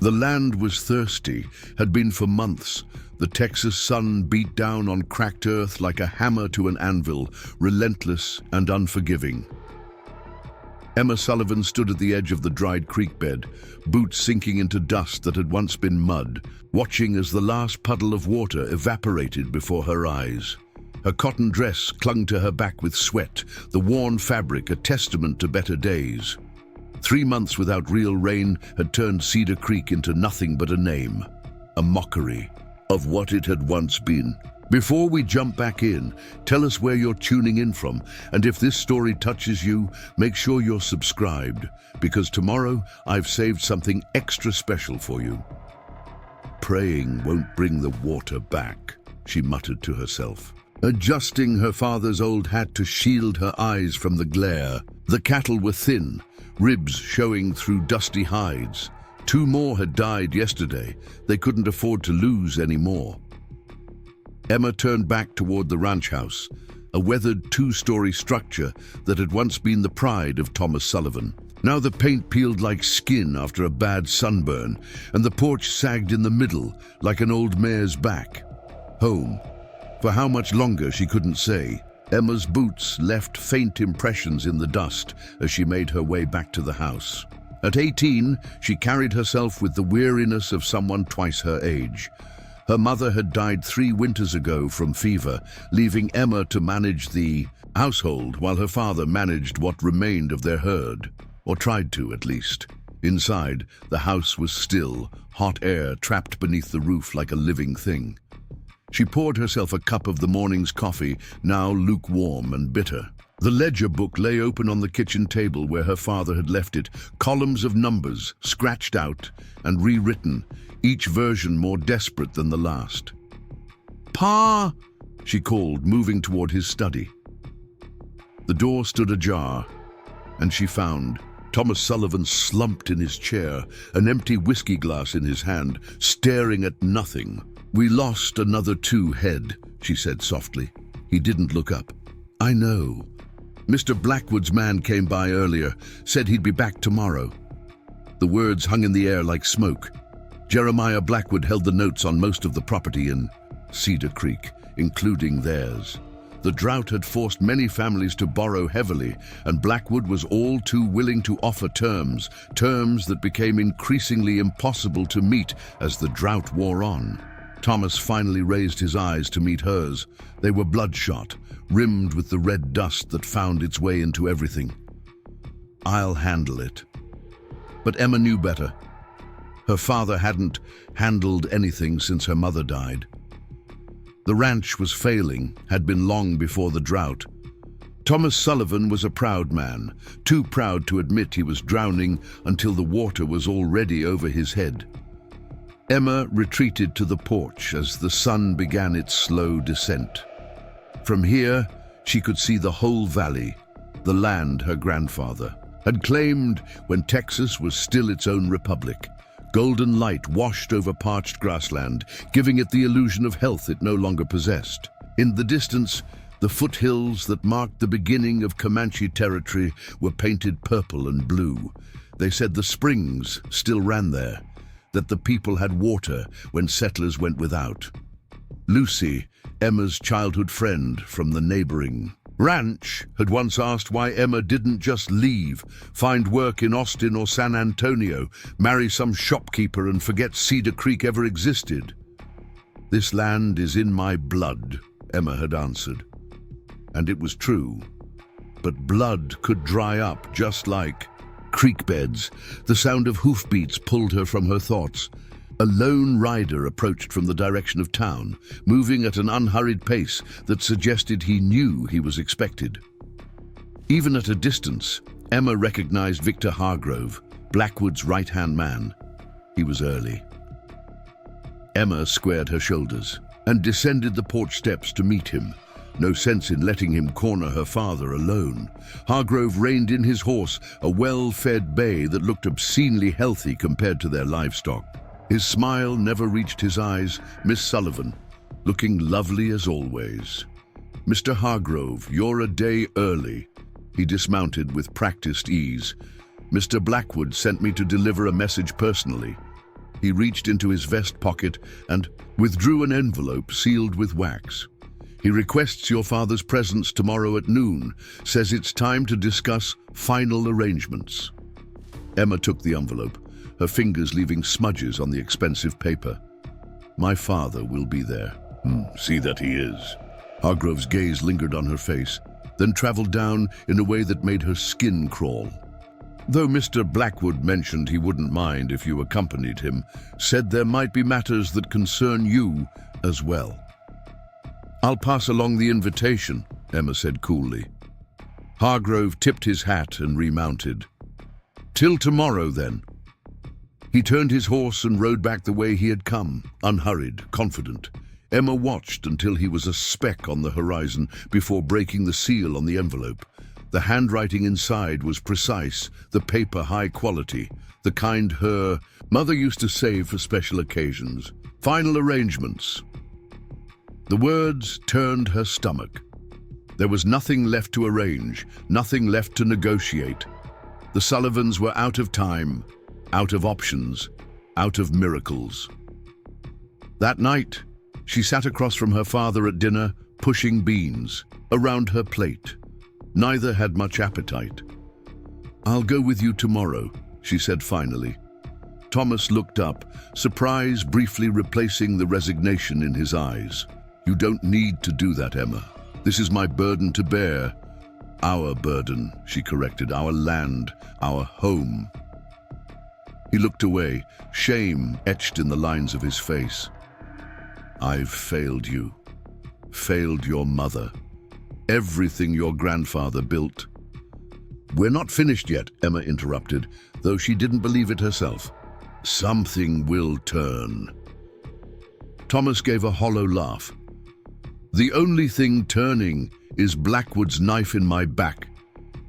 The land was thirsty, had been for months. The Texas sun beat down on cracked earth like a hammer to an anvil, relentless and unforgiving. Emma Sullivan stood at the edge of the dried creek bed, boots sinking into dust that had once been mud, watching as the last puddle of water evaporated before her eyes. Her cotton dress clung to her back with sweat, the worn fabric a testament to better days. 3 months without real rain had turned Cedar Creek into nothing but a name, a mockery of what it had once been. Before we jump back in, tell us where you're tuning in from, and if this story touches you, make sure you're subscribed, because tomorrow I've saved something extra special for you. Praying won't bring the water back, she muttered to herself, adjusting her father's old hat to shield her eyes from the glare. The cattle were thin, ribs showing through dusty hides. 2 more had died yesterday. They couldn't afford to lose any more. Emma turned back toward the ranch house, a weathered 2-story structure that had once been the pride of Thomas Sullivan. Now the paint peeled like skin after a bad sunburn, and the porch sagged in the middle like an old mare's back. Home. For how much longer, she couldn't say. Emma's boots left faint impressions in the dust as she made her way back to the house. At 18, she carried herself with the weariness of someone twice her age. Her mother had died 3 winters ago from fever, leaving Emma to manage the household while her father managed what remained of their herd, or tried to at least. Inside, the house was still, hot air trapped beneath the roof like a living thing. She poured herself a cup of the morning's coffee, now lukewarm and bitter. The ledger book lay open on the kitchen table where her father had left it, columns of numbers scratched out and rewritten, each version more desperate than the last. "Pa!" she called, moving toward his study. The door stood ajar, and she found Thomas Sullivan slumped in his chair, an empty whiskey glass in his hand, staring at nothing. "We lost another 2 head," she said softly. He didn't look up. "I know. Mr. Blackwood's man came by earlier, said he'd be back tomorrow." The words hung in the air like smoke. Jeremiah Blackwood held the notes on most of the property in Cedar Creek, including theirs. The drought had forced many families to borrow heavily, and Blackwood was all too willing to offer terms that became increasingly impossible to meet as the drought wore on. Thomas finally raised his eyes to meet hers. They were bloodshot, rimmed with the red dust that found its way into everything. "I'll handle it." But Emma knew better. Her father hadn't handled anything since her mother died. The ranch was failing, had been long before the drought. Thomas Sullivan was a proud man, too proud to admit he was drowning until the water was already over his head. Emma retreated to the porch as the sun began its slow descent. From here, she could see the whole valley, the land her grandfather had claimed when Texas was still its own republic. Golden light washed over parched grassland, giving it the illusion of health it no longer possessed. In the distance, the foothills that marked the beginning of Comanche territory were painted purple and blue. They said the springs still ran there, that the people had water when settlers went without. Lucy, Emma's childhood friend from the neighboring ranch, had once asked why Emma didn't just leave, find work in Austin or San Antonio, marry some shopkeeper and forget Cedar Creek ever existed. "This land is in my blood," Emma had answered. And it was true. But blood could dry up just like creek beds. The sound of hoofbeats pulled her from her thoughts. A lone rider approached from the direction of town, moving at an unhurried pace that suggested he knew he was expected. Even at a distance, Emma recognized Victor Hargrove, Blackwood's right-hand man. He was early. Emma squared her shoulders and descended the porch steps to meet him. No sense in letting him corner her father alone. Hargrove reined in his horse, a well-fed bay that looked obscenely healthy compared to their livestock. His smile never reached his eyes. "Miss Sullivan, looking lovely as always." "Mr. Hargrove, you're a day early." He dismounted with practiced ease. "Mr. Blackwood sent me to deliver a message personally." He reached into his vest pocket and withdrew an envelope sealed with wax. He requests your father's presence tomorrow at noon, says it's time to discuss final arrangements. Emma took the envelope, her fingers leaving smudges on the expensive paper. My father will be there. See that he is. Hargrove's gaze lingered on her face, then traveled down in a way that made her skin crawl. Though Mr. Blackwood mentioned he wouldn't mind if you accompanied him, said there might be matters that concern you as well. I'll pass along the invitation, Emma said coolly. Hargrove tipped his hat and remounted. Till tomorrow, then. He turned his horse and rode back the way he had come, unhurried, confident. Emma watched until he was a speck on the horizon before breaking the seal on the envelope. The handwriting inside was precise, the paper high quality, the kind her mother used to save for special occasions. Final arrangements. The words turned her stomach. There was nothing left to arrange, nothing left to negotiate. The Sullivans were out of time, out of options, out of miracles. That night, she sat across from her father at dinner, pushing beans around her plate. Neither had much appetite. I'll go with you tomorrow, she said finally. Thomas looked up, surprise briefly replacing the resignation in his eyes. You don't need to do that, Emma. This is my burden to bear. Our burden, she corrected, our land, our home. He looked away, shame etched in the lines of his face. I've failed you, failed your mother. Everything your grandfather built. We're not finished yet, Emma interrupted, though she didn't believe it herself. Something will turn. Thomas gave a hollow laugh. The only thing turning is Blackwood's knife in my back.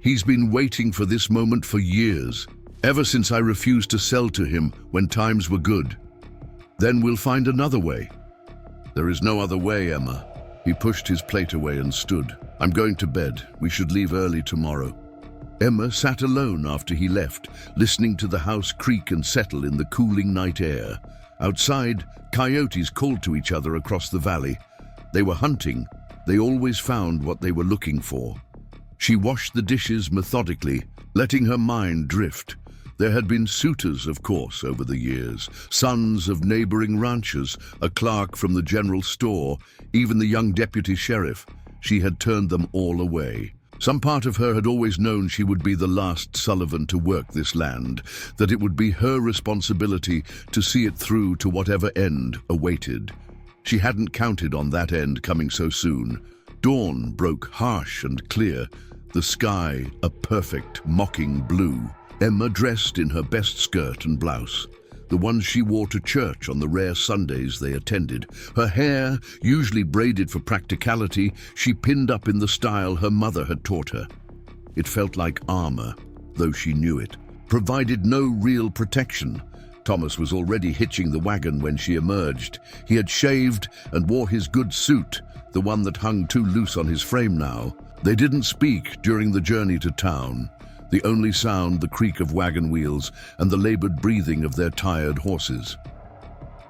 He's been waiting for this moment for years, ever since I refused to sell to him when times were good. Then we'll find another way. There is no other way, Emma. He pushed his plate away and stood. I'm going to bed. We should leave early tomorrow. Emma sat alone after he left, listening to the house creak and settle in the cooling night air. Outside, coyotes called to each other across the valley. They were hunting. They always found what they were looking for. She washed the dishes methodically, letting her mind drift. There had been suitors, of course, over the years, sons of neighboring ranchers, a clerk from the general store, even the young deputy sheriff. She had turned them all away. Some part of her had always known she would be the last Sullivan to work this land, that it would be her responsibility to see it through to whatever end awaited. She hadn't counted on that end coming so soon. Dawn broke harsh and clear, the sky a perfect, mocking blue. Emma dressed in her best skirt and blouse, the ones she wore to church on the rare Sundays they attended. Her hair, usually braided for practicality, she pinned up in the style her mother had taught her. It felt like armor, though she knew it, provided no real protection. Thomas was already hitching the wagon when she emerged. He had shaved and wore his good suit, the one that hung too loose on his frame now. They didn't speak during the journey to town. The only sound, the creak of wagon wheels and the labored breathing of their tired horses.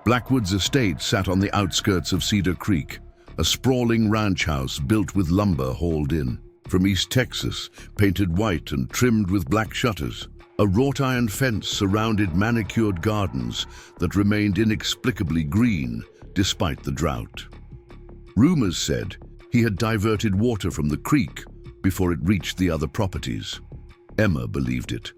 Blackwood's estate sat on the outskirts of Cedar Creek, a sprawling ranch house built with lumber hauled in from East Texas, painted white and trimmed with black shutters. A wrought iron fence surrounded manicured gardens that remained inexplicably green despite the drought. Rumors said he had diverted water from the creek before it reached the other properties. Emma believed it.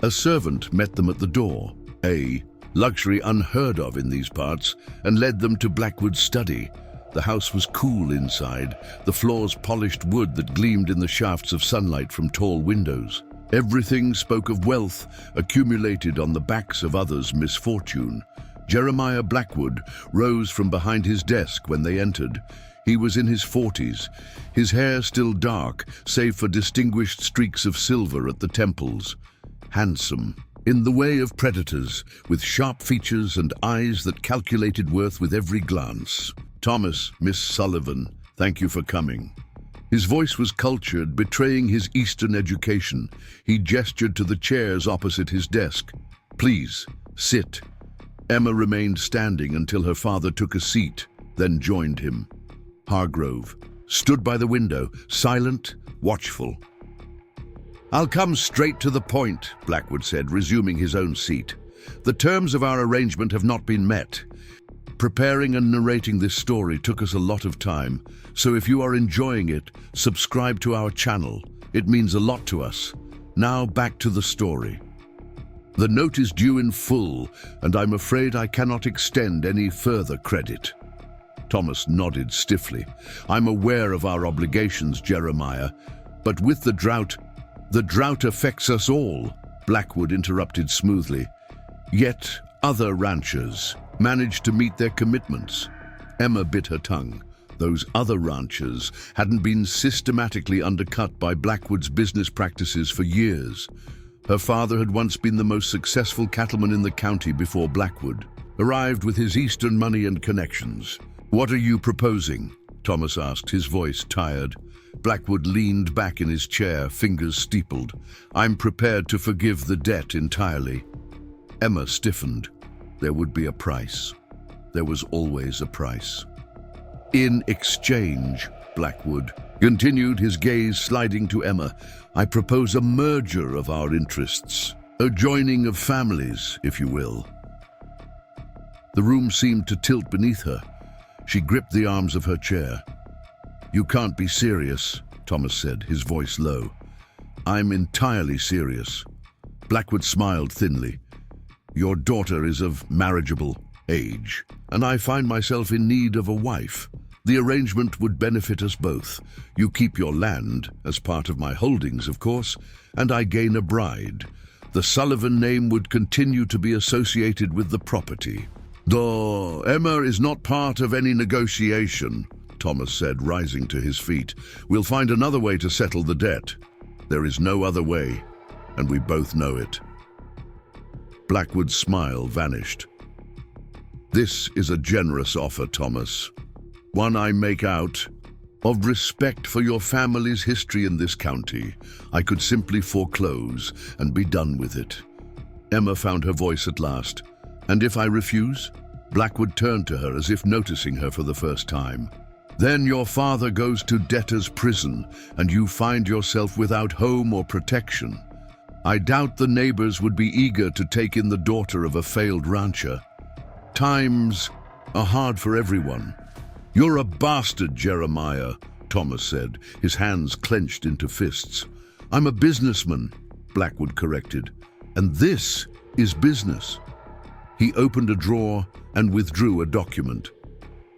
A servant met them at the door, a luxury unheard of in these parts, and led them to Blackwood's study. The house was cool inside, the floors polished wood that gleamed in the shafts of sunlight from tall windows. Everything spoke of wealth accumulated on the backs of others' misfortune. Jeremiah Blackwood rose from behind his desk when they entered. He was in his 40s, his hair still dark, save for distinguished streaks of silver at the temples. Handsome, in the way of predators, with sharp features and eyes that calculated worth with every glance. Thomas, Miss Sullivan, thank you for coming. His voice was cultured, betraying his Eastern education. He gestured to the chairs opposite his desk. Please, sit. Emma remained standing until her father took a seat, then joined him. Hargrove stood by the window, silent, watchful. "I'll come straight to the point," Blackwood said, resuming his own seat. "The terms of our arrangement have not been met. Preparing and narrating this story took us a lot of time, so if you are enjoying it, subscribe to our channel. It means a lot to us. Now back to the story. The note is due in full, and I'm afraid I cannot extend any further credit." Thomas nodded stiffly. "I'm aware of our obligations, Jeremiah, but with the drought affects us all," Blackwood interrupted smoothly. "Yet other ranchers managed to meet their commitments." Emma bit her tongue. Those other ranchers hadn't been systematically undercut by Blackwood's business practices for years. Her father had once been the most successful cattleman in the county before Blackwood arrived with his Eastern money and connections. "What are you proposing?" Thomas asked, his voice tired. Blackwood leaned back in his chair, fingers steepled. "I'm prepared to forgive the debt entirely." Emma stiffened. There would be a price. There was always a price. "In exchange," Blackwood continued, his gaze sliding to Emma, "I propose a merger of our interests, a joining of families, if you will." The room seemed to tilt beneath her. She gripped the arms of her chair. "You can't be serious," Thomas said, his voice low. "I'm entirely serious." Blackwood smiled thinly. "Your daughter is of marriageable age, and I find myself in need of a wife. The arrangement would benefit us both. You keep your land, as part of my holdings, of course, and I gain a bride. The Sullivan name would continue to be associated with the property." "Though Emma is not part of any negotiation," Thomas said, rising to his feet. "We'll find another way to settle the debt. There is no other way, and we both know it." Blackwood's smile vanished. "This is a generous offer, Thomas. One I make out of respect for your family's history in this county. I could simply foreclose and be done with it." Emma found her voice at last. "And if I refuse?" Blackwood turned to her as if noticing her for the first time. "Then your father goes to debtor's prison, and you find yourself without home or protection. I doubt the neighbors would be eager to take in the daughter of a failed rancher. Times are hard for everyone." "You're a bastard, Jeremiah," Thomas said, his hands clenched into fists. "I'm a businessman," Blackwood corrected, "and this is business." He opened a drawer and withdrew a document.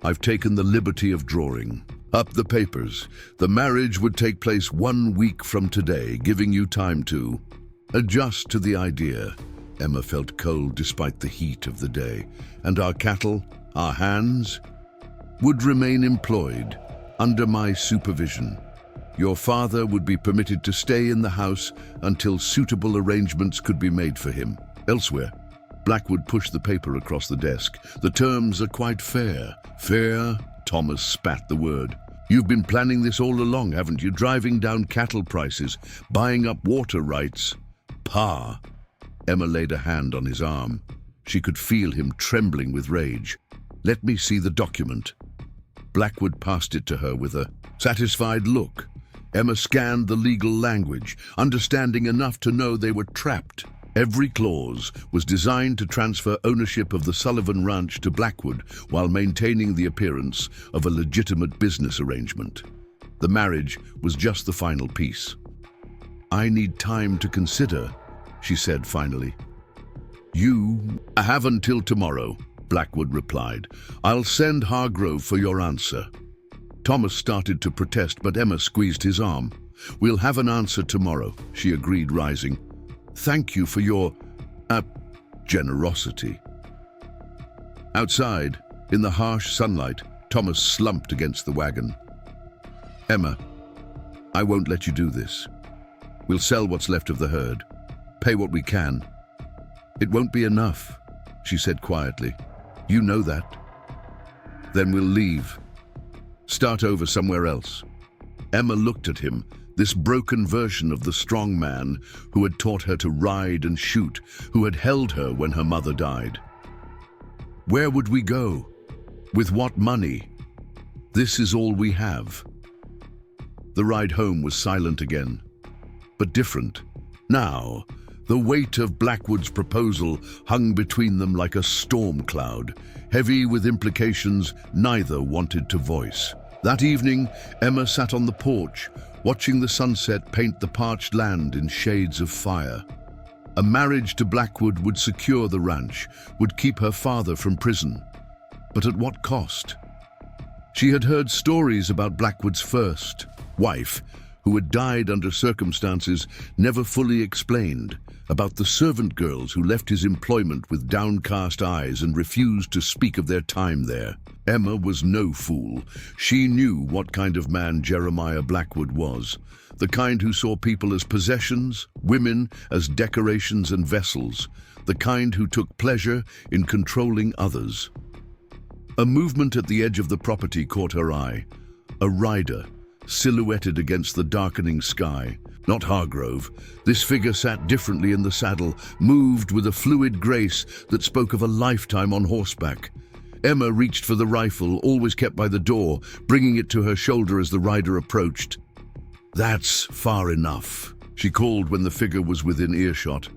"I've taken the liberty of drawing up the papers. The marriage would take place 1 week from today, giving you time to adjust to the idea." Emma felt cold despite the heat of the day. "And our cattle, our hands, would remain employed under my supervision. Your father would be permitted to stay in the house until suitable arrangements could be made for him elsewhere." Blackwood pushed the paper across the desk. "The terms are quite fair." "Fair?" Thomas spat the word. "You've been planning this all along, haven't you? Driving down cattle prices, buying up water rights." "Pa!" Emma laid a hand on his arm. She could feel him trembling with rage. "Let me see the document." Blackwood passed it to her with a satisfied look. Emma scanned the legal language, understanding enough to know they were trapped. Every clause was designed to transfer ownership of the Sullivan Ranch to Blackwood while maintaining the appearance of a legitimate business arrangement. The marriage was just the final piece. "I need time to consider," she said finally. "You have until tomorrow," Blackwood replied. "I'll send Hargrove for your answer." Thomas started to protest, but Emma squeezed his arm. "We'll have an answer tomorrow," she agreed, rising. "Thank you for your generosity." Outside, in the harsh sunlight, Thomas slumped against the wagon. "Emma, I won't let you do this. We'll sell what's left of the herd, pay what we can. It won't be enough," she said quietly. "You know that. Then we'll leave. Start over somewhere else." Emma looked at him, this broken version of the strong man who had taught her to ride and shoot, who had held her when her mother died. Where would we go? With what money? This is all we have. The ride home was silent again, but different. Now, the weight of Blackwood's proposal hung between them like a storm cloud, heavy with implications neither wanted to voice. That evening, Emma sat on the porch, watching the sunset paint the parched land in shades of fire. A marriage to Blackwood would secure the ranch, would keep her father from prison. But at what cost? She had heard stories about Blackwood's first wife, who had died under circumstances never fully explained, about the servant girls who left his employment with downcast eyes and refused to speak of their time there. Emma was no fool. She knew what kind of man Jeremiah Blackwood was, the kind who saw people as possessions, women as decorations and vessels, the kind who took pleasure in controlling others. A movement at the edge of the property caught her eye. A rider, silhouetted against the darkening sky. Not Hargrove. This figure sat differently in the saddle, moved with a fluid grace that spoke of a lifetime on horseback. Emma reached for the rifle, always kept by the door, bringing it to her shoulder as the rider approached. "That's far enough," she called when the figure was within earshot.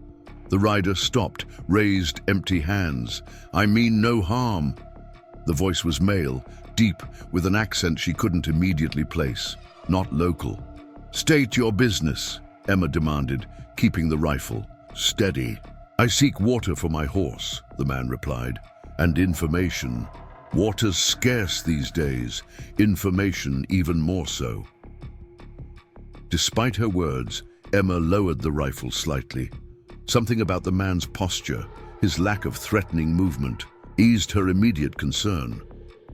The rider stopped, raised empty hands. "I mean no harm." The voice was male, deep, with an accent she couldn't immediately place. Not local. "State your business," Emma demanded, keeping the rifle steady. "I seek water for my horse," the man replied, "and information. Water's scarce these days, information even more so." Despite her words, Emma lowered the rifle slightly. Something about the man's posture, his lack of threatening movement, eased her immediate concern.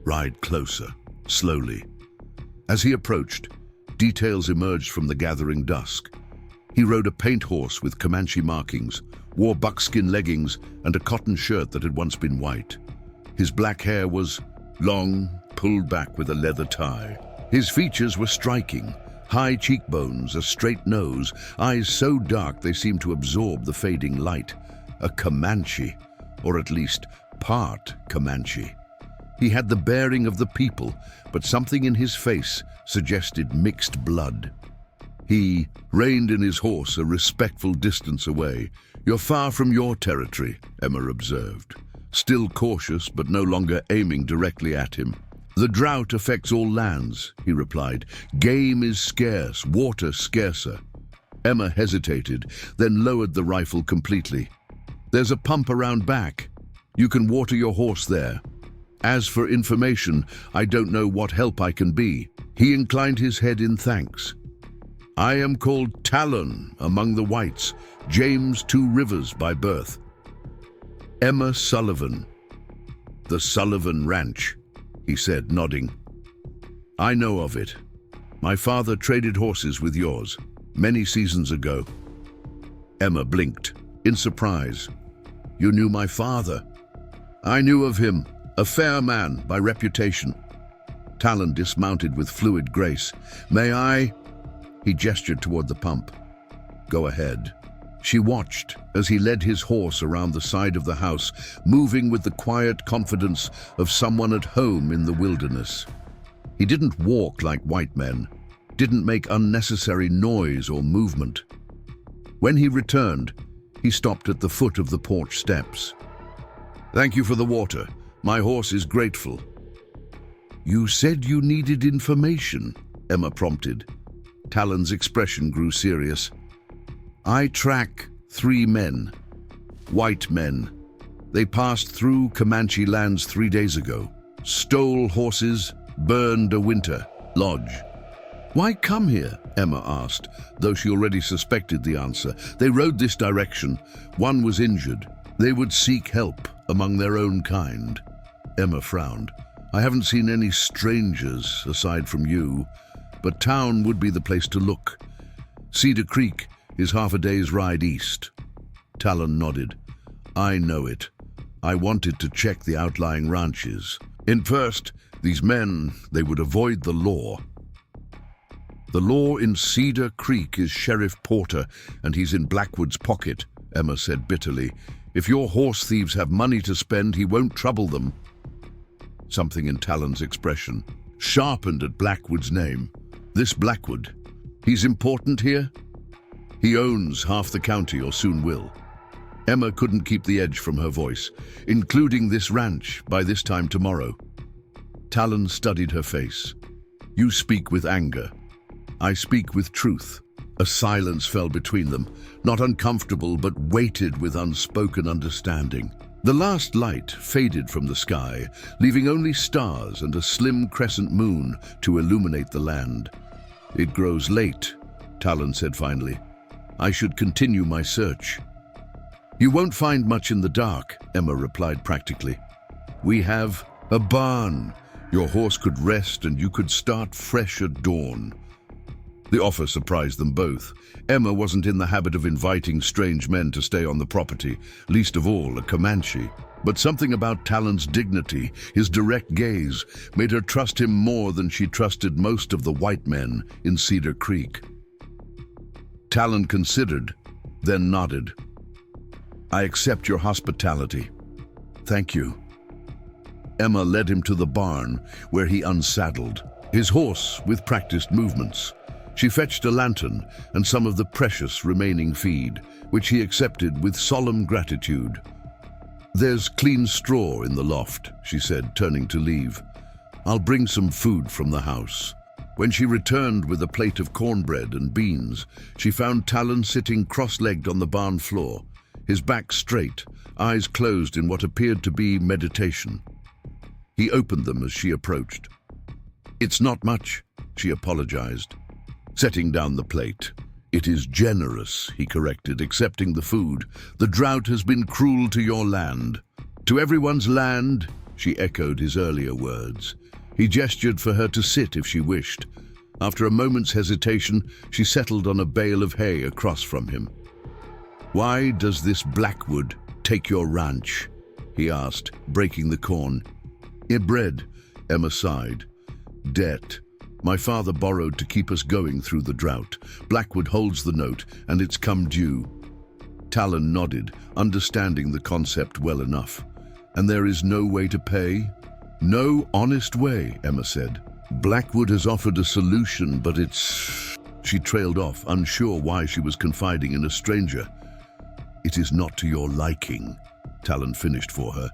"Ride closer, slowly." As he approached, details emerged from the gathering dusk. He rode a paint horse with Comanche markings, wore buckskin leggings and a cotton shirt that had once been white. His black hair was long, pulled back with a leather tie. His features were striking: high cheekbones, a straight nose, eyes so dark they seemed to absorb the fading light. A Comanche, or at least part Comanche. He had the bearing of the people, but something in his face suggested mixed blood. He reined in his horse a respectful distance away. "You're far from your territory," Emma observed, still cautious but no longer aiming directly at him. "The drought affects all lands," he replied. "Game is scarce, water scarcer." Emma hesitated, then lowered the rifle completely. "There's a pump around back. You can water your horse there. As for information, I don't know what help I can be." He inclined his head in thanks. "I am called Talon among the whites, James Two Rivers by birth. Emma Sullivan." "The Sullivan Ranch," he said, nodding. "I know of it. My father traded horses with yours, many seasons ago." Emma blinked, in surprise. "You knew my father?" "I knew of him. A fair man by reputation." Talon dismounted with fluid grace. "May I?" He gestured toward the pump. "Go ahead." She watched as he led his horse around the side of the house, moving with the quiet confidence of someone at home in the wilderness. He didn't walk like white men, didn't make unnecessary noise or movement. When he returned, he stopped at the foot of the porch steps. "Thank you for the water. My horse is grateful." "You said you needed information," Emma prompted. Talon's expression grew serious. "I track 3 men, white men. They passed through Comanche lands 3 days ago, stole horses, burned a winter lodge." "Why come here?" Emma asked, though she already suspected the answer. "They rode this direction. One was injured. They would seek help among their own kind." Emma frowned. "I haven't seen any strangers aside from you, but town would be the place to look. Cedar Creek is half a day's ride east." Talon nodded. "I know it. I wanted to check the outlying ranches. First, these men, they would avoid the law." "The law in Cedar Creek is Sheriff Porter, and he's in Blackwood's pocket," Emma said bitterly. If your horse thieves have money to spend, he won't trouble them. Something in Talon's expression sharpened at Blackwood's name. This Blackwood, he's important here? He owns half the county, or soon will. Emma couldn't keep the edge from her voice. Including this ranch by this time tomorrow. Talon studied her face. You speak with anger. I speak with truth. A silence fell between them, not uncomfortable but weighted with unspoken understanding. The last light faded from the sky, leaving only stars and a slim crescent moon to illuminate the land. It grows late, Talon said finally. I should continue my search. You won't find much in the dark, Emma replied practically. We have a barn. Your horse could rest and you could start fresh at dawn. The offer surprised them both. Emma wasn't in the habit of inviting strange men to stay on the property, least of all a Comanche. But something about Talon's dignity, his direct gaze, made her trust him more than she trusted most of the white men in Cedar Creek. Talon considered, then nodded. I accept your hospitality. Thank you. Emma led him to the barn, where he unsaddled, his horse with practiced movements. She fetched a lantern and some of the precious remaining feed, which he accepted with solemn gratitude. There's clean straw in the loft, she said, turning to leave. I'll bring some food from the house. When she returned with a plate of cornbread and beans, she found Talon sitting cross-legged on the barn floor, his back straight, eyes closed in what appeared to be meditation. He opened them as she approached. It's not much, she apologized, setting down the plate. It is generous, he corrected, accepting the food. The drought has been cruel to your land. To everyone's land, she echoed his earlier words. He gestured for her to sit if she wished. After a moment's hesitation, she settled on a bale of hay across from him. Why does this Blackwood take your ranch? He asked, breaking the corn. Bread, Emma sighed. Debt. My father borrowed to keep us going through the drought. Blackwood holds the note, and it's come due. Talon nodded, understanding the concept well enough. And there is no way to pay? No honest way, Emma said. Blackwood has offered a solution, but it's... She trailed off, unsure why she was confiding in a stranger. It is not to your liking, Talon finished for her.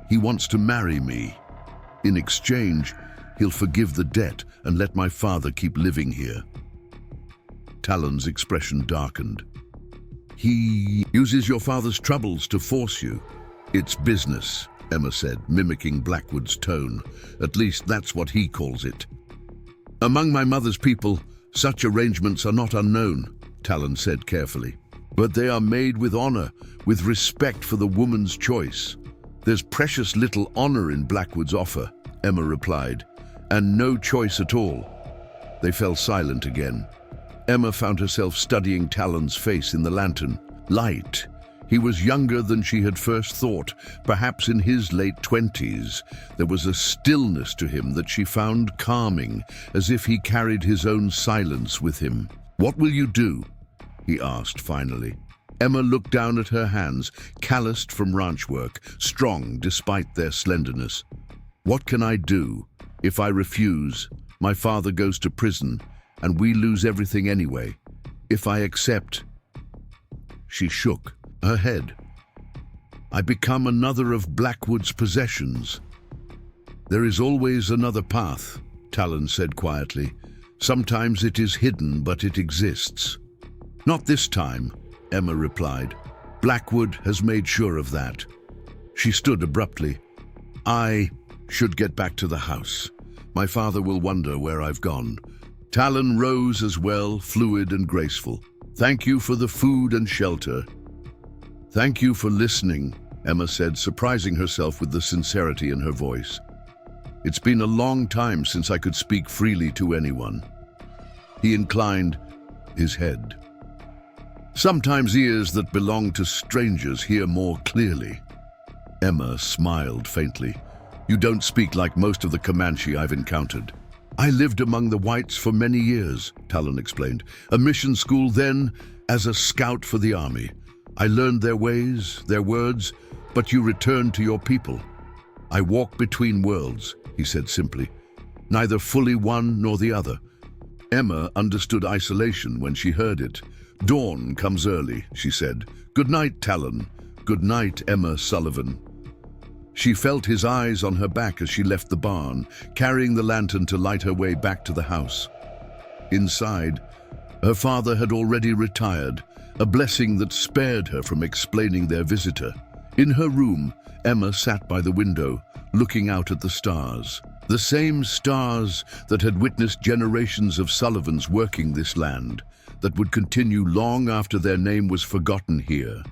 He wants to marry me. In exchange, he'll forgive the debt and let my father keep living here. Talon's expression darkened. He uses your father's troubles to force you. It's business, Emma said, mimicking Blackwood's tone. At least that's what he calls it. Among my mother's people, such arrangements are not unknown, Talon said carefully. But they are made with honor, with respect for the woman's choice. There's precious little honor in Blackwood's offer, Emma replied, and no choice at all. They fell silent again. Emma found herself studying Talon's face in the lantern. Light. He was younger than she had first thought, perhaps in his late 20s. There was a stillness to him that she found calming, as if he carried his own silence with him. What will you do? He asked finally. Emma looked down at her hands, calloused from ranch work, strong despite their slenderness. What can I do? If I refuse, my father goes to prison, and we lose everything anyway. If I accept... She shook her head. I become another of Blackwood's possessions. There is always another path, Talon said quietly. Sometimes it is hidden, but it exists. Not this time, Emma replied. Blackwood has made sure of that. She stood abruptly. I should get back to the house. My father will wonder where I've gone. Talon rose as well, fluid and graceful. Thank you for the food and shelter. Thank you for listening, Emma said, surprising herself with the sincerity in her voice. It's been a long time since I could speak freely to anyone. He inclined his head. Sometimes ears that belong to strangers hear more clearly. Emma smiled faintly. You don't speak like most of the Comanche I've encountered. I lived among the whites for many years, Talon explained. A mission school, then as a scout for the army. I learned their ways, their words, but you returned to your people. I walk between worlds, he said simply, neither fully one nor the other. Emma understood isolation when she heard it. Dawn comes early, she said. Good night, Talon. Good night, Emma Sullivan. She felt his eyes on her back as she left the barn, carrying the lantern to light her way back to the house. Inside, her father had already retired, a blessing that spared her from explaining their visitor. In her room, Emma sat by the window, looking out at the stars. The same stars that had witnessed generations of Sullivans working this land, that would continue long after their name was forgotten here.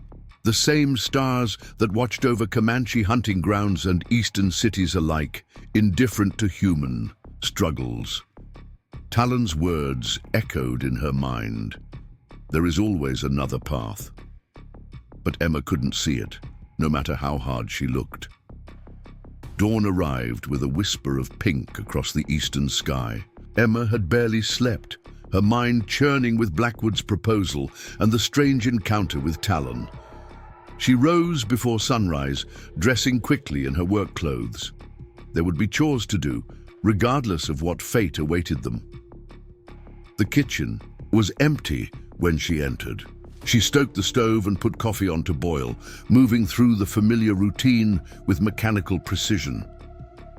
The same stars that watched over Comanche hunting grounds and eastern cities alike, indifferent to human struggles. Talon's words echoed in her mind. There is always another path. But Emma couldn't see it, no matter how hard she looked. Dawn arrived with a whisper of pink across the eastern sky. Emma had barely slept, her mind churning with Blackwood's proposal and the strange encounter with Talon. She rose before sunrise, dressing quickly in her work clothes. There would be chores to do, regardless of what fate awaited them. The kitchen was empty when she entered. She stoked the stove and put coffee on to boil, moving through the familiar routine with mechanical precision.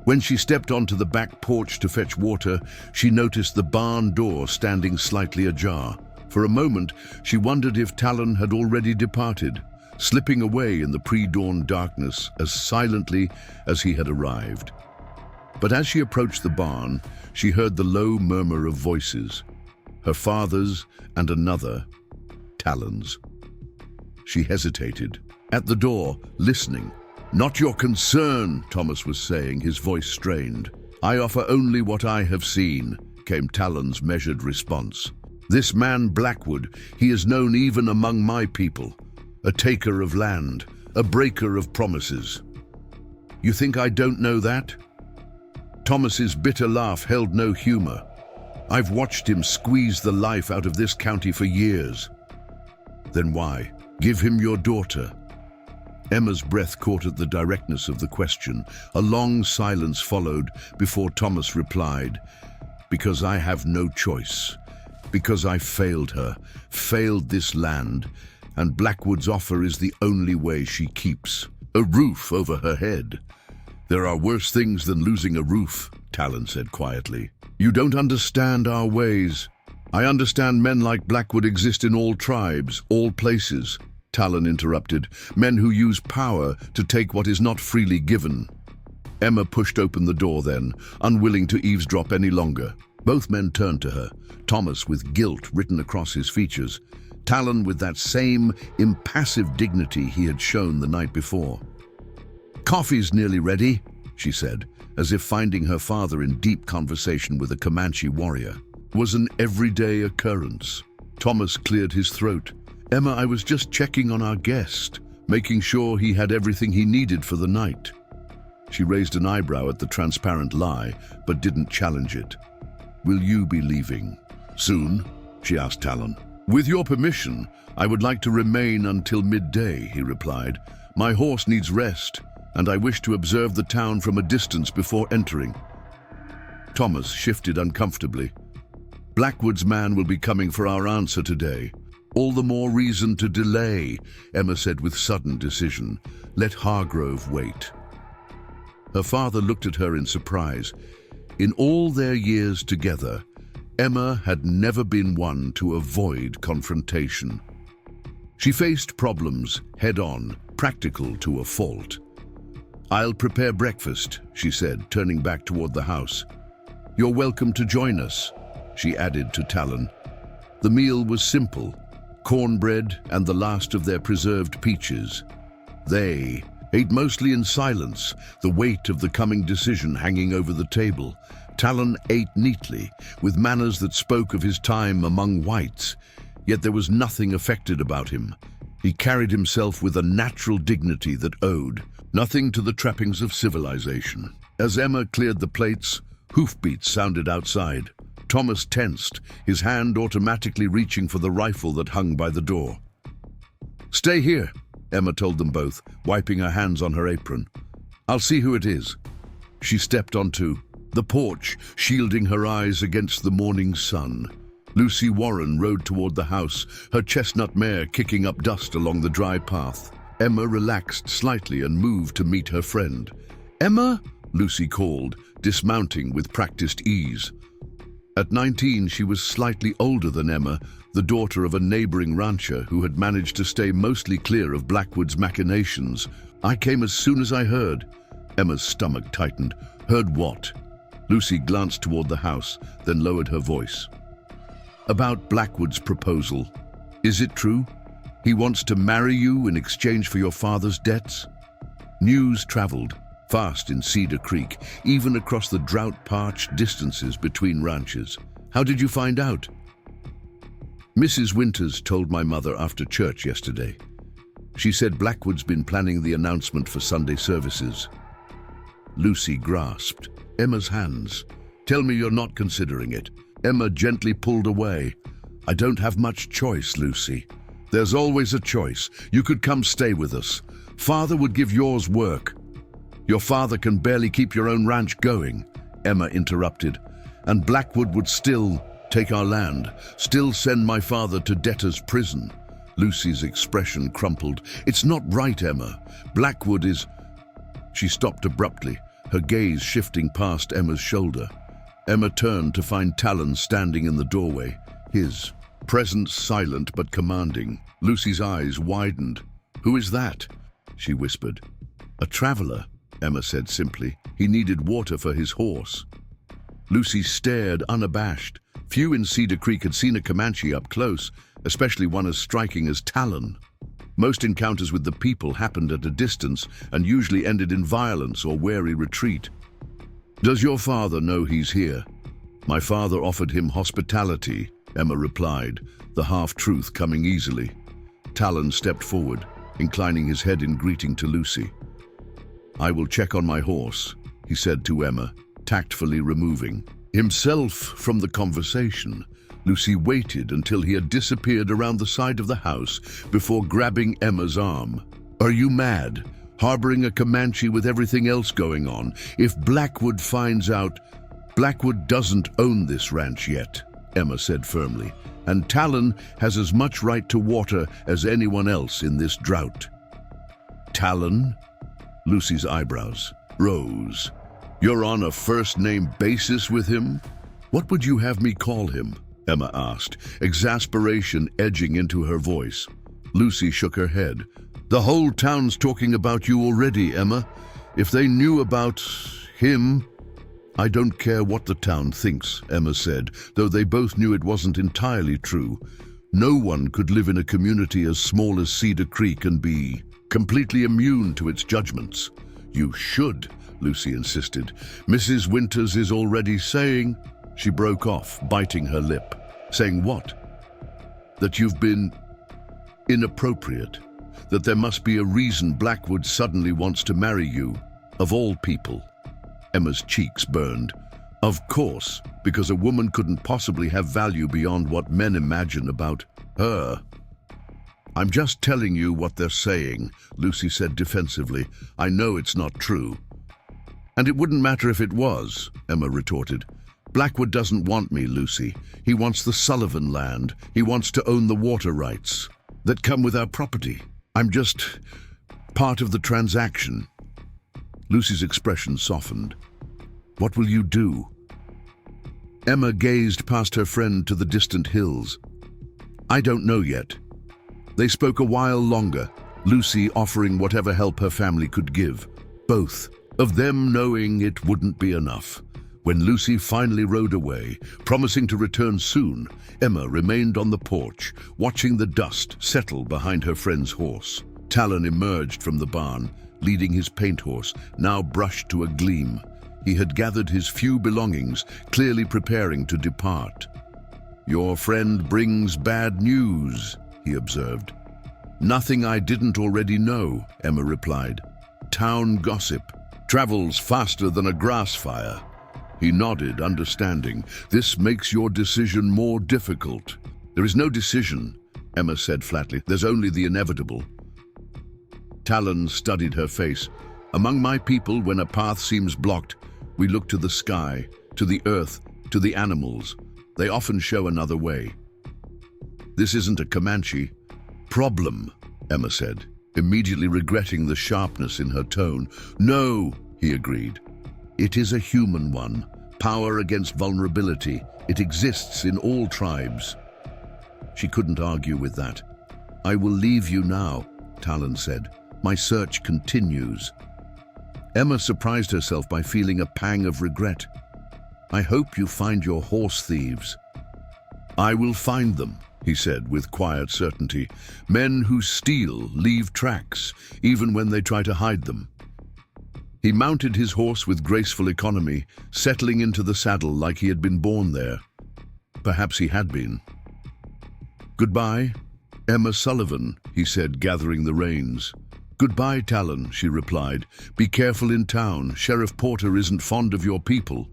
When she stepped onto the back porch to fetch water, she noticed the barn door standing slightly ajar. For a moment, she wondered if Talon had already departed, slipping away in the pre-dawn darkness as silently as he had arrived. But as she approached the barn, she heard the low murmur of voices, her father's and another, Talon's. She hesitated. At the door, listening. "Not your concern," Thomas was saying, his voice strained. "I offer only what I have seen," came Talon's measured response. "This man Blackwood, he is known even among my people. A taker of land, a breaker of promises. You think I don't know that?" Thomas's bitter laugh held no humor. "I've watched him squeeze the life out of this county for years." "Then why? Give him your daughter." Emma's breath caught at the directness of the question. A long silence followed before Thomas replied, "Because I have no choice. Because I failed her, failed this land, and Blackwood's offer is the only way she keeps. A roof over her head." "There are worse things than losing a roof," Talon said quietly. "You don't understand our ways. I understand men like Blackwood exist in all tribes, all places," Talon interrupted. "Men who use power to take what is not freely given." Emma pushed open the door then, unwilling to eavesdrop any longer. Both men turned to her, Thomas with guilt written across his features, Talon with that same impassive dignity he had shown the night before. "Coffee's nearly ready," she said, as if finding her father in deep conversation with a Comanche warrior. Was an everyday occurrence. Thomas cleared his throat. "Emma, I was just checking on our guest, making sure he had everything he needed for the night." She raised an eyebrow at the transparent lie, but didn't challenge it. "Will you be leaving soon?" she asked Talon. "With your permission, I would like to remain until midday," he replied. "My horse needs rest, and I wish to observe the town from a distance before entering." Thomas shifted uncomfortably. "Blackwood's man will be coming for our answer today. All the more reason to delay," Emma said with sudden decision. "Let Hargrove wait." Her father looked at her in surprise. In all their years together, Emma had never been one to avoid confrontation. She faced problems head-on, practical to a fault. "I'll prepare breakfast," she said, turning back toward the house. "You're welcome to join us," she added to Talon. The meal was simple, cornbread and the last of their preserved peaches. They ate mostly in silence, the weight of the coming decision hanging over the table. Talon ate neatly, with manners that spoke of his time among whites, yet there was nothing affected about him. He carried himself with a natural dignity that owed nothing to the trappings of civilization. As Emma cleared the plates, hoofbeats sounded outside. Thomas tensed, his hand automatically reaching for the rifle that hung by the door. "Stay here," Emma told them both, wiping her hands on her apron. "I'll see who it is." She stepped onto the porch, shielding her eyes against the morning sun. Lucy Warren rode toward the house, her chestnut mare kicking up dust along the dry path. Emma relaxed slightly and moved to meet her friend. "Emma?" Lucy called, dismounting with practiced ease. At 19, she was slightly older than Emma, the daughter of a neighboring rancher who had managed to stay mostly clear of Blackwood's machinations. "I came as soon as I heard." Emma's stomach tightened. "Heard what?" Lucy glanced toward the house, then lowered her voice. "About Blackwood's proposal. Is it true? He wants to marry you in exchange for your father's debts?" News traveled fast in Cedar Creek, even across the drought-parched distances between ranches. "How did you find out?" "Mrs. Winters told my mother after church yesterday. She said Blackwood's been planning the announcement for Sunday services." Lucy grasped Emma's hands. "Tell me you're not considering it." Emma gently pulled away. "I don't have much choice, Lucy." "There's always a choice. You could come stay with us. Father would give yours work." "Your father can barely keep your own ranch going," Emma interrupted. "And Blackwood would still take our land, still send my father to debtor's prison." Lucy's expression crumpled. "It's not right, Emma. Blackwood is—" She stopped abruptly, her gaze shifting past Emma's shoulder. Emma turned to find Talon standing in the doorway, his presence silent but commanding. Lucy's eyes widened. "Who is that?" she whispered. "A traveler," Emma said simply. "He needed water for his horse." Lucy stared unabashed. Few in Cedar Creek had seen a Comanche up close, especially one as striking as Talon. Most encounters with the people happened at a distance and usually ended in violence or wary retreat. "Does your father know he's here?" "My father offered him hospitality," Emma replied, the half-truth coming easily. Talon stepped forward, inclining his head in greeting to Lucy. "I will check on my horse," he said to Emma, tactfully removing himself from the conversation. Lucy waited until he had disappeared around the side of the house before grabbing Emma's arm. "Are you mad? Harboring a Comanche with everything else going on? If Blackwood finds out—" "Blackwood doesn't own this ranch yet," Emma said firmly, "and Talon has as much right to water as anyone else in this drought." "Talon?" Lucy's eyebrows rose. "You're on a first-name basis with him? What would you have me call him?" Emma asked, exasperation edging into her voice. Lucy shook her head. "The whole town's talking about you already, Emma. If they knew about him—" "I don't care what the town thinks," Emma said, though they both knew it wasn't entirely true. No one could live in a community as small as Cedar Creek and be completely immune to its judgments. "You should," Lucy insisted. "Mrs. Winters is already saying—" She broke off, biting her lip. "Saying what?" "That you've been inappropriate. That there must be a reason Blackwood suddenly wants to marry you, of all people." Emma's cheeks burned. "Of course, because a woman couldn't possibly have value beyond what men imagine about her." "I'm just telling you what they're saying," Lucy said defensively. "I know it's not true." "And it wouldn't matter if it was," Emma retorted. "Blackwood doesn't want me, Lucy. He wants the Sullivan land. He wants to own the water rights that come with our property. I'm just part of the transaction." Lucy's expression softened. "What will you do?" Emma gazed past her friend to the distant hills. "I don't know yet." They spoke a while longer, Lucy offering whatever help her family could give, both of them knowing it wouldn't be enough. When Lucy finally rode away, promising to return soon, Emma remained on the porch, watching the dust settle behind her friend's horse. Talon emerged from the barn, leading his paint horse, now brushed to a gleam. He had gathered his few belongings, clearly preparing to depart. "Your friend brings bad news," he observed. "Nothing I didn't already know," Emma replied. "Town gossip travels faster than a grass fire." He nodded, understanding. "This makes your decision more difficult." "There is no decision," Emma said flatly. "There's only the inevitable." Talon studied her face. "Among my people, when a path seems blocked, we look to the sky, to the earth, to the animals. They often show another way." "This isn't a Comanche problem," Emma said, immediately regretting the sharpness in her tone. "No," he agreed. "It is a human one. Power against vulnerability. It exists in all tribes." She couldn't argue with that. "I will leave you now," Talon said. "My search continues." Emma surprised herself by feeling a pang of regret. "I hope you find your horse thieves." "I will find them," he said with quiet certainty. "Men who steal leave tracks, even when they try to hide them." He mounted his horse with graceful economy, settling into the saddle like he had been born there. Perhaps he had been. "Goodbye, Emma Sullivan," he said, gathering the reins. "Goodbye, Talon," she replied. "Be careful in town. Sheriff Porter isn't fond of your people."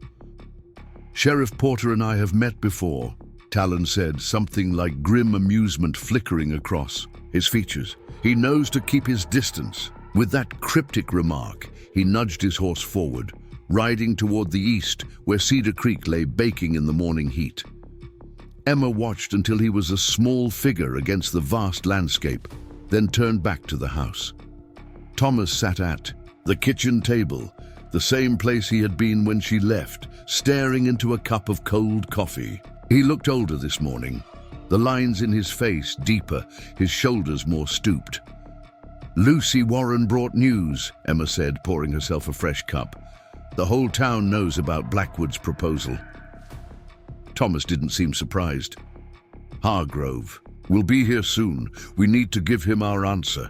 "Sheriff Porter and I have met before," Talon said, something like grim amusement flickering across his features. "He knows to keep his distance." With that cryptic remark, he nudged his horse forward, riding toward the east, where Cedar Creek lay baking in the morning heat. Emma watched until he was a small figure against the vast landscape, then turned back to the house. Thomas sat at the kitchen table, the same place he had been when she left, staring into a cup of cold coffee. He looked older this morning, the lines in his face deeper, his shoulders more stooped. "Lucy Warren brought news," Emma said, pouring herself a fresh cup. "The whole town knows about Blackwood's proposal." Thomas didn't seem surprised. "Hargrove will be here soon. We need to give him our answer."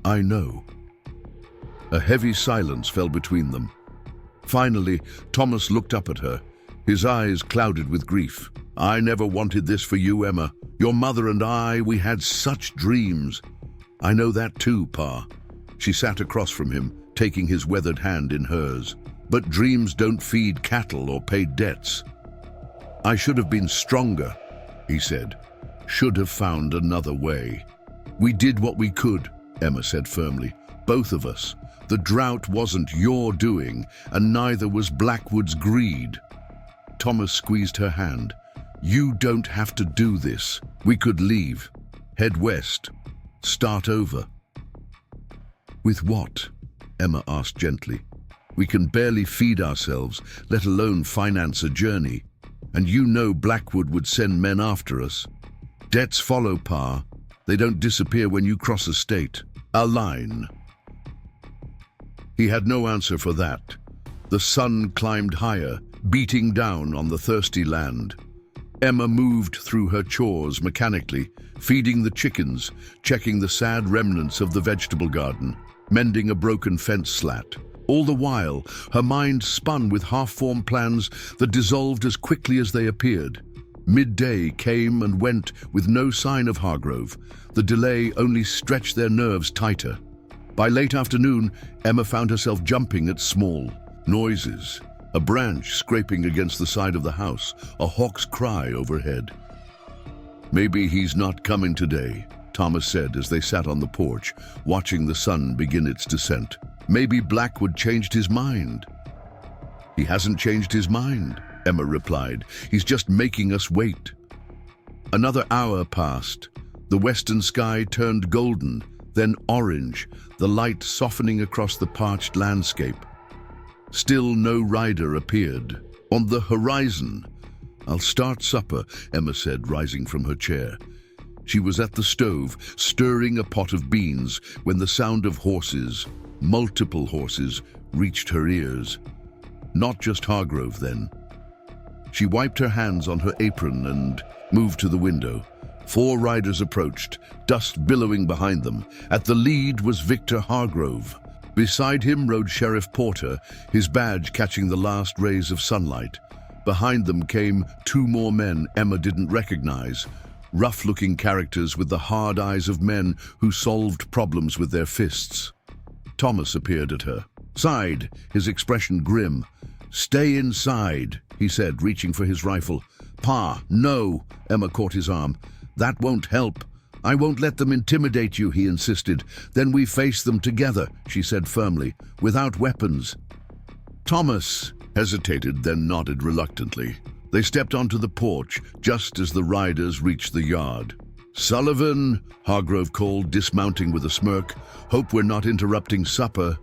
"I know." A heavy silence fell between them. Finally, Thomas looked up at her, his eyes clouded with grief. "I never wanted this for you, Emma. Your mother and I, we had such dreams." "I know that too, Pa." She sat across from him, taking his weathered hand in hers. "But dreams don't feed cattle or pay debts." "I should have been stronger," he said. "Should have found another way." "We did what we could," Emma said firmly. "Both of us. The drought wasn't your doing, and neither was Blackwood's greed." Thomas squeezed her hand. "You don't have to do this. We could leave. Head west. Start over." "With what?" Emma asked gently. "We can barely feed ourselves, let alone finance a journey. And you know Blackwood would send men after us. Debts follow, Pa. They don't disappear when you cross a state. A line." He had no answer for that. The sun climbed higher, beating down on the thirsty land. Emma moved through her chores mechanically, feeding the chickens, checking the sad remnants of the vegetable garden, mending a broken fence slat. All the while, her mind spun with half-formed plans that dissolved as quickly as they appeared. Midday came and went with no sign of Hargrove. The delay only stretched their nerves tighter. By late afternoon, Emma found herself jumping at small noises. A branch scraping against the side of the house, a hawk's cry overhead. "Maybe he's not coming today," Thomas said as they sat on the porch, watching the sun begin its descent. "Maybe Blackwood changed his mind." "He hasn't changed his mind," Emma replied. "He's just making us wait." Another hour passed. The western sky turned golden, then orange, the light softening across the parched landscape. Still no rider appeared. On the horizon, "I'll start supper," Emma said, rising from her chair. She was at the stove, stirring a pot of beans, when the sound of horses, multiple horses, reached her ears. Not just Hargrove, then. She wiped her hands on her apron and moved to the window. 4 riders approached, dust billowing behind them. At the lead was Victor Hargrove. Beside him rode Sheriff Porter, his badge catching the last rays of sunlight. Behind them came 2 more men Emma didn't recognize, rough-looking characters with the hard eyes of men who solved problems with their fists. Thomas appeared at her side, his expression grim. "Stay inside," he said, reaching for his rifle. "Pa, no," Emma caught his arm. That won't help. I won't let them intimidate you, he insisted. Then we face them together, she said firmly, without weapons. Thomas hesitated, then nodded reluctantly. They stepped onto the porch just as the riders reached the yard. "Sullivan," Hargrove called, dismounting with a smirk. "Hope we're not interrupting supper."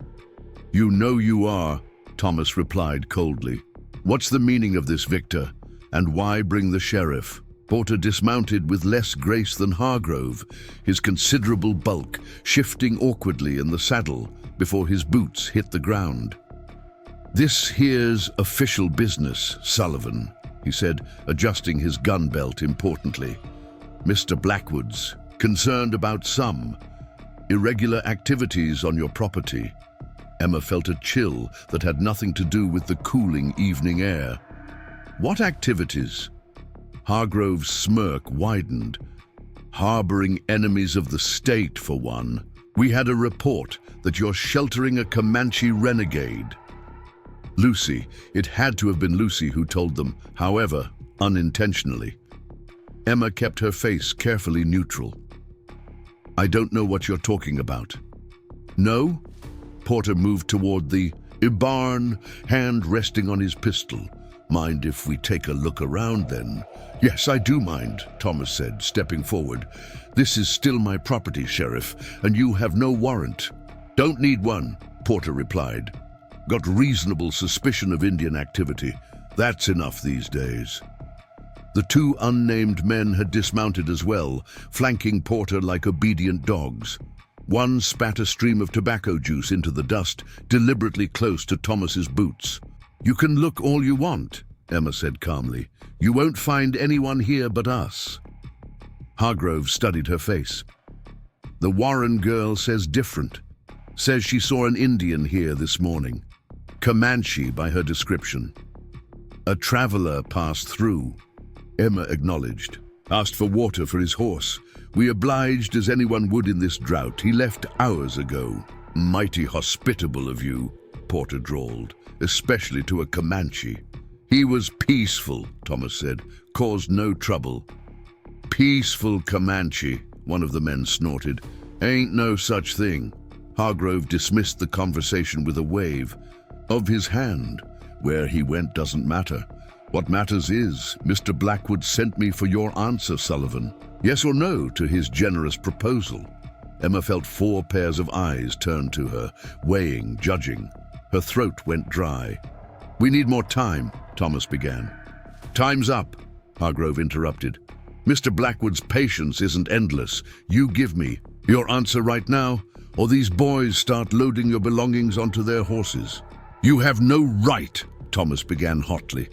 "You know you are," Thomas replied coldly. "What's the meaning of this, Victor? And why bring the sheriff?" Porter dismounted with less grace than Hargrove, his considerable bulk shifting awkwardly in the saddle before his boots hit the ground. "This here's official business, Sullivan," he said, adjusting his gun belt importantly. "Mr. Blackwood's concerned about some irregular activities on your property." Emma felt a chill that had nothing to do with the cooling evening air. "What activities?" Hargrove's smirk widened. "Harboring enemies of the state, for one. We had a report that you're sheltering a Comanche renegade." Lucy. It had to have been Lucy who told them, however, unintentionally. Emma kept her face carefully neutral. "I don't know what you're talking about." "No?" Porter moved toward the barn, hand resting on his pistol. "Mind if we take a look around then?" "Yes, I do mind," Thomas said, stepping forward. "This is still my property, Sheriff, and you have no warrant." "Don't need one," Porter replied. "Got reasonable suspicion of Indian activity. That's enough these days." The two unnamed men had dismounted as well, flanking Porter like obedient dogs. One spat a stream of tobacco juice into the dust, deliberately close to Thomas's boots. "You can look all you want," Emma said calmly. "You won't find anyone here but us." Hargrove studied her face. "The Warren girl says different. Says she saw an Indian here this morning. Comanche by her description. A traveler passed through." Emma acknowledged. "Asked for water for his horse. We obliged as anyone would in this drought. He left hours ago." "Mighty hospitable of you," Porter drawled, "especially to a Comanche." "He was peaceful," Thomas said. "Caused no trouble." "Peaceful Comanche," one of the men snorted. "Ain't no such thing." Hargrove dismissed the conversation with a wave of his hand. "Where he went doesn't matter. What matters is, Mr. Blackwood sent me for your answer, Sullivan. Yes or no to his generous proposal?" Emma felt 4 pairs of eyes turn to her, weighing, judging. Her throat went dry. "We need more time," Thomas began. "Time's up," Hargrove interrupted. "Mr. Blackwood's patience isn't endless. You give me your answer right now, or these boys start loading your belongings onto their horses." "You have no right," Thomas began hotly.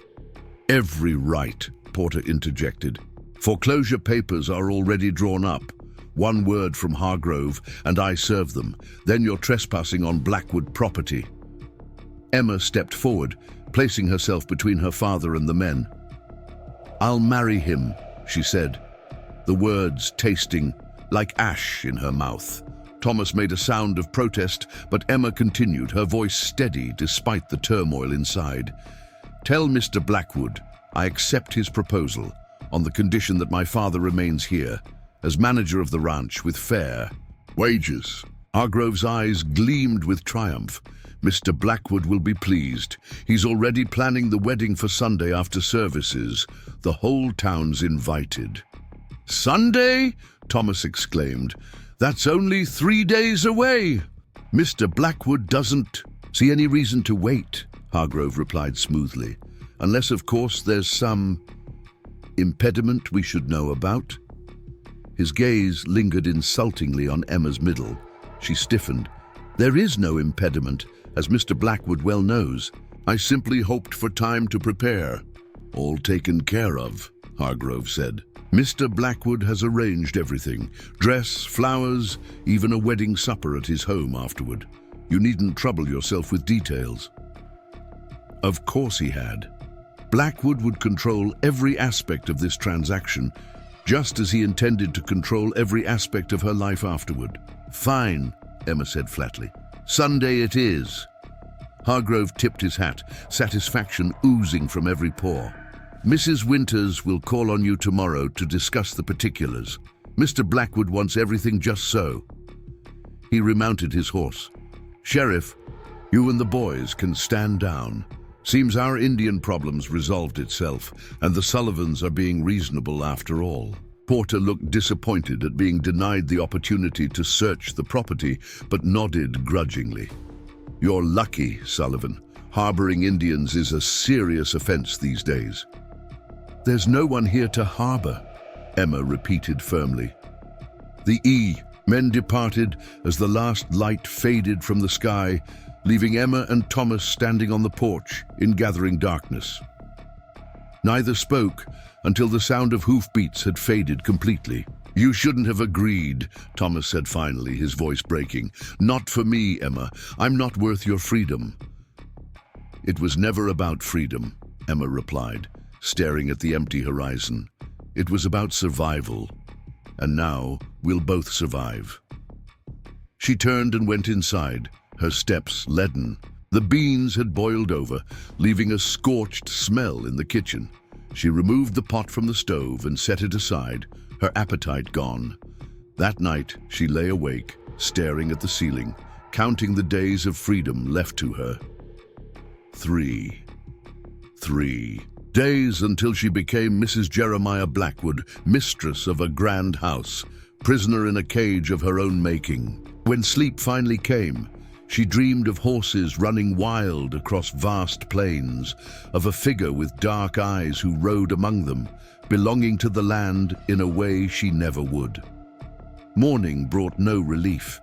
"Every right," Porter interjected. "Foreclosure papers are already drawn up. 1 word from Hargrove, and I serve them. Then you're trespassing on Blackwood property." Emma stepped forward, placing herself between her father and the men. "I'll marry him," she said, the words tasting like ash in her mouth. Thomas made a sound of protest, but Emma continued, her voice steady despite the turmoil inside. "Tell Mr. Blackwood I accept his proposal on the condition that my father remains here as manager of the ranch with fair wages." Hargrove's eyes gleamed with triumph. "Mr. Blackwood will be pleased. He's already planning the wedding for Sunday after services. The whole town's invited." "Sunday?" Thomas exclaimed. "That's only 3 days away." "Mr. Blackwood doesn't see any reason to wait," Hargrove replied smoothly. "Unless, of course, there's some impediment we should know about." His gaze lingered insultingly on Emma's middle. She stiffened. "There is no impediment, as Mr. Blackwood well knows. I simply hoped for time to prepare." "All taken care of," Hargrove said. "Mr. Blackwood has arranged everything. Dress, flowers, even a wedding supper at his home afterward. You needn't trouble yourself with details." Of course he had. Blackwood would control every aspect of this transaction, just as he intended to control every aspect of her life afterward. "Fine," Emma said flatly. "Sunday it is." Hargrove tipped his hat, satisfaction oozing from every pore. Mrs. Winters will call on you tomorrow to discuss the particulars. Mr. Blackwood wants everything just so. He remounted his horse. Sheriff, you and the boys can stand down. Seems our Indian problem's resolved itself, and the Sullivans are being reasonable after all. Porter looked disappointed at being denied the opportunity to search the property, but nodded grudgingly. You're lucky, Sullivan. Harboring Indians is a serious offense these days. There's no one here to harbor, Emma repeated firmly. The men departed as the last light faded from the sky, leaving Emma and Thomas standing on the porch in gathering darkness. Neither spoke until the sound of hoofbeats had faded completely. You shouldn't have agreed, Thomas said finally, his voice breaking. Not for me, Emma. I'm not worth your freedom. It was never about freedom, Emma replied, staring at the empty horizon. It was about survival. And now we'll both survive. She turned and went inside, her steps leaden. The beans had boiled over, leaving a scorched smell in the kitchen. She removed the pot from the stove and set it aside, her appetite gone. That night, she lay awake, staring at the ceiling, counting the days of freedom left to her. 3 days until she became Mrs. Jeremiah Blackwood, mistress of a grand house, prisoner in a cage of her own making. When sleep finally came, she dreamed of horses running wild across vast plains, of a figure with dark eyes who rode among them, belonging to the land in a way she never would. Morning brought no relief.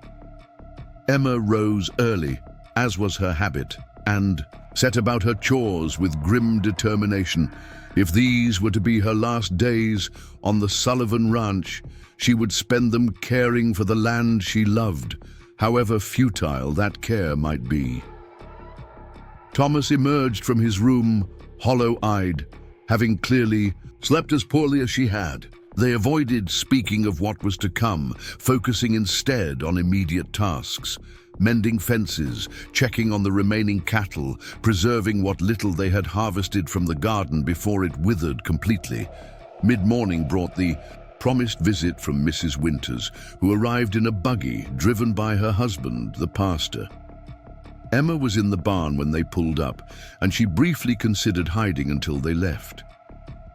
Emma rose early, as was her habit, and set about her chores with grim determination. If these were to be her last days on the Sullivan Ranch, she would spend them caring for the land she loved, however futile that care might be. Thomas emerged from his room, hollow-eyed, having clearly slept as poorly as she had. They avoided speaking of what was to come, focusing instead on immediate tasks, mending fences, checking on the remaining cattle, preserving what little they had harvested from the garden before it withered completely. Mid-morning brought the promised visit from Mrs. Winters, who arrived in a buggy driven by her husband, the pastor. Emma was in the barn when they pulled up, and she briefly considered hiding until they left.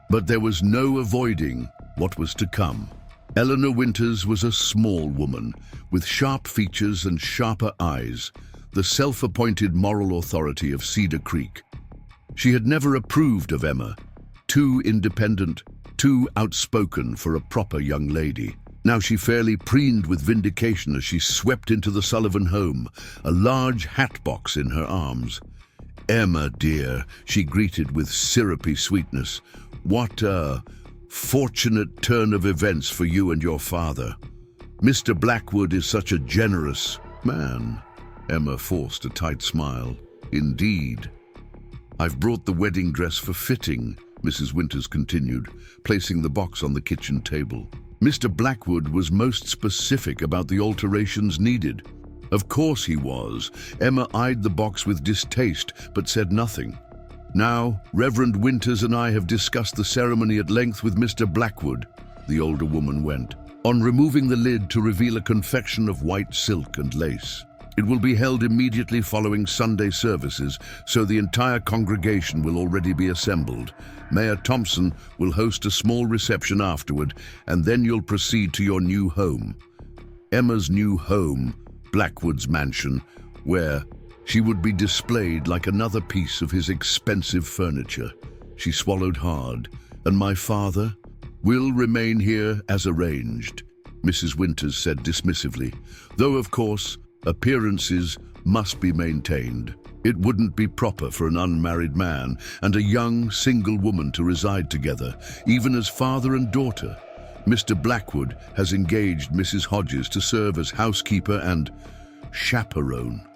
But there was no avoiding what was to come. Eleanor Winters was a small woman, with sharp features and sharper eyes, the self-appointed moral authority of Cedar Creek. She had never approved of Emma, too independent, too outspoken for a proper young lady. Now she fairly preened with vindication as she swept into the Sullivan home, a large hatbox in her arms. Emma, dear, she greeted with syrupy sweetness. What a fortunate turn of events for you and your father. Mr. Blackwood is such a generous man. Emma forced a tight smile. Indeed. I've brought the wedding dress for fitting, Mrs. Winters continued, placing the box on the kitchen table. Mr. Blackwood was most specific about the alterations needed. Of course he was. Emma eyed the box with distaste, but said nothing. Now, Reverend Winters and I have discussed the ceremony at length with Mr. Blackwood, the older woman went on, removing the lid to reveal a confection of white silk and lace. It will be held immediately following Sunday services, so the entire congregation will already be assembled. Mayor Thompson will host a small reception afterward, and then you'll proceed to your new home. Emma's new home, Blackwood's mansion, where she would be displayed like another piece of his expensive furniture. She swallowed hard. And my father will remain here as arranged, Mrs. Winters said dismissively, though of course appearances must be maintained. It wouldn't be proper for an unmarried man and a young single woman to reside together, even as father and daughter. Mr. Blackwood has engaged Mrs. Hodges to serve as housekeeper and chaperone.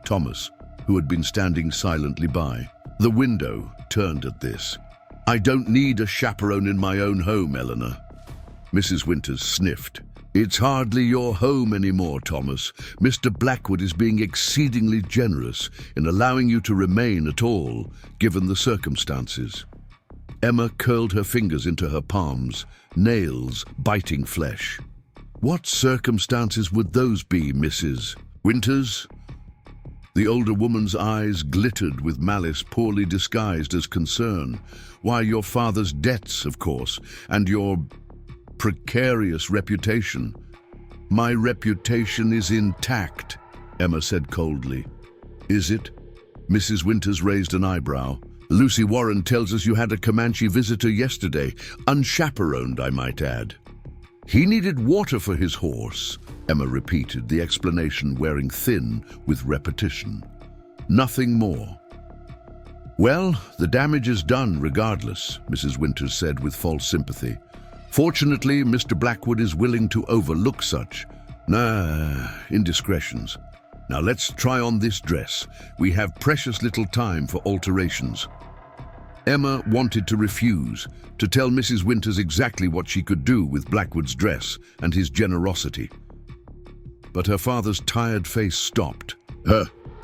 Thomas, who had been standing silently by the window, turned at this. I don't need a chaperone in my own home, Eleanor. Mrs. Winters sniffed. It's hardly your home anymore, Thomas. Mr. Blackwood is being exceedingly generous in allowing you to remain at all, given the circumstances. Emma curled her fingers into her palms, nails biting flesh. What circumstances would those be, Mrs. Winters? The older woman's eyes glittered with malice poorly disguised as concern. Why, your father's debts, of course, and your precarious reputation. My reputation is intact, Emma said coldly. Is it? Mrs. Winters raised an eyebrow. Lucy Warren tells us you had a Comanche visitor yesterday, unchaperoned, I might add. He needed water for his horse, Emma repeated, the explanation wearing thin with repetition. Nothing more. Well, the damage is done regardless, Mrs. Winters said with false sympathy. Fortunately, Mr. Blackwood is willing to overlook such indiscretions. Now let's try on this dress. We have precious little time for alterations. Emma wanted to refuse, to tell Mrs. Winters exactly what she could do with Blackwood's dress and his generosity. But her father's tired face stopped.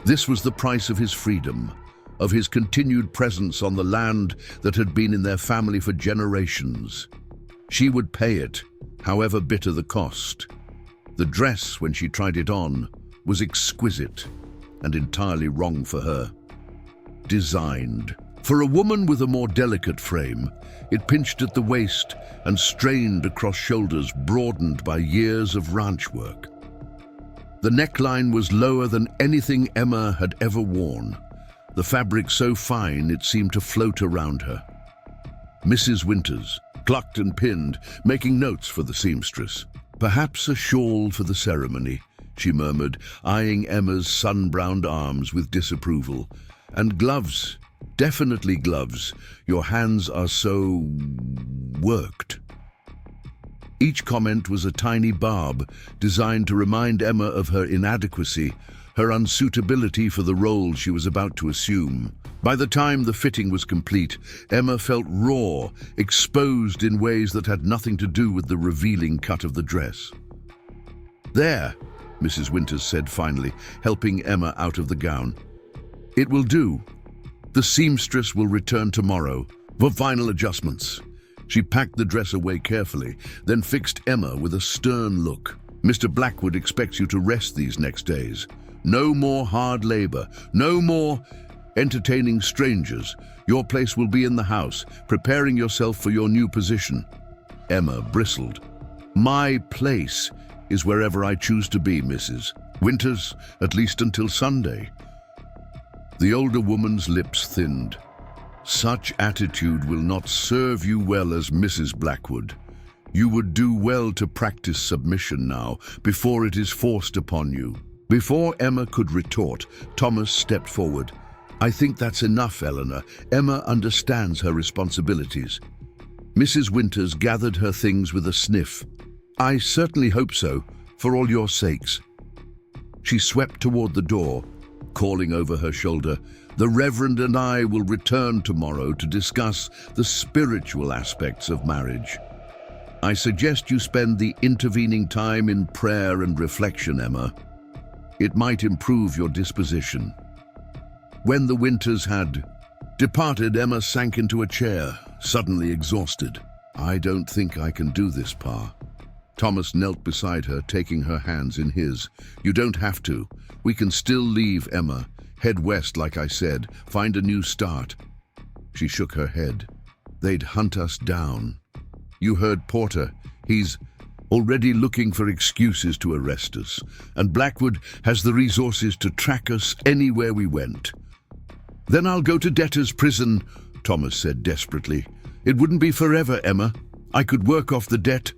This was the price of his freedom, of his continued presence on the land that had been in their family for generations. She would pay it, however bitter the cost. The dress, when she tried it on, was exquisite and entirely wrong for her. Designed. For a woman with a more delicate frame, it pinched at the waist and strained across shoulders broadened by years of ranch work. The neckline was lower than anything Emma had ever worn, the fabric so fine it seemed to float around her. Mrs. Winters clucked and pinned, making notes for the seamstress. Perhaps a shawl for the ceremony, she murmured, eyeing Emma's sun-browned arms with disapproval. And gloves, definitely gloves. Your hands are so worked. Each comment was a tiny barb, designed to remind Emma of her inadequacy, her unsuitability for the role she was about to assume. By the time the fitting was complete, Emma felt raw, exposed in ways that had nothing to do with the revealing cut of the dress. There, Mrs. Winters said finally, helping Emma out of the gown. It will do. The seamstress will return tomorrow for final adjustments. She packed the dress away carefully, then fixed Emma with a stern look. Mr. Blackwood expects you to rest these next days. No more hard labor, no more entertaining strangers. Your place will be in the house, preparing yourself for your new position. Emma bristled. My place is wherever I choose to be, Mrs. Winters, at least until Sunday. The older woman's lips thinned. Such attitude will not serve you well as Mrs. Blackwood. You would do well to practice submission now, before it is forced upon you. Before Emma could retort, Thomas stepped forward. I think that's enough, Eleanor. Emma understands her responsibilities. Mrs. Winters gathered her things with a sniff. I certainly hope so, for all your sakes. She swept toward the door, calling over her shoulder, the Reverend and I will return tomorrow to discuss the spiritual aspects of marriage. I suggest you spend the intervening time in prayer and reflection, Emma. It might improve your disposition. When the Winters had departed, Emma sank into a chair, suddenly exhausted. I don't think I can do this, Pa. Thomas knelt beside her, taking her hands in his. You don't have to. We can still leave, Emma. Head west, like I said. Find a new start. She shook her head. They'd hunt us down. You heard Porter. He's already looking for excuses to arrest us, and Blackwood has the resources to track us anywhere we went. Then I'll go to debtor's prison, Thomas said desperately. It wouldn't be forever, Emma. I could work off the debt.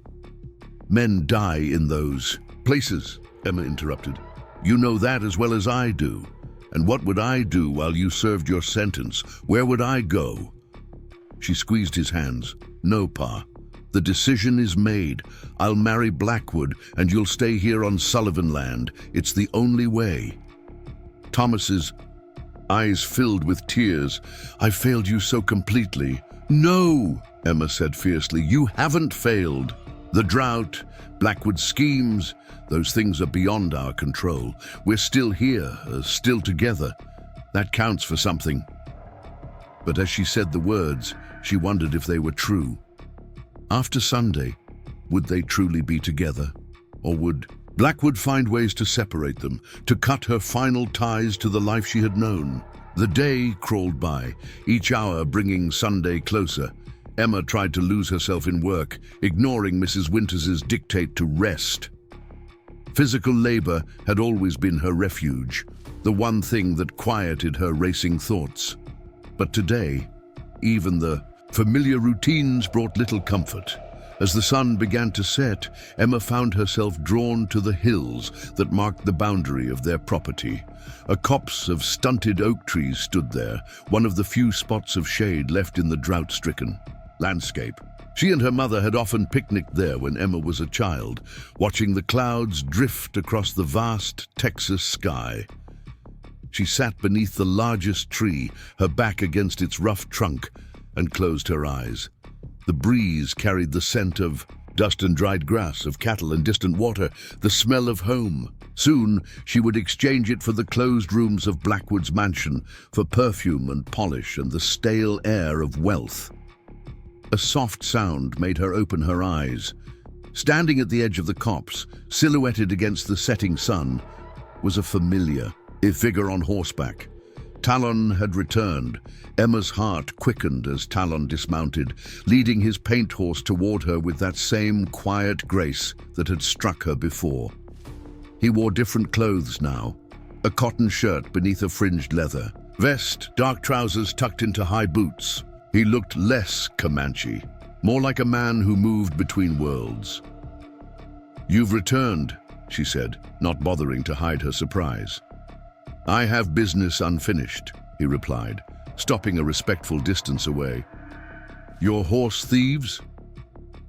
Men die in those places, Emma interrupted. You know that as well as I do. And what would I do while you served your sentence? Where would I go? She squeezed his hands. No, Pa. The decision is made. I'll marry Blackwood, and you'll stay here on Sullivan land. It's the only way. Thomas's eyes filled with tears. I failed you so completely. No, Emma said fiercely. You haven't failed. The drought, Blackwood's schemes, those things are beyond our control. We're still here, still together. That counts for something. But as she said the words, she wondered if they were true. After Sunday, would they truly be together? Or would Blackwood find ways to separate them, to cut her final ties to the life she had known? The day crawled by, each hour bringing Sunday closer. Emma tried to lose herself in work, ignoring Mrs. Winters's dictate to rest. Physical labor had always been her refuge, the one thing that quieted her racing thoughts. But today, even the familiar routines brought little comfort. As the sun began to set, Emma found herself drawn to the hills that marked the boundary of their property. A copse of stunted oak trees stood there, one of the few spots of shade left in the drought-stricken landscape. She and her mother had often picnicked there when Emma was a child, watching the clouds drift across the vast Texas sky. She sat beneath the largest tree, her back against its rough trunk, and closed her eyes. The breeze carried the scent of dust and dried grass, of cattle and distant water, the smell of home. Soon she would exchange it for the closed rooms of Blackwood's mansion, for perfume and polish and the stale air of wealth. A soft sound made her open her eyes. Standing at the edge of the copse, silhouetted against the setting sun, was a familiar figure on horseback. Talon had returned. Emma's heart quickened as Talon dismounted, leading his paint horse toward her with that same quiet grace that had struck her before. He wore different clothes now, a cotton shirt beneath a fringed leather vest, dark trousers tucked into high boots. He looked less Comanche, more like a man who moved between worlds. "You've returned," she said, not bothering to hide her surprise. "I have business unfinished," he replied, stopping a respectful distance away. "Your horse thieves?"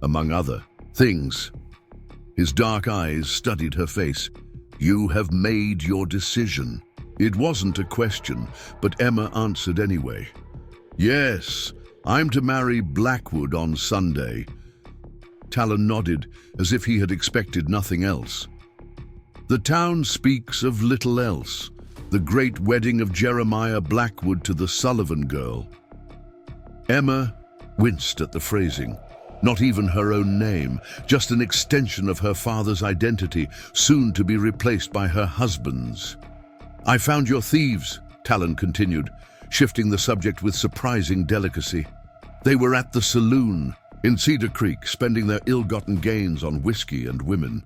"Among other things." His dark eyes studied her face. "You have made your decision." It wasn't a question, but Emma answered anyway. "Yes, I'm to marry Blackwood on Sunday." Talon nodded, as if he had expected nothing else. "The town speaks of little else. The great wedding of Jeremiah Blackwood to the Sullivan girl." Emma winced at the phrasing. Not even her own name, just an extension of her father's identity, soon to be replaced by her husband's. "I found your thieves," Talon continued, shifting the subject with surprising delicacy. "They were at the saloon in Cedar Creek, spending their ill-gotten gains on whiskey and women."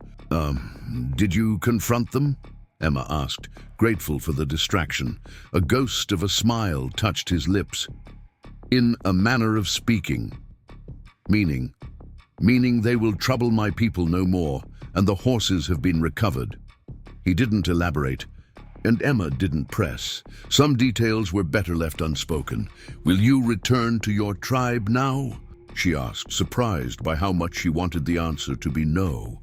Did you confront them?" Emma asked, grateful for the distraction. A ghost of a smile touched his lips. "In a manner of speaking." Meaning they will trouble my people no more, and the horses have been recovered." He didn't elaborate, and Emma didn't press. Some details were better left unspoken. "Will you return to your tribe now?" she asked, surprised by how much she wanted the answer to be no.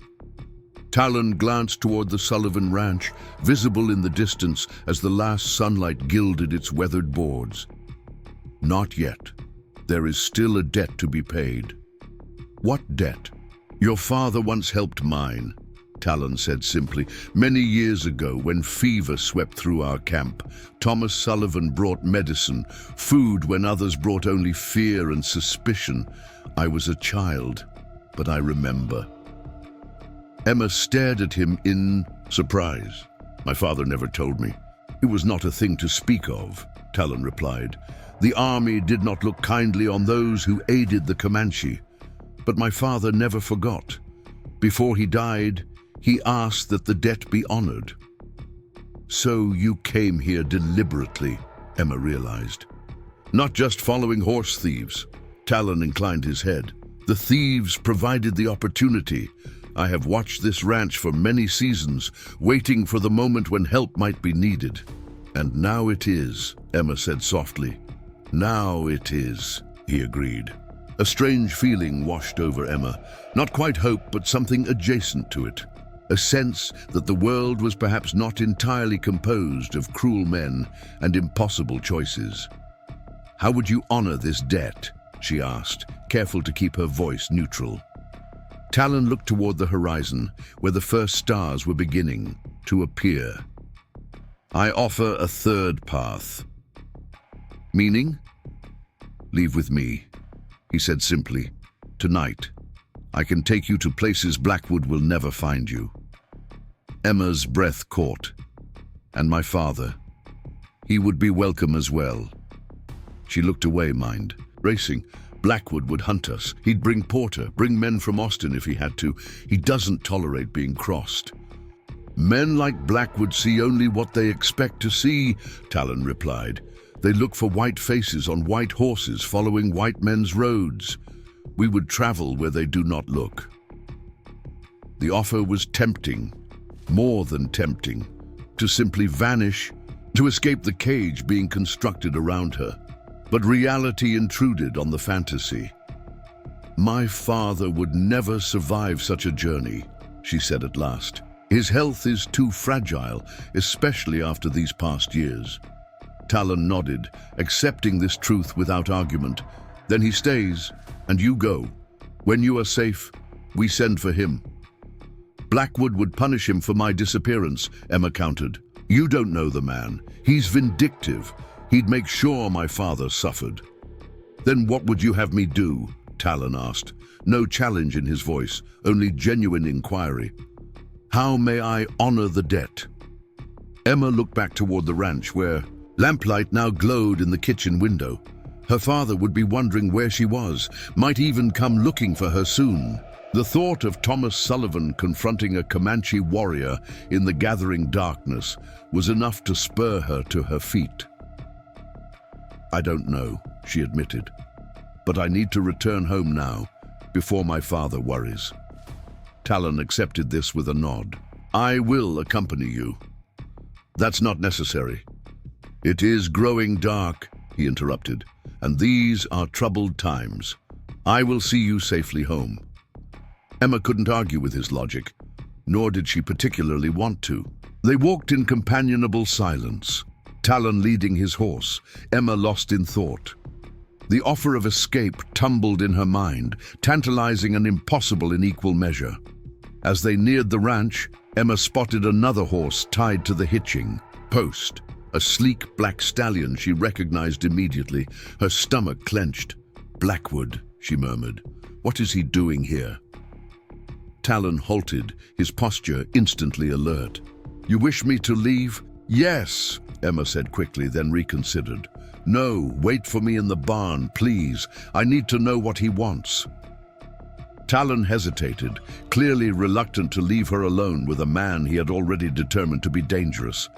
Talon glanced toward the Sullivan Ranch, visible in the distance as the last sunlight gilded its weathered boards. "Not yet. There is still a debt to be paid." "What debt?" "Your father once helped mine," Talon said simply. "Many years ago, when fever swept through our camp, Thomas Sullivan brought medicine, food when others brought only fear and suspicion. I was a child, but I remember." Emma stared at him in surprise. "My father never told me. It was not a thing to speak of," Talon replied. "The army did not look kindly on those who aided the Comanche. But my father never forgot. Before he died, he asked that the debt be honored." "So you came here deliberately," Emma realized. "Not just following horse thieves." Talon inclined his head. "The thieves provided the opportunity. I have watched this ranch for many seasons, waiting for the moment when help might be needed. And now it is," Emma said softly. "Now it is," he agreed. A strange feeling washed over Emma. Not quite hope, but something adjacent to it. A sense that the world was perhaps not entirely composed of cruel men and impossible choices. "How would you honor this debt?" she asked, careful to keep her voice neutral. Talon looked toward the horizon, where the first stars were beginning to appear. "I offer a third path." "Meaning?" Leave with me, he said simply. Tonight, I can take you to places Blackwood will never find you. Emma's breath caught. And my father. He would be welcome as well. She looked away, mind racing. Blackwood would hunt us. He'd bring Porter, bring men from Austin if he had to. He doesn't tolerate being crossed. Men like Blackwood see only what they expect to see, Talon replied. They look for white faces on white horses following white men's roads. We would travel where they do not look. The offer was tempting, more than tempting, to simply vanish, to escape the cage being constructed around her. But reality intruded on the fantasy. My father would never survive such a journey, she said at last. His health is too fragile, especially after these past years. Talon nodded, accepting this truth without argument. Then he stays, and you go. When you are safe, we send for him. Blackwood would punish him for my disappearance, Emma countered. You don't know the man. He's vindictive. He'd make sure my father suffered. Then what would you have me do? Talon asked. No challenge in his voice, only genuine inquiry. How may I honor the debt? Emma looked back toward the ranch where lamplight now glowed in the kitchen window. Her father would be wondering where she was, might even come looking for her soon. The thought of Thomas Sullivan confronting a Comanche warrior in the gathering darkness was enough to spur her to her feet. I don't know, she admitted, but I need to return home now, before my father worries. Talon accepted this with a nod. I will accompany you. That's not necessary. It is growing dark, he interrupted, and these are troubled times. I will see you safely home. Emma couldn't argue with his logic, nor did she particularly want to. They walked in companionable silence, Talon leading his horse, Emma lost in thought. The offer of escape tumbled in her mind, tantalizing and impossible in equal measure. As they neared the ranch, Emma spotted another horse tied to the hitching post, a sleek black stallion she recognized immediately, her stomach clenched. Blackwood, she murmured. What is he doing here? Talon halted, his posture instantly alert. You wish me to leave? Yes, Emma said quickly, then reconsidered. No, wait for me in the barn, please. I need to know what he wants. Talon hesitated, clearly reluctant to leave her alone with a man he had already determined to be dangerous.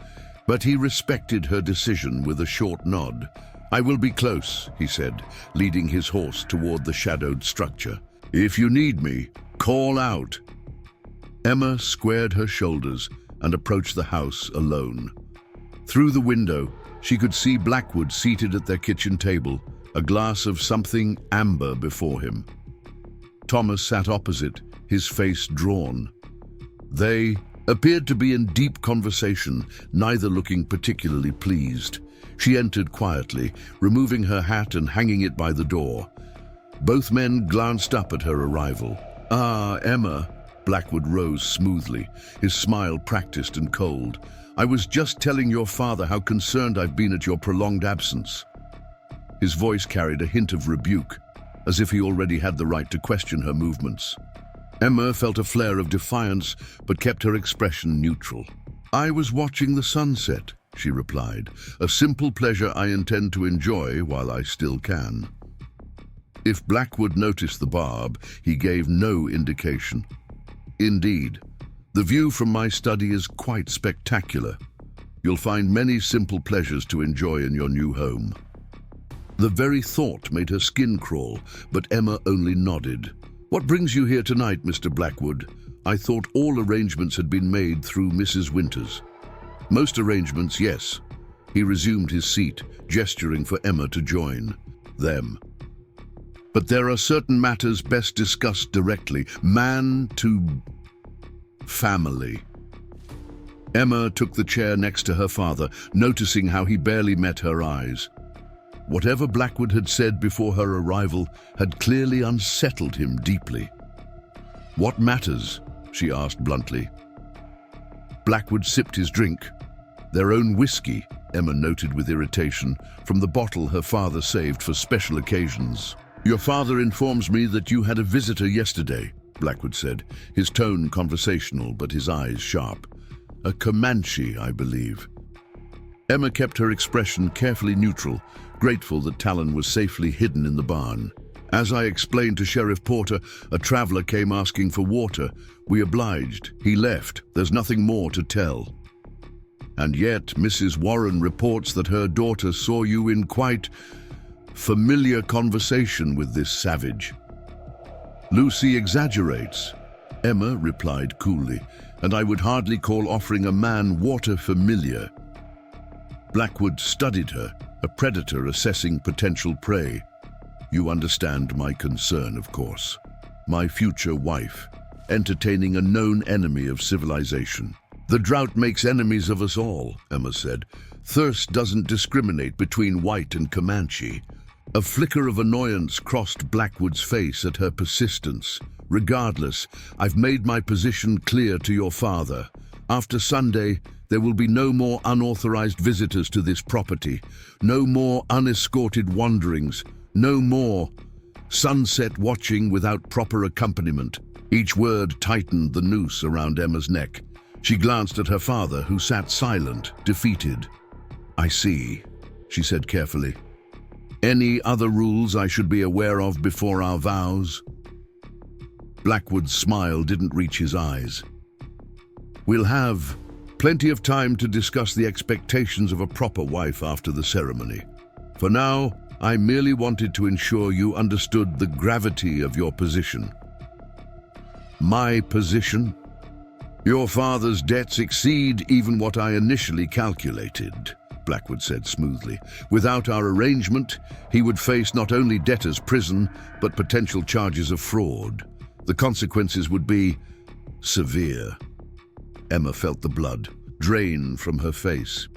But he respected her decision with a short nod. I will be close, he said, leading his horse toward the shadowed structure. If you need me, call out. Emma squared her shoulders and approached the house alone. Through the window, she could see Blackwood seated at their kitchen table, a glass of something amber before him. Thomas sat opposite, his face drawn. They appeared to be in deep conversation, neither looking particularly pleased. She entered quietly, removing her hat and hanging it by the door. Both men glanced up at her arrival. Ah, Emma. Blackwood rose smoothly, his smile practiced and cold. I was just telling your father how concerned I've been at your prolonged absence. His voice carried a hint of rebuke, as if he already had the right to question her movements. Emma felt a flare of defiance, but kept her expression neutral. I was watching the sunset, she replied, a simple pleasure I intend to enjoy while I still can. If Blackwood noticed the barb, he gave no indication. Indeed, the view from my study is quite spectacular. You'll find many simple pleasures to enjoy in your new home. The very thought made her skin crawl, but Emma only nodded. What brings you here tonight, Mr. Blackwood? I thought all arrangements had been made through Mrs. Winters. Most arrangements, yes. He resumed his seat, gesturing for Emma to join them. But there are certain matters best discussed directly, man to family. Emma took the chair next to her father, noticing how he barely met her eyes. Whatever Blackwood had said before her arrival had clearly unsettled him deeply. What matters? She asked bluntly. Blackwood sipped his drink. Their own whiskey, Emma noted with irritation, from the bottle her father saved for special occasions. "Your father informs me that you had a visitor yesterday," Blackwood said, his tone conversational but his eyes sharp. "A Comanche, I believe." Emma kept her expression carefully neutral, grateful that Talon was safely hidden in the barn. "As I explained to Sheriff Porter, a traveler came asking for water. We obliged. He left. There's nothing more to tell." "And yet Mrs. Warren reports that her daughter saw you in quite familiar conversation with this savage." "Lucy exaggerates," Emma replied coolly, "and I would hardly call offering a man water familiar." Blackwood studied her, a predator assessing potential prey. "You understand my concern, of course. My future wife, entertaining a known enemy of civilization." "The drought makes enemies of us all," Emma said. "Thirst doesn't discriminate between white and Comanche." A flicker of annoyance crossed Blackwood's face at her persistence. "Regardless, I've made my position clear to your father. After Sunday, there will be no more unauthorized visitors to this property, no more unescorted wanderings, no more sunset watching without proper accompaniment." Each word tightened the noose around Emma's neck. She glanced at her father, who sat silent, defeated. "I see," she said carefully. "Any other rules I should be aware of before our vows?" Blackwood's smile didn't reach his eyes. "We'll have plenty of time to discuss the expectations of a proper wife after the ceremony. For now, I merely wanted to ensure you understood the gravity of your position." "My position?" "Your father's debts exceed even what I initially calculated," Blackwood said smoothly. "Without our arrangement, he would face not only debtor's prison, but potential charges of fraud. The consequences would be severe." Emma felt the blood drain from her face.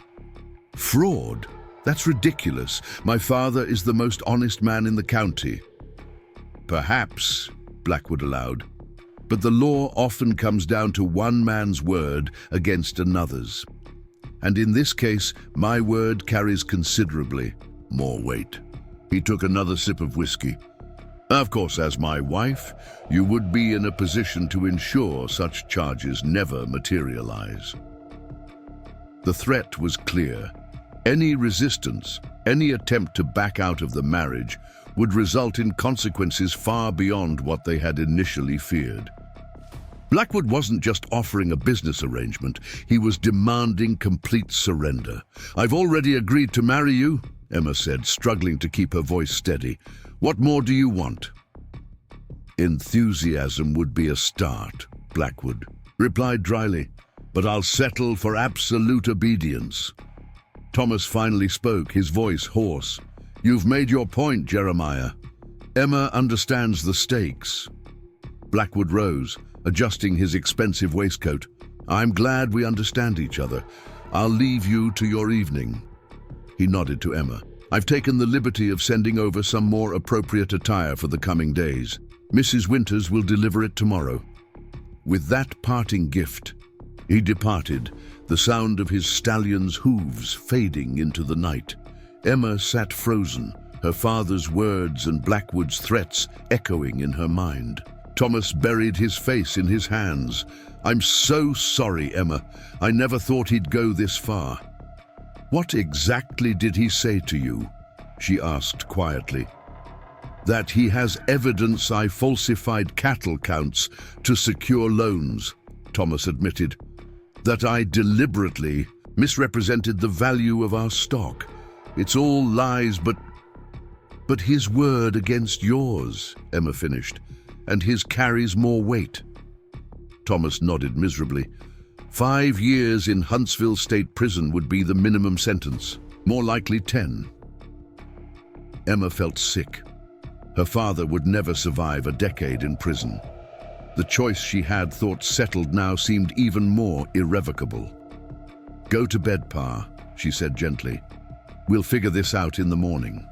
"Fraud? That's ridiculous. My father is the most honest man in the county." "Perhaps," Blackwood allowed, "but the law often comes down to one man's word against another's. And in this case, my word carries considerably more weight." He took another sip of whiskey. "Of course, as my wife, you would be in a position to ensure such charges never materialize." The threat was clear. Any resistance, any attempt to back out of the marriage would result in consequences far beyond what they had initially feared. Blackwood wasn't just offering a business arrangement, he was demanding complete surrender. "I've already agreed to marry you," Emma said, struggling to keep her voice steady. "What more do you want?" "Enthusiasm would be a start," Blackwood replied dryly, "but I'll settle for absolute obedience." Thomas finally spoke, his voice hoarse. "You've made your point, Jeremiah. Emma understands the stakes." Blackwood rose, adjusting his expensive waistcoat. "I'm glad we understand each other. I'll leave you to your evening." He nodded to Emma. "I've taken the liberty of sending over some more appropriate attire for the coming days. Mrs. Winters will deliver it tomorrow." With that parting gift, he departed, the sound of his stallion's hooves fading into the night. Emma sat frozen, her father's words and Blackwood's threats echoing in her mind. Thomas buried his face in his hands. "I'm so sorry, Emma. I never thought he'd go this far." "What exactly did he say to you?" she asked quietly. "That he has evidence I falsified cattle counts to secure loans," Thomas admitted. "That I deliberately misrepresented the value of our stock. It's all lies, but his word against yours," Emma finished. "And his carries more weight." Thomas nodded miserably. 5 years in Huntsville State Prison would be the minimum sentence, more likely 10. Emma felt sick. Her father would never survive a decade in prison. The choice she had thought settled now seemed even more irrevocable. "Go to bed, Pa," she said gently. "We'll figure this out in the morning."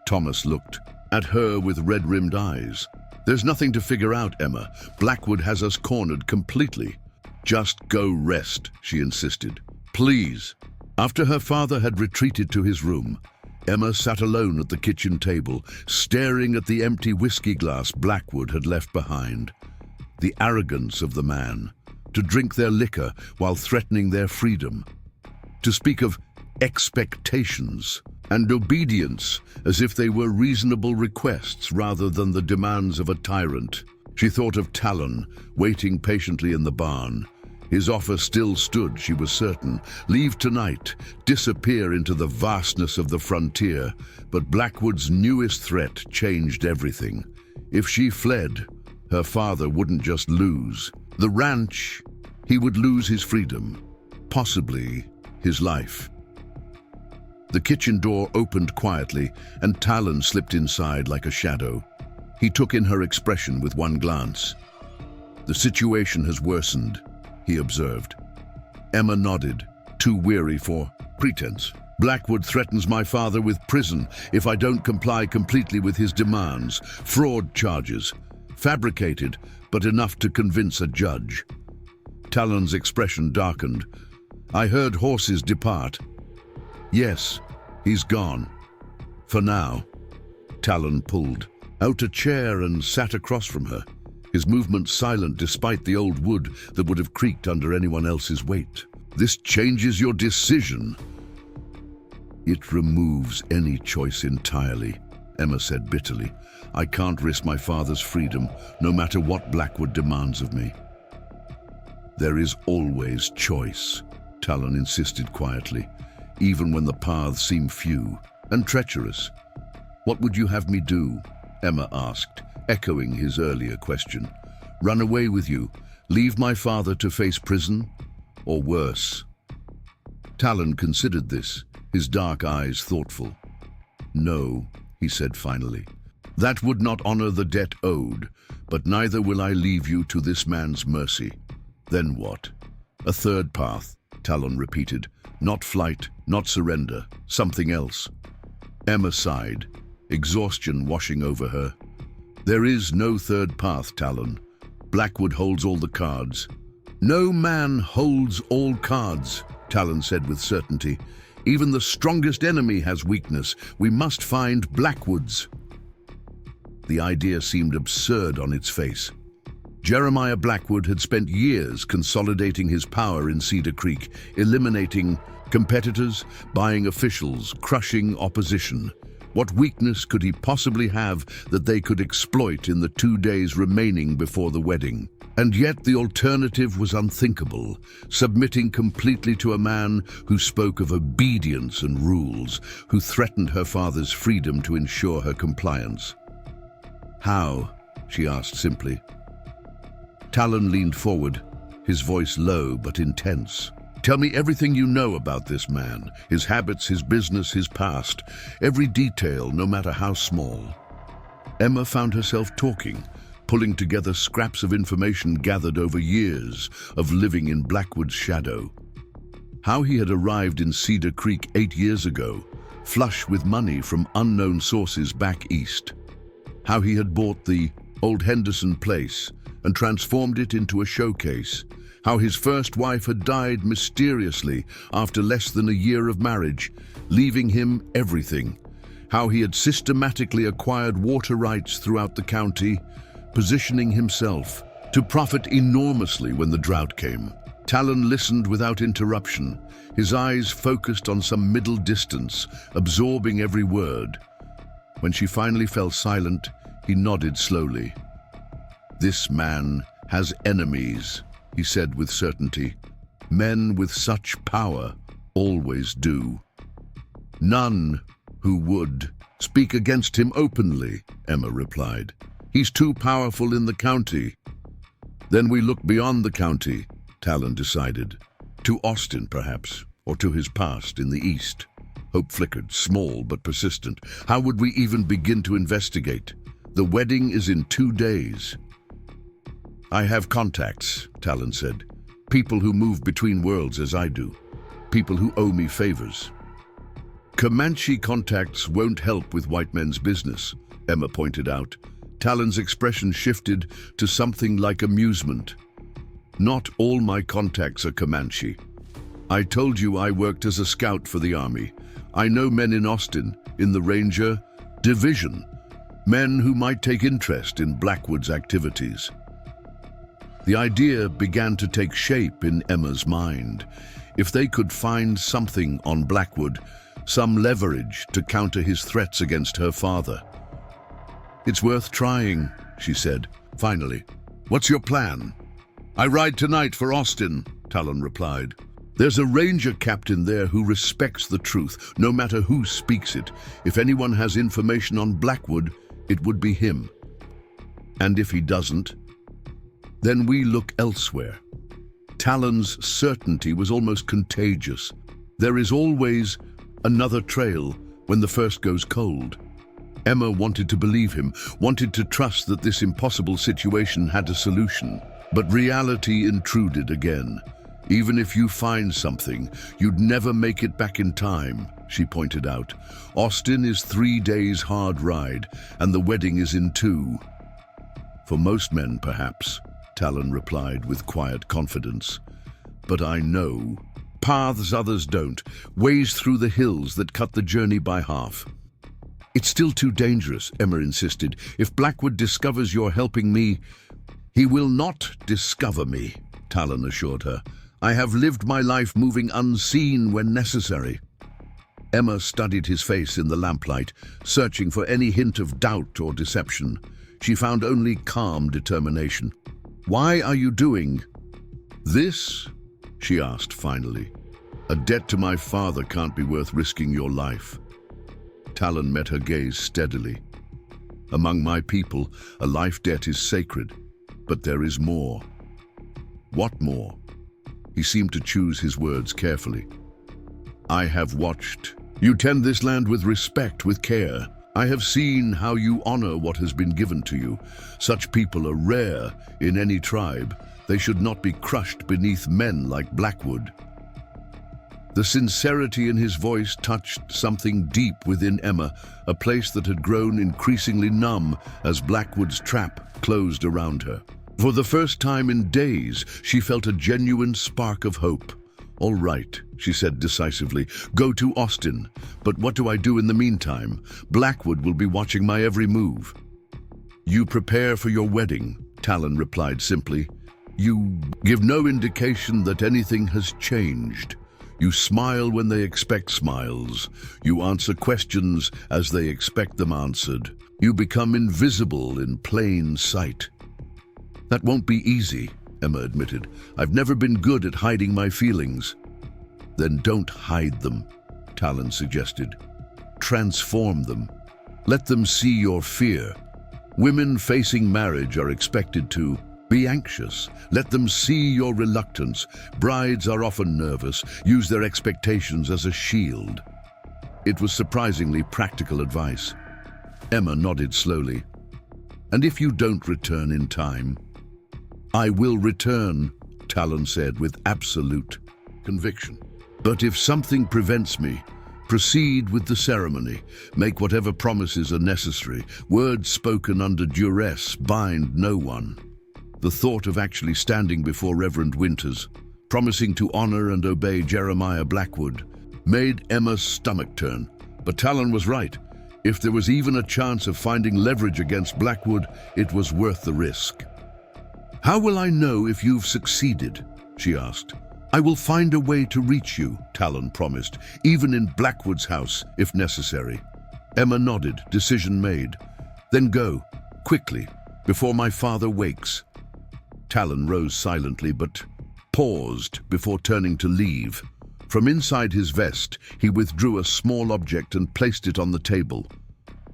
Thomas looked at her with red-rimmed eyes. "There's nothing to figure out, Emma. Blackwood has us cornered completely." "Just go rest," she insisted. please." After her father had retreated to his room, Emma sat alone at the kitchen table, staring at the empty whiskey glass Blackwood had left behind. The arrogance of the man, to drink their liquor while threatening their freedom, to speak of expectations and obedience as if they were reasonable requests rather than the demands of a tyrant. She thought of Talon, waiting patiently in the barn. His offer still stood, she was certain. Leave tonight, disappear into the vastness of the frontier. But Blackwood's newest threat changed everything. If she fled, her father wouldn't just lose the ranch, he would lose his freedom, possibly his life. The kitchen door opened quietly, and Talon slipped inside like a shadow. He took in her expression with one glance. "The situation has worsened," he observed. Emma nodded, too weary for pretense. "Blackwood threatens my father with prison if I don't comply completely with his demands. Fraud charges. Fabricated, but enough to convince a judge." Talon's expression darkened. "I heard horses depart." "Yes, he's gone. For now." Talon pulled out a chair and sat across from her, his movements silent despite the old wood that would have creaked under anyone else's weight. "This changes your decision." "It removes any choice entirely," Emma said bitterly. "I can't risk my father's freedom, no matter what Blackwood demands of me." "There is always choice," Talon insisted quietly, "even when the paths seem few and treacherous." "What would you have me do?" Emma asked, echoing his earlier question. "Run away with you, leave my father to face prison, or worse?" Talon considered this, his dark eyes thoughtful. "No," he said finally. "That would not honor the debt owed, but neither will I leave you to this man's mercy." "Then what?" "A third path," Talon repeated. "Not flight, not surrender, something else." Emma sighed, exhaustion washing over her. "There is no third path, Talon. Blackwood holds all the cards." "No man holds all cards," Talon said with certainty. "Even the strongest enemy has weakness. We must find Blackwood's." The idea seemed absurd on its face. Jeremiah Blackwood had spent years consolidating his power in Cedar Creek, eliminating competitors, buying officials, crushing opposition. What weakness could he possibly have that they could exploit in the 2 days remaining before the wedding? And yet the alternative was unthinkable, submitting completely to a man who spoke of obedience and rules, who threatened her father's freedom to ensure her compliance. "How?" she asked simply. Talon leaned forward, his voice low but intense. "Tell me everything you know about this man, his habits, his business, his past, every detail, no matter how small." Emma found herself talking, pulling together scraps of information gathered over years of living in Blackwood's shadow. How he had arrived in Cedar Creek 8 years ago, flush with money from unknown sources back east. How he had bought the old Henderson place and transformed it into a showcase. How his first wife had died mysteriously after less than a year of marriage, leaving him everything. How he had systematically acquired water rights throughout the county, positioning himself to profit enormously when the drought came. Talon listened without interruption, his eyes focused on some middle distance, absorbing every word. When she finally fell silent, he nodded slowly. "This man has enemies," he said with certainty. "Men with such power always do." "None who would speak against him openly," Emma replied. "He's too powerful in the county." "Then we look beyond the county," Talon decided. "To Austin, perhaps, or to his past in the east." Hope flickered, small but persistent. "How would we even begin to investigate? The wedding is in 2 days." "I have contacts," Talon said. "People who move between worlds as I do. People who owe me favors." "Comanche contacts won't help with white men's business," Emma pointed out. Talon's expression shifted to something like amusement. "Not all my contacts are Comanche. I told you I worked as a scout for the army. I know men in Austin, in the Ranger Division, men who might take interest in Blackwood's activities. The idea began to take shape in Emma's mind. If they could find something on Blackwood, some leverage to counter his threats against her father. "It's worth trying," she said, finally. "What's your plan?" "I ride tonight for Austin," Talon replied. "There's a ranger captain there who respects the truth, no matter who speaks it. If anyone has information on Blackwood, it would be him. And if he doesn't, then we look elsewhere." Talon's certainty was almost contagious. There is always another trail when the first goes cold. Emma wanted to believe him, wanted to trust that this impossible situation had a solution. But reality intruded again. "Even if you find something, you'd never make it back in time," she pointed out. "Austin is 3 days' hard ride, and the wedding is in 2. "For most men, perhaps," Talon replied with quiet confidence. "But I know paths others don't, ways through the hills that cut the journey by half." "It's still too dangerous," Emma insisted. "If Blackwood discovers you're helping me—" "He will not discover me," Talon assured her. "I have lived my life moving unseen when necessary." Emma studied his face in the lamplight, searching for any hint of doubt or deception. She found only calm determination. "Why are you doing this?" she asked finally. "A debt to my father can't be worth risking your life." Talon met her gaze steadily. "Among my people, a life debt is sacred, but there is more." "What more?" He seemed to choose his words carefully. "I have watched. You tend this land with respect, with care. I have seen how you honor what has been given to you. Such people are rare in any tribe. They should not be crushed beneath men like Blackwood." The sincerity in his voice touched something deep within Emma, a place that had grown increasingly numb as Blackwood's trap closed around her. For the first time in days, she felt a genuine spark of hope. "All right," she said decisively, "go to Austin. But what do I do in the meantime? Blackwood will be watching my every move." "You prepare for your wedding," Talon replied simply. "You give no indication that anything has changed. You smile when they expect smiles. You answer questions as they expect them answered. You become invisible in plain sight." "That won't be easy," Emma admitted. "I've never been good at hiding my feelings." "Then don't hide them," Talon suggested. "Transform them. Let them see your fear. Women facing marriage are expected to be anxious. Let them see your reluctance. Brides are often nervous. Use their expectations as a shield." It was surprisingly practical advice. Emma nodded slowly. "And if you don't return in time?" "I will return," Talon said with absolute conviction. "But if something prevents me, proceed with the ceremony. Make whatever promises are necessary. Words spoken under duress bind no one." The thought of actually standing before Reverend Winters, promising to honor and obey Jeremiah Blackwood, made Emma's stomach turn. But Talon was right. If there was even a chance of finding leverage against Blackwood, it was worth the risk. "How will I know if you've succeeded?" she asked. "I will find a way to reach you," Talon promised, "even in Blackwood's house, if necessary." Emma nodded, decision made. "Then go, quickly, before my father wakes." Talon rose silently, but paused before turning to leave. From inside his vest, he withdrew a small object and placed it on the table.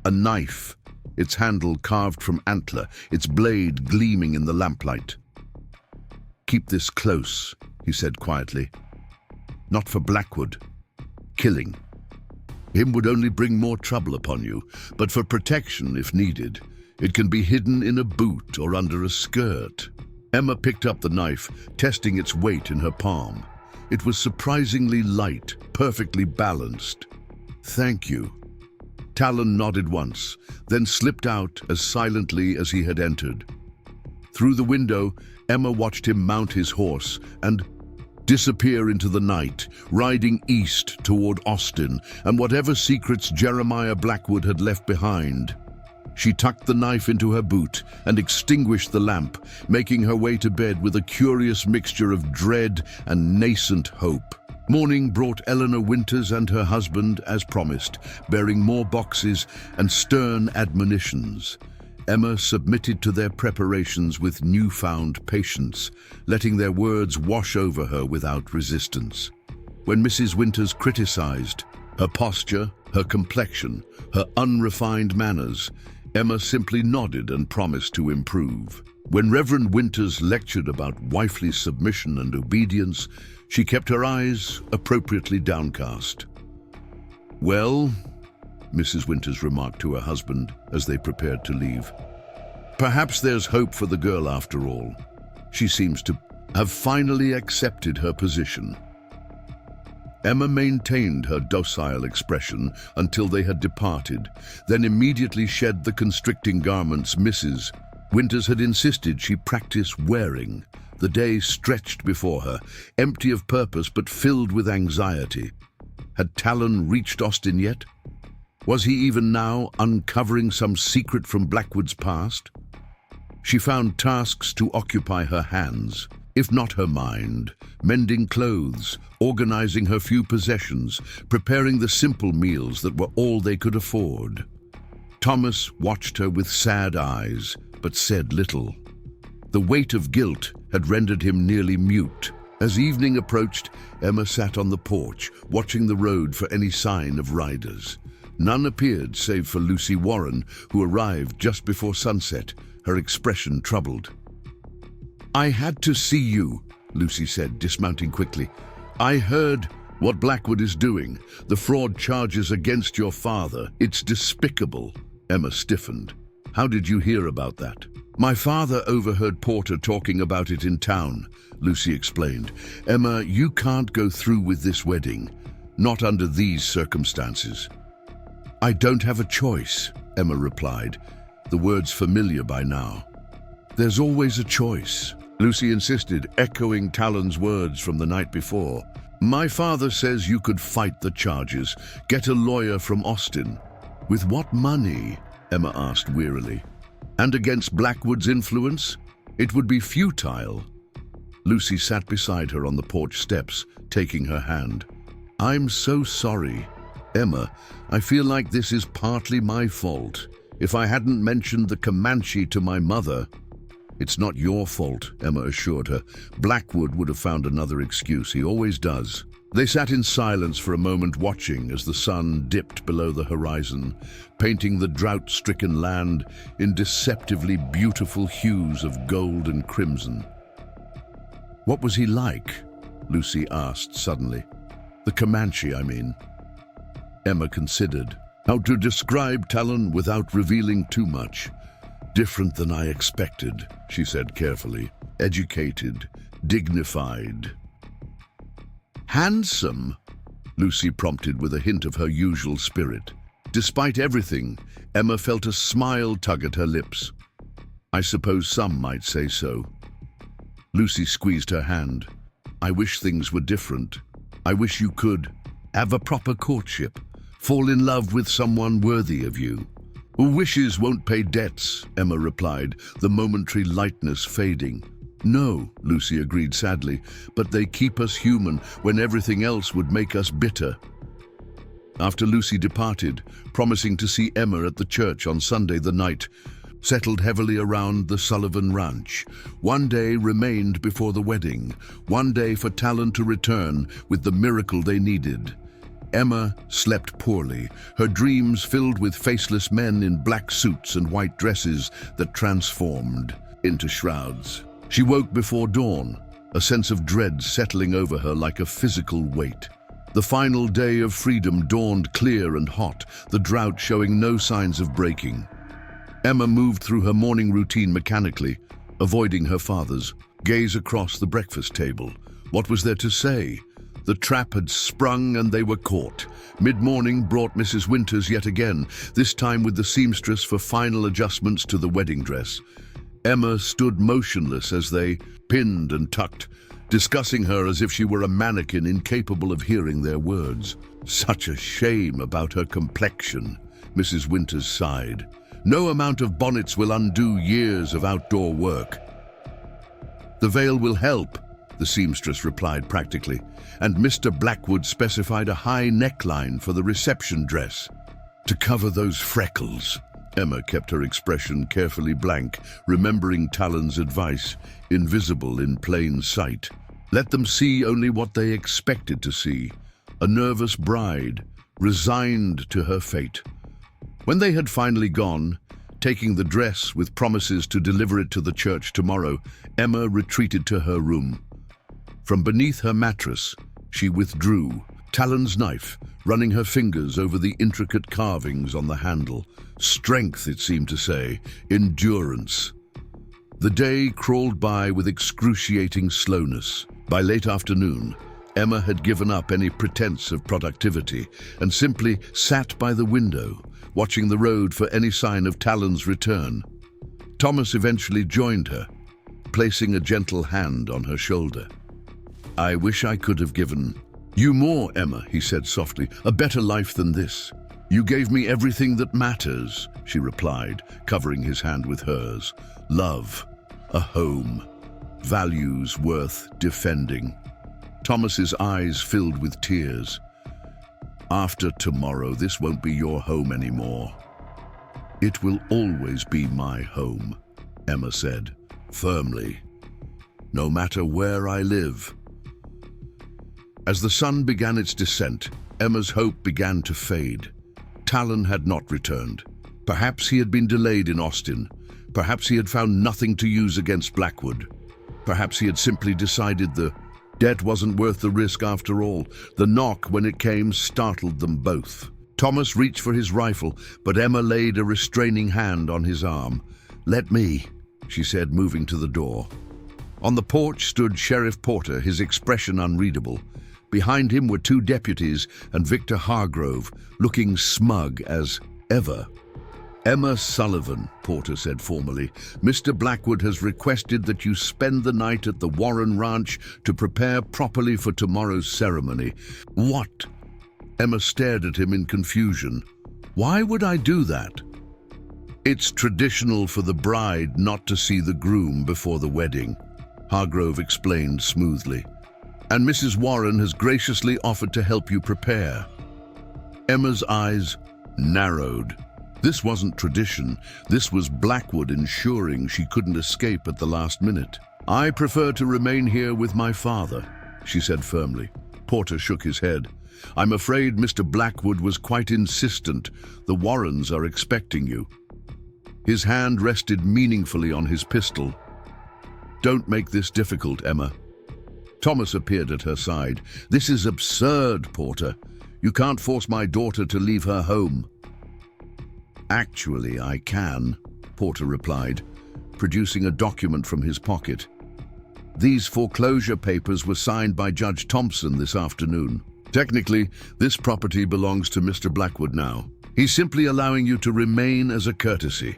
A knife, its handle carved from antler, its blade gleaming in the lamplight. "Keep this close," he said quietly. "Not for Blackwood. Killing him would only bring more trouble upon you, but for protection if needed. It can be hidden in a boot or under a skirt." Emma picked up the knife, testing its weight in her palm. It was surprisingly light, perfectly balanced. "Thank you." Talon nodded once, then slipped out as silently as he had entered. Through the window, Emma watched him mount his horse and disappear into the night, riding east toward Austin and whatever secrets Jeremiah Blackwood had left behind. She tucked the knife into her boot and extinguished the lamp, making her way to bed with a curious mixture of dread and nascent hope. Morning brought Eleanor Winters and her husband, as promised, bearing more boxes and stern admonitions. Emma submitted to their preparations with newfound patience, letting their words wash over her without resistance. When Mrs. Winters criticized her posture, her complexion, her unrefined manners, Emma simply nodded and promised to improve. When Reverend Winters lectured about wifely submission and obedience, she kept her eyes appropriately downcast. "Well," Mrs. Winters remarked to her husband as they prepared to leave, "perhaps there's hope for the girl after all. She seems to have finally accepted her position." Emma maintained her docile expression until they had departed, then immediately shed the constricting garments Mrs. Winters had insisted she practice wearing. The day stretched before her, empty of purpose but filled with anxiety. Had Talon reached Austin yet? Was he even now uncovering some secret from Blackwood's past? She found tasks to occupy her hands, if not her mind, mending clothes, organizing her few possessions, preparing the simple meals that were all they could afford. Thomas watched her with sad eyes, but said little. The weight of guilt had rendered him nearly mute. As evening approached, Emma sat on the porch, watching the road for any sign of riders. None appeared save for Lucy Warren, who arrived just before sunset, her expression troubled. "I had to see you," Lucy said, dismounting quickly. "I heard what Blackwood is doing, the fraud charges against your father. It's despicable." Emma stiffened. "How did you hear about that?" "My father overheard Porter talking about it in town," Lucy explained. "Emma, you can't go through with this wedding, not under these circumstances." "I don't have a choice," Emma replied, the words familiar by now. "There's always a choice," Lucy insisted, echoing Talon's words from the night before. "My father says you could fight the charges, get a lawyer from Austin." "With what money?" Emma asked wearily. "And against Blackwood's influence? It would be futile." Lucy sat beside her on the porch steps, taking her hand. "I'm so sorry. Emma, I feel like this is partly my fault. If I hadn't mentioned the Comanche to my mother—" "It's not your fault," Emma assured her. "Blackwood would have found another excuse. He always does." They sat in silence for a moment, watching as the sun dipped below the horizon, painting the drought-stricken land in deceptively beautiful hues of gold and crimson. "What was he like?" Lucy asked suddenly. "The Comanche, I mean." Emma considered. "How to describe Talon without revealing too much? Different than I expected," she said carefully. "Educated, dignified." "Handsome?" Lucy prompted with a hint of her usual spirit. Despite everything, Emma felt a smile tug at her lips. "I suppose some might say so." Lucy squeezed her hand. "I wish things were different. I wish you could have a proper courtship, fall in love with someone worthy of you." "Wishes won't pay debts," Emma replied, the momentary lightness fading. "No," Lucy agreed sadly, "but they keep us human when everything else would make us bitter." After Lucy departed, promising to see Emma at the church on Sunday, the night settled heavily around the Sullivan ranch. One day remained before the wedding, one day for Talon to return with the miracle they needed. Emma slept poorly, her dreams filled with faceless men in black suits and white dresses that transformed into shrouds. She woke before dawn, a sense of dread settling over her like a physical weight. The final day of freedom dawned clear and hot, the drought showing no signs of breaking. Emma moved through her morning routine mechanically, avoiding her father's gaze across the breakfast table. What was there to say? The trap had sprung and they were caught. Mid-morning brought Mrs. Winters yet again, this time with the seamstress for final adjustments to the wedding dress. Emma stood motionless as they pinned and tucked, discussing her as if she were a mannequin incapable of hearing their words. Such a shame about her complexion, Mrs. Winters sighed. No amount of bonnets will undo years of outdoor work. The veil will help, the seamstress replied practically, and Mr. Blackwood specified a high neckline for the reception dress. To cover those freckles. Emma kept her expression carefully blank, remembering Talon's advice, invisible in plain sight. Let them see only what they expected to see, a nervous bride, resigned to her fate. When they had finally gone, taking the dress with promises to deliver it to the church tomorrow, Emma retreated to her room. From beneath her mattress, she withdrew, Talon's knife, running her fingers over the intricate carvings on the handle. Strength, it seemed to say, endurance. The day crawled by with excruciating slowness. By late afternoon, Emma had given up any pretense of productivity and simply sat by the window, watching the road for any sign of Talon's return. Thomas eventually joined her, placing a gentle hand on her shoulder. "I wish I could have given you more, Emma," he said softly, "a better life than this. You gave me everything that matters," she replied, covering his hand with hers. "Love, a home, values worth defending." Thomas's eyes filled with tears. "After tomorrow, this won't be your home anymore." "It will always be my home," Emma said, firmly, "no matter where I live." As the sun began its descent, Emma's hope began to fade. Talon had not returned. Perhaps he had been delayed in Austin. Perhaps he had found nothing to use against Blackwood. Perhaps he had simply decided the debt wasn't worth the risk after all. The knock, when it came, startled them both. Thomas reached for his rifle, but Emma laid a restraining hand on his arm. "Let me," she said, moving to the door. On the porch stood Sheriff Porter, his expression unreadable. Behind him were two deputies and Victor Hargrove, looking smug as ever. "Emma Sullivan," Porter said formally, "Mr. Blackwood has requested that you spend the night at the Warren Ranch to prepare properly for tomorrow's ceremony." "What?" Emma stared at him in confusion. "Why would I do that?" "It's traditional for the bride not to see the groom before the wedding," Hargrove explained smoothly. "And Mrs. Warren has graciously offered to help you prepare." Emma's eyes narrowed. This wasn't tradition. This was Blackwood ensuring she couldn't escape at the last minute. "I prefer to remain here with my father," she said firmly. Porter shook his head. "I'm afraid Mr. Blackwood was quite insistent. The Warrens are expecting you." His hand rested meaningfully on his pistol. "Don't make this difficult, Emma." Thomas appeared at her side. "This is absurd, Porter. You can't force my daughter to leave her home." "Actually, I can," Porter replied, producing a document from his pocket. "These foreclosure papers were signed by Judge Thompson this afternoon. Technically, this property belongs to Mr. Blackwood now. He's simply allowing you to remain as a courtesy."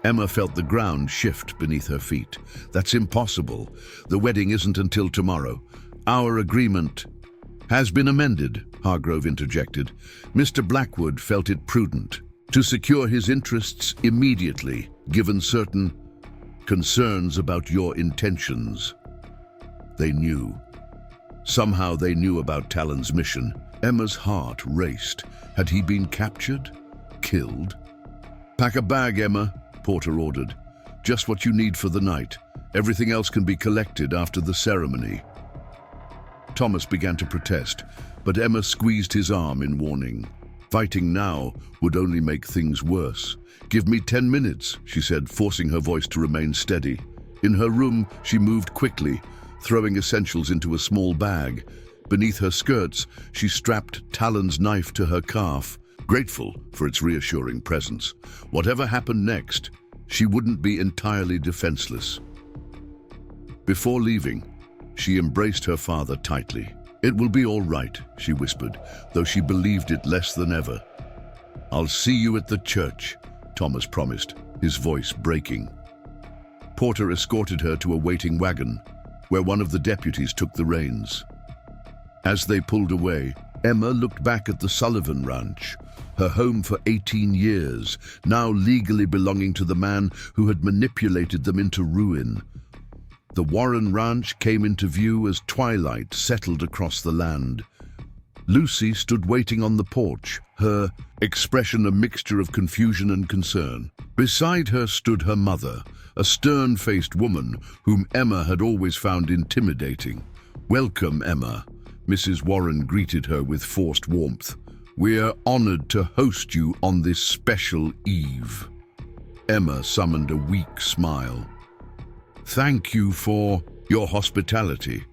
Emma felt the ground shift beneath her feet. "That's impossible. The wedding isn't until tomorrow. Our agreement has been amended," Hargrove interjected. "Mr. Blackwood felt it prudent to secure his interests immediately, given certain concerns about your intentions." They knew. Somehow they knew about Talon's mission. Emma's heart raced. Had he been captured? Killed? "Pack a bag, Emma," Porter ordered. "Just what you need for the night. Everything else can be collected after the ceremony." Thomas began to protest, but Emma squeezed his arm in warning. Fighting now would only make things worse. "Give me 10 minutes, she said, forcing her voice to remain steady. In her room, she moved quickly, throwing essentials into a small bag. Beneath her skirts, she strapped Talon's knife to her calf, grateful for its reassuring presence. Whatever happened next, she wouldn't be entirely defenseless. Before leaving, she embraced her father tightly. "It will be all right," she whispered, though she believed it less than ever. "I'll see you at the church," Thomas promised, his voice breaking. Porter escorted her to a waiting wagon. where one of the deputies took the reins. As they pulled away, Emma looked back at the Sullivan Ranch, her home for 18 years, now legally belonging to the man who had manipulated them into ruin. The Warren Ranch came into view as twilight settled across the land. Lucy stood waiting on the porch, her expression a mixture of confusion and concern. Beside her stood her mother, a stern-faced woman whom Emma had always found intimidating. "Welcome, Emma," Mrs. Warren greeted her with forced warmth. "We're honored to host you on this special eve." Emma summoned a weak smile. "Thank you for your hospitality."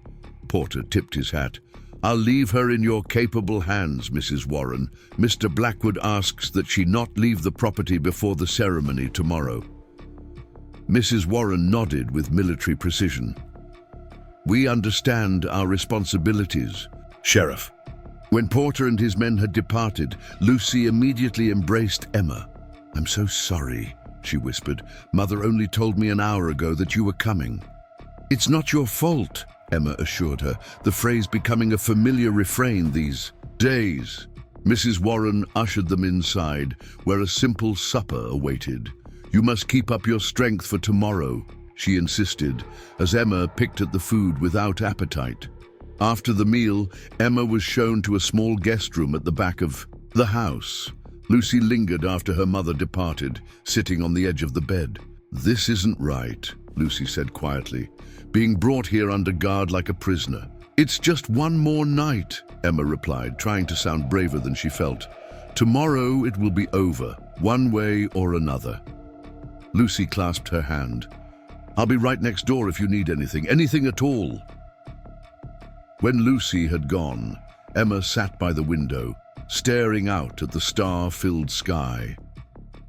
Porter tipped his hat. "I'll leave her in your capable hands, Mrs. Warren. Mr. Blackwood asks that she not leave the property before the ceremony tomorrow." Mrs. Warren nodded with military precision. "We understand our responsibilities, Sheriff." When Porter and his men had departed, Lucy immediately embraced Emma. "I'm so sorry," she whispered. "Mother only told me an hour ago that you were coming." "It's not your fault," Emma assured her, the phrase becoming a familiar refrain these days. Mrs. Warren ushered them inside, where a simple supper awaited. "You must keep up your strength for tomorrow," she insisted, as Emma picked at the food without appetite. After the meal, Emma was shown to a small guest room at the back of the house. Lucy lingered after her mother departed, sitting on the edge of the bed. "This isn't right," Lucy said quietly, "being brought here under guard like a prisoner." "It's just one more night," Emma replied, trying to sound braver than she felt. "Tomorrow it will be over, one way or another." Lucy clasped her hand. "I'll be right next door if you need anything at all." When Lucy had gone, Emma sat by the window, staring out at the star-filled sky.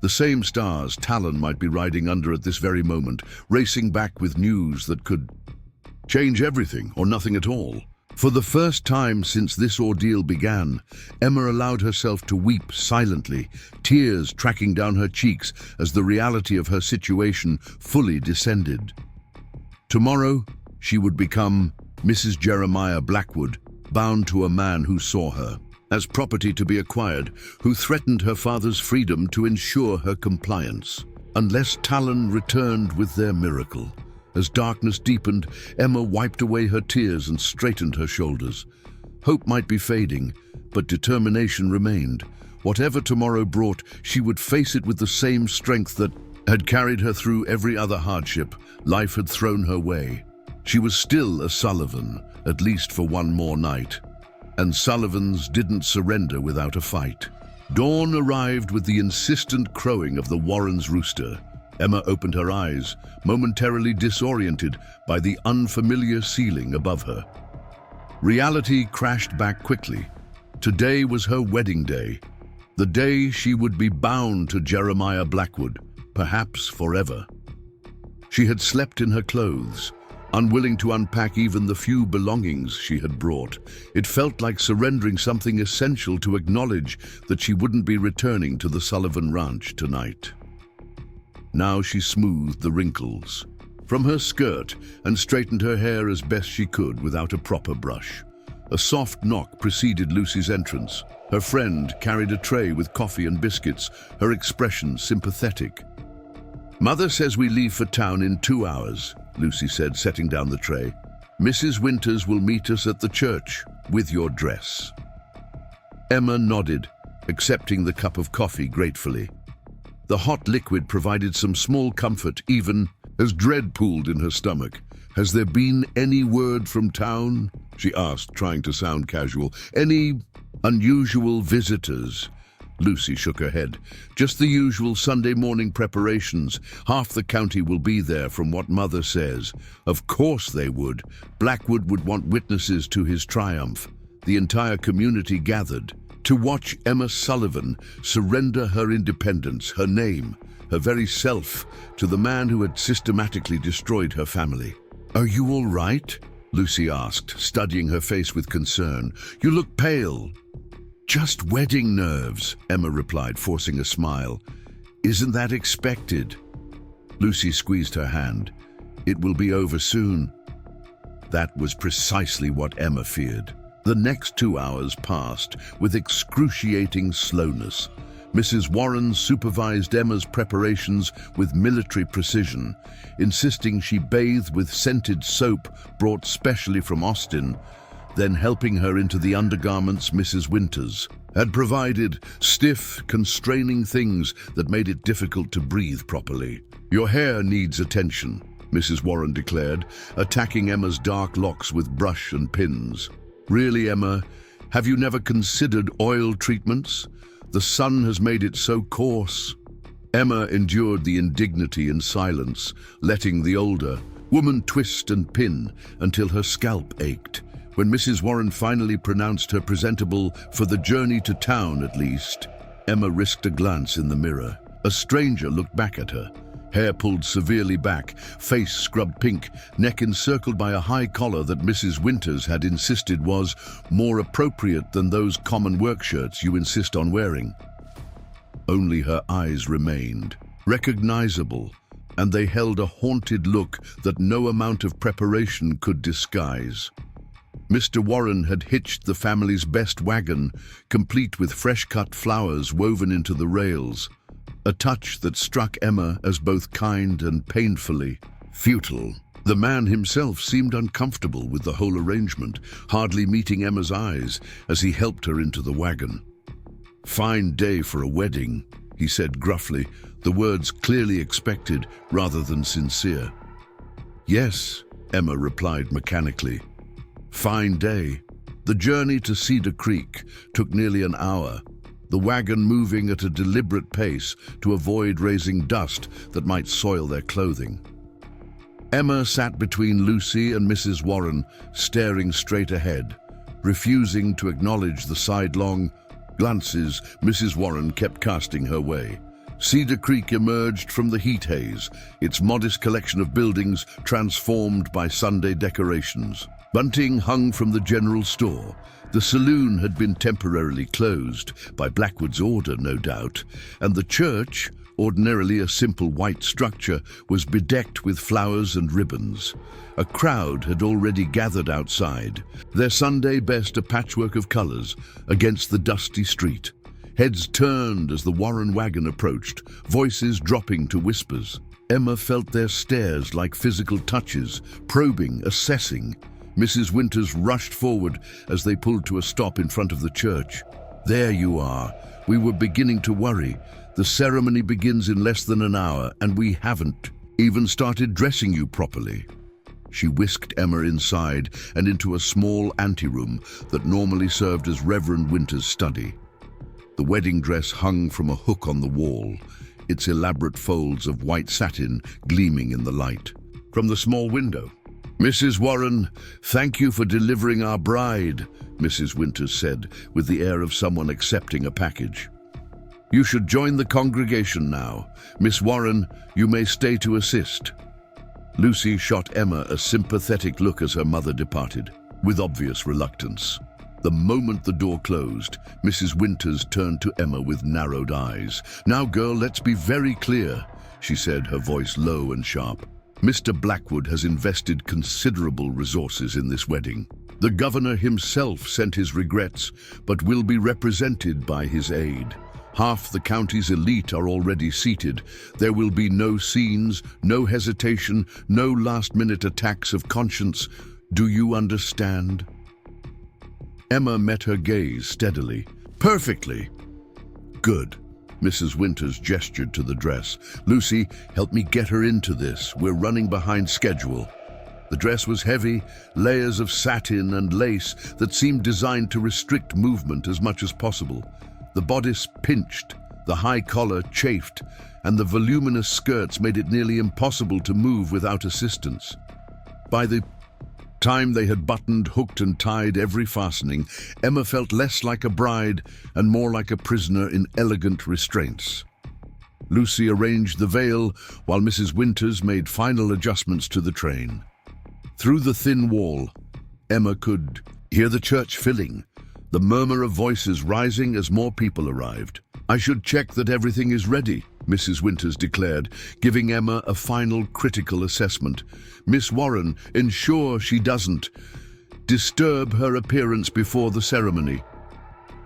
The same stars Talon might be riding under at this very moment, racing back with news that could change everything or nothing at all. For the first time since this ordeal began, Emma allowed herself to weep silently, tears tracking down her cheeks as the reality of her situation fully descended. Tomorrow, she would become Mrs. Jeremiah Blackwood, bound to a man who saw her as property to be acquired, who threatened her father's freedom to ensure her compliance, unless Talon returned with their miracle. As darkness deepened, Emma wiped away her tears and straightened her shoulders. Hope might be fading, but determination remained. Whatever tomorrow brought, she would face it with the same strength that had carried her through every other hardship life had thrown her way. She was still a Sullivan, at least for one more night. And Sullivans didn't surrender without a fight. Dawn arrived with the insistent crowing of the Warrens' rooster. Emma opened her eyes, momentarily disoriented by the unfamiliar ceiling above her. Reality crashed back quickly. Today was her wedding day, the day she would be bound to Jeremiah Blackwood, perhaps forever. She had slept in her clothes, unwilling to unpack even the few belongings she had brought. It felt like surrendering something essential to acknowledge that she wouldn't be returning to the Sullivan Ranch tonight. Now she smoothed the wrinkles from her skirt and straightened her hair as best she could without a proper brush. A soft knock preceded Lucy's entrance. Her friend carried a tray with coffee and biscuits, her expression sympathetic. "Mother says we leave for town in 2 hours," Lucy said, setting down the tray. "Mrs. Winters will meet us at the church with your dress." Emma nodded, accepting the cup of coffee gratefully. The hot liquid provided some small comfort, even as dread pooled in her stomach. "Has there been any word from town?" she asked, trying to sound casual. "Any unusual visitors?" Lucy shook her head. "Just the usual Sunday morning preparations. Half the county will be there, from what Mother says." Of course they would. Blackwood would want witnesses to his triumph. The entire community gathered to watch Emma Sullivan surrender her independence, her name, her very self, to the man who had systematically destroyed her family. "Are you all right?" Lucy asked, studying her face with concern. "You look pale." "Just wedding nerves," Emma replied, forcing a smile. "Isn't that expected?" Lucy squeezed her hand. "It will be over soon." That was precisely what Emma feared. The next 2 hours passed with excruciating slowness. Mrs. Warren supervised Emma's preparations with military precision, insisting she bathe with scented soap brought specially from Austin, then helping her into the undergarments Mrs. Winters had provided, stiff, constraining things that made it difficult to breathe properly. "Your hair needs attention," Mrs. Warren declared, attacking Emma's dark locks with brush and pins. "Really, Emma, have you never considered oil treatments? The sun has made it so coarse." Emma endured the indignity in silence, letting the older woman twist and pin until her scalp ached. When Mrs. Warren finally pronounced her presentable for the journey to town at least, Emma risked a glance in the mirror. A stranger looked back at her, hair pulled severely back, face scrubbed pink, neck encircled by a high collar that Mrs. Winters had insisted was more appropriate than those common work shirts you insist on wearing. Only her eyes remained, recognizable, and they held a haunted look that no amount of preparation could disguise. Mr. Warren had hitched the family's best wagon, complete with fresh-cut flowers woven into the rails, a touch that struck Emma as both kind and painfully futile. The man himself seemed uncomfortable with the whole arrangement, hardly meeting Emma's eyes as he helped her into the wagon. "Fine day for a wedding," he said gruffly, the words clearly expected rather than sincere. "Yes," Emma replied mechanically. "Fine day." The journey to Cedar Creek took nearly an hour, the wagon moving at a deliberate pace to avoid raising dust that might soil their clothing. Emma sat between Lucy and Mrs. Warren, staring straight ahead, refusing to acknowledge the sidelong glances Mrs. Warren kept casting her way. Cedar Creek emerged from the heat haze, its modest collection of buildings transformed by Sunday decorations. Bunting hung from the general store. The saloon had been temporarily closed, by Blackwood's order, no doubt, and the church, ordinarily a simple white structure, was bedecked with flowers and ribbons. A crowd had already gathered outside, their Sunday best a patchwork of colors, against the dusty street. Heads turned as the Warren wagon approached, voices dropping to whispers. Emma felt their stares like physical touches, probing, assessing. Mrs. Winters rushed forward as they pulled to a stop in front of the church. "There you are. We were beginning to worry. The ceremony begins in less than an hour, and we haven't even started dressing you properly." She whisked Emma inside and into a small anteroom that normally served as Reverend Winter's study. The wedding dress hung from a hook on the wall, its elaborate folds of white satin gleaming in the light. From the small window, "Mrs. Warren, thank you for delivering our bride," Mrs. Winters said, with the air of someone accepting a package. "You should join the congregation now. Miss Warren, you may stay to assist." Lucy shot Emma a sympathetic look as her mother departed, with obvious reluctance. The moment the door closed, Mrs. Winters turned to Emma with narrowed eyes. "Now, girl, let's be very clear," she said, her voice low and sharp. "Mr. Blackwood has invested considerable resources in this wedding. The governor himself sent his regrets, but will be represented by his aide. Half the county's elite are already seated. There will be no scenes, no hesitation, no last-minute attacks of conscience. Do you understand?" Emma met her gaze steadily. "Perfectly." "Good." Mrs. Winters gestured to the dress. "Lucy, help me get her into this. We're running behind schedule." The dress was heavy, layers of satin and lace that seemed designed to restrict movement as much as possible. The bodice pinched, the high collar chafed, and the voluminous skirts made it nearly impossible to move without assistance. By the time they had buttoned, hooked, and tied every fastening, Emma felt less like a bride and more like a prisoner in elegant restraints. Lucy arranged the veil while Mrs. Winters made final adjustments to the train. Through the thin wall, Emma could hear the church filling, the murmur of voices rising as more people arrived. "I should check that everything is ready," Mrs. Winters declared, giving Emma a final critical assessment. Miss Warren, ensure she doesn't disturb her appearance before the ceremony.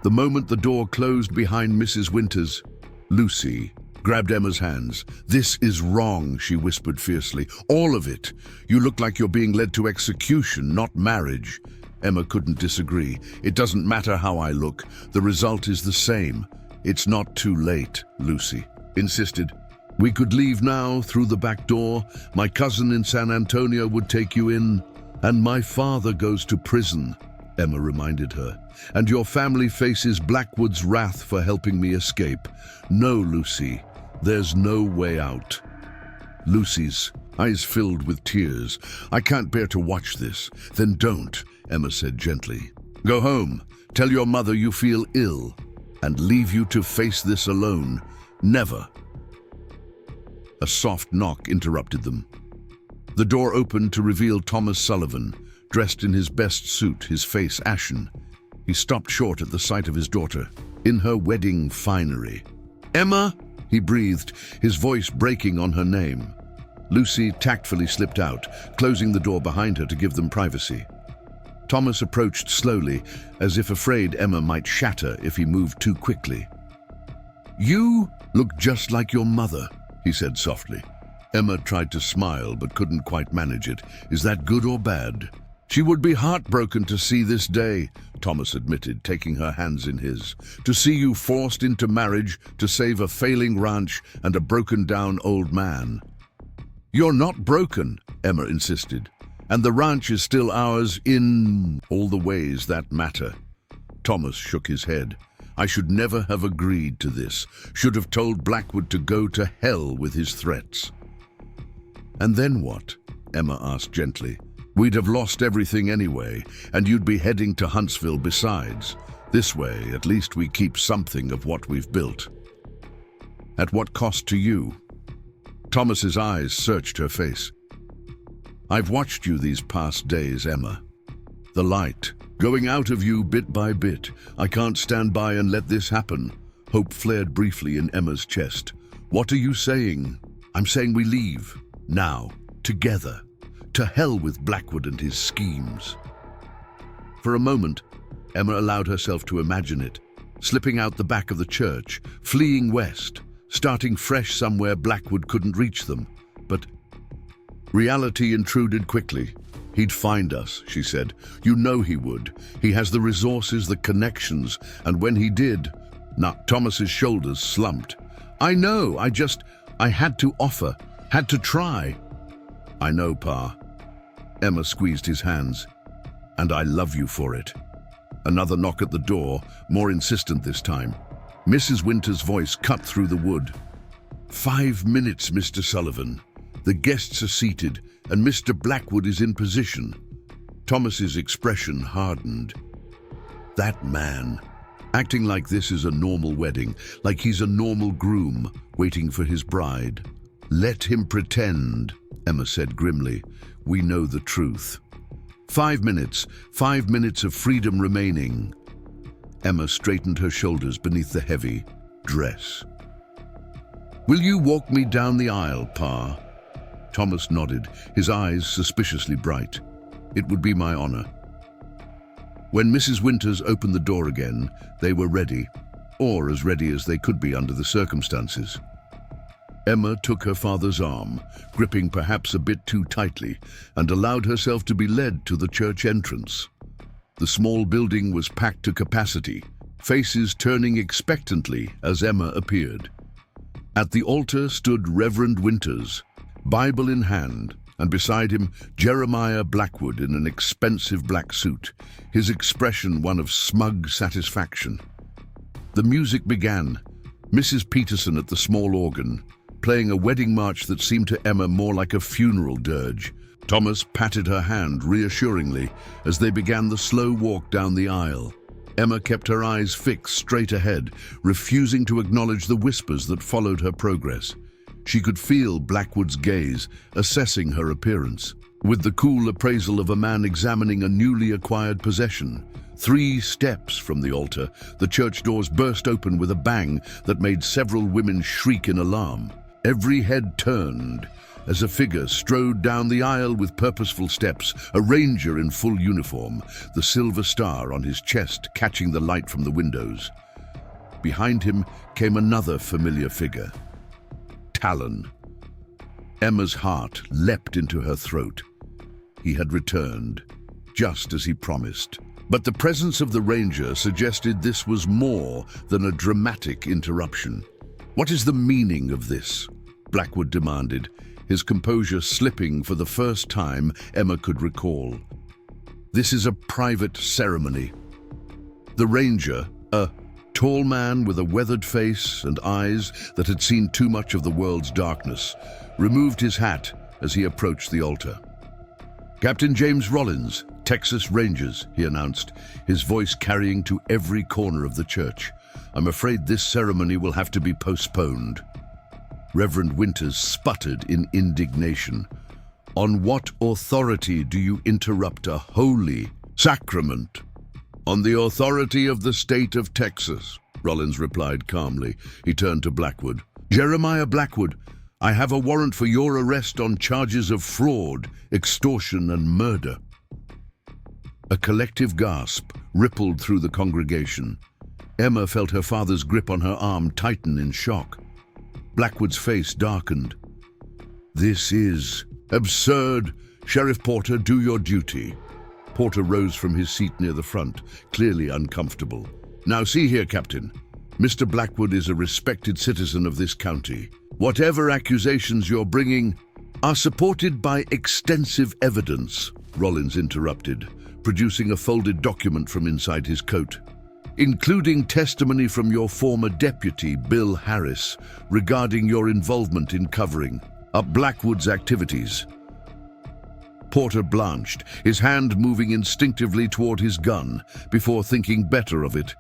The moment the door closed behind Mrs. Winters, Lucy grabbed Emma's hands. "This is wrong," she whispered fiercely. "All of it. You look like you're being led to execution, not marriage." Emma couldn't disagree. "It doesn't matter how I look. The result is the same." "It's not too late," Lucy insisted. "We could leave now through the back door. My cousin in San Antonio would take you in. And my father goes to prison," Emma reminded her. "And your family faces Blackwood's wrath for helping me escape. No, Lucy, there's no way out." Lucy's eyes filled with tears. "I can't bear to watch this." "Then don't," Emma said gently. "Go home, tell your mother you feel ill, and leave you to face this alone. Never." A soft knock interrupted them. The door opened to reveal Thomas Sullivan, dressed in his best suit, his face ashen. He stopped short at the sight of his daughter, in her wedding finery. "Emma!" he breathed, his voice breaking on her name. Lucy tactfully slipped out, closing the door behind her to give them privacy. Thomas approached slowly, as if afraid Emma might shatter if he moved too quickly. "You look just like your mother," he said softly. Emma tried to smile but couldn't quite manage it. "Is that good or bad?" "She would be heartbroken to see this day," Thomas admitted, taking her hands in his. "To see you forced into marriage to save a failing ranch and a broken-down old man." "You're not broken," Emma insisted. "And the ranch is still ours in all the ways that matter." Thomas shook his head. "I should never have agreed to this. Should have told Blackwood to go to hell with his threats." "And then what?" Emma asked gently. "We'd have lost everything anyway, and you'd be heading to Huntsville besides. This way, at least we keep something of what we've built." "At what cost to you?" Thomas's eyes searched her face. "I've watched you these past days, Emma. The light going out of you bit by bit. I can't stand by and let this happen." Hope flared briefly in Emma's chest. "What are you saying?" "I'm saying we leave. Now. Together. To hell with Blackwood and his schemes." For a moment, Emma allowed herself to imagine it, slipping out the back of the church, fleeing west, starting fresh somewhere Blackwood couldn't reach them. But reality intruded quickly. "He'd find us," she said. "You know he would. He has the resources, the connections, and when he did..." Thomas's shoulders slumped. "I know, I had to offer, had to try." "I know, Pa." Emma squeezed his hands. "And I love you for it." Another knock at the door, more insistent this time. Mrs. Winters' voice cut through the wood. "5 minutes, Mr. Sullivan. The guests are seated, and Mr. Blackwood is in position." Thomas's expression hardened. That man, acting like this is a normal wedding, like he's a normal groom waiting for his bride. "Let him pretend," Emma said grimly. "We know the truth." 5 minutes, 5 minutes of freedom remaining. Emma straightened her shoulders beneath the heavy dress. "Will you walk me down the aisle, Pa?" Thomas nodded, his eyes suspiciously bright. "It would be my honor." When Mrs. Winters opened the door again, they were ready, or as ready as they could be under the circumstances. Emma took her father's arm, gripping perhaps a bit too tightly, and allowed herself to be led to the church entrance. The small building was packed to capacity, faces turning expectantly as Emma appeared. At the altar stood Reverend Winters, Bible in hand, and beside him Jeremiah Blackwood in an expensive black suit, his expression one of smug satisfaction. The music began, Mrs. Peterson at the small organ, playing a wedding march that seemed to Emma more like a funeral dirge. Thomas patted her hand reassuringly as they began the slow walk down the aisle. Emma kept her eyes fixed straight ahead, refusing to acknowledge the whispers that followed her progress. She could feel Blackwood's gaze, assessing her appearance. with the cool appraisal of a man examining a newly acquired possession. 3 steps from the altar, the church doors burst open with a bang that made several women shriek in alarm. Every head turned as a figure strode down the aisle with purposeful steps, a ranger in full uniform, the silver star on his chest catching the light from the windows. Behind him came another familiar figure, Talon. Emma's heart leapt into her throat. He had returned, just as he promised. But the presence of the ranger suggested this was more than a dramatic interruption. "What is the meaning of this?" Blackwood demanded, his composure slipping for the first time Emma could recall. "This is a private ceremony." The ranger, a tall man with a weathered face and eyes that had seen too much of the world's darkness, removed his hat as he approached the altar. "Captain James Rollins, Texas Rangers," he announced, his voice carrying to every corner of the church. "I'm afraid this ceremony will have to be postponed." Reverend Winters sputtered in indignation. "On what authority do you interrupt a holy sacrament?" "On the authority of the state of Texas," Rollins replied calmly. He turned to Blackwood. "Jeremiah Blackwood, I have a warrant for your arrest on charges of fraud, extortion, and murder." A collective gasp rippled through the congregation. Emma felt her father's grip on her arm tighten in shock. Blackwood's face darkened. "This is absurd. Sheriff Porter, do your duty." Porter rose from his seat near the front, clearly uncomfortable. "Now see here, Captain. Mr. Blackwood is a respected citizen of this county. Whatever accusations you're bringing are supported by extensive evidence," Rollins interrupted, producing a folded document from inside his coat, "including testimony from your former deputy, Bill Harris, regarding your involvement in covering up Blackwood's activities." Porter blanched, his hand moving instinctively toward his gun before thinking better of it.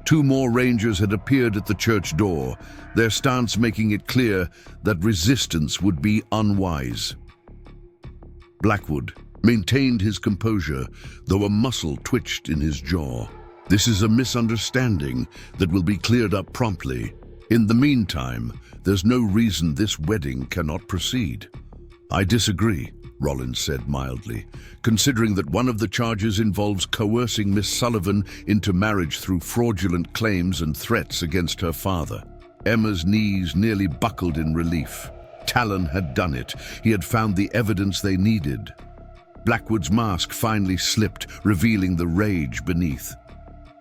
2 more rangers had appeared at the church door, their stance making it clear that resistance would be unwise. Blackwood maintained his composure, though a muscle twitched in his jaw. "This is a misunderstanding that will be cleared up promptly. In the meantime, there's no reason this wedding cannot proceed." "I disagree," Rollins said mildly, "considering that one of the charges involves coercing Miss Sullivan into marriage through fraudulent claims and threats against her father." Emma's knees nearly buckled in relief. Talon had done it. He had found the evidence they needed. Blackwood's mask finally slipped, revealing the rage beneath.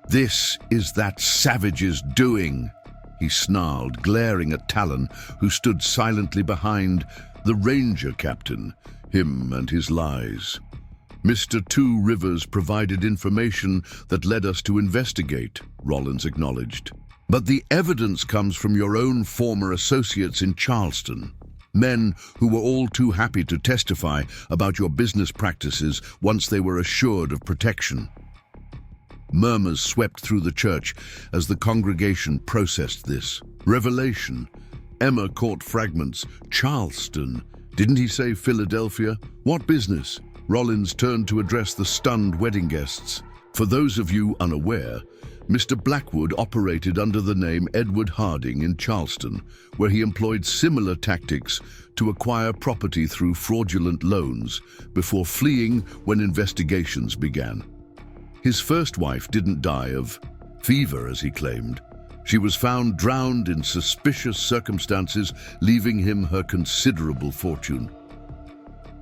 "This is that savage's doing," he snarled, glaring at Talon, who stood silently behind the ranger captain, him and his lies. "Mr. Two Rivers provided information that led us to investigate," Rollins acknowledged. "But the evidence comes from your own former associates in Charleston, men who were all too happy to testify about your business practices once they were assured of protection." Murmurs swept through the church as the congregation processed this revelation. Emma caught fragments. "Charleston? Didn't he say Philadelphia? What business?" Rollins turned to address the stunned wedding guests. "For those of you unaware, Mr. Blackwood operated under the name Edward Harding in Charleston, where he employed similar tactics to acquire property through fraudulent loans before fleeing when investigations began. His first wife didn't die of fever, as he claimed. She was found drowned in suspicious circumstances, leaving him her considerable fortune."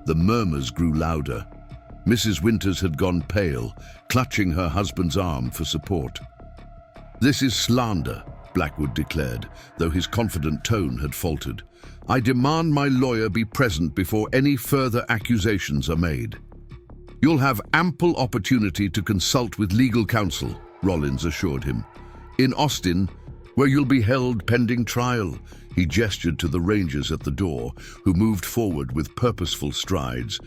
The murmurs grew louder. Mrs. Winters had gone pale, clutching her husband's arm for support. "This is slander," Blackwood declared, though his confident tone had faltered. "I demand my lawyer be present before any further accusations are made." "You'll have ample opportunity to consult with legal counsel," Rollins assured him. "In Austin, where you'll be held pending trial." He gestured to the rangers at the door, who moved forward with purposeful strides.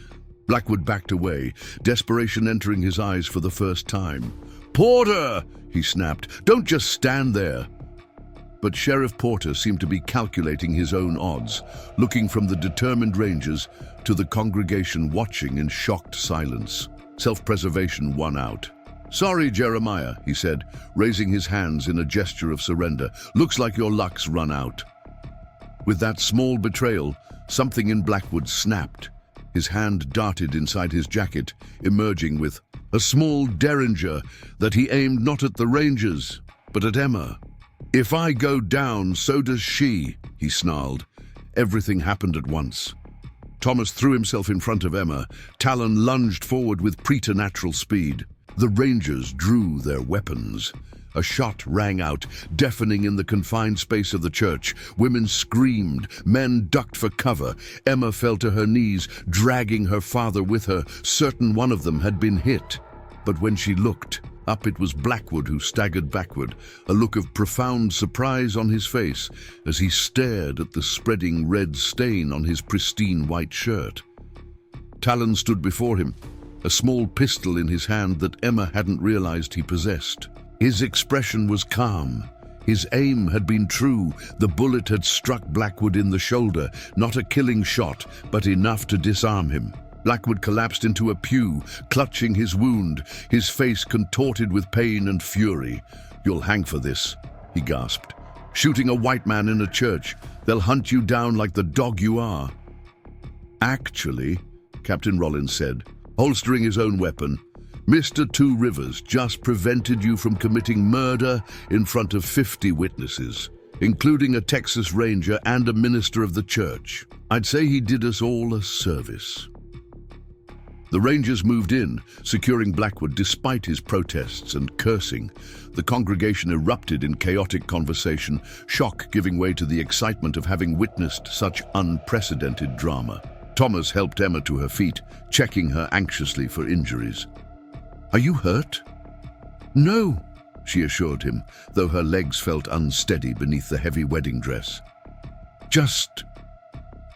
Blackwood backed away, desperation entering his eyes for the first time. "Porter!" he snapped. "Don't just stand there." But Sheriff Porter seemed to be calculating his own odds, looking from the determined rangers to the congregation watching in shocked silence. Self-preservation won out. "Sorry, Jeremiah," he said, raising his hands in a gesture of surrender. "Looks like your luck's run out." With that small betrayal, something in Blackwood snapped. His hand darted inside his jacket, emerging with a small derringer that he aimed not at the rangers, but at Emma. "If I go down, so does she," he snarled. Everything happened at once. Thomas threw himself in front of Emma. Talon lunged forward with preternatural speed. The rangers drew their weapons. A shot rang out, deafening in the confined space of the church. Women screamed, men ducked for cover. Emma fell to her knees, dragging her father with her, certain one of them had been hit. But when she looked up, it was Blackwood who staggered backward, a look of profound surprise on his face as he stared at the spreading red stain on his pristine white shirt. Talon stood before him, a small pistol in his hand that Emma hadn't realized he possessed. His expression was calm. His aim had been true. The bullet had struck Blackwood in the shoulder, not a killing shot, but enough to disarm him. Blackwood collapsed into a pew, clutching his wound, his face contorted with pain and fury. "You'll hang for this," he gasped. "Shooting a white man in a church. They'll hunt you down like the dog you are." "Actually," Captain Rollins said, holstering his own weapon, "Mr. Two Rivers just prevented you from committing murder in front of 50 witnesses, including a Texas Ranger and a minister of the church. I'd say he did us all a service." The Rangers moved in, securing Blackwood despite his protests and cursing. The congregation erupted in chaotic conversation, shock giving way to the excitement of having witnessed such unprecedented drama. Thomas helped Emma to her feet, checking her anxiously for injuries. "Are you hurt?" "No," she assured him, though her legs felt unsteady beneath the heavy wedding dress. "Just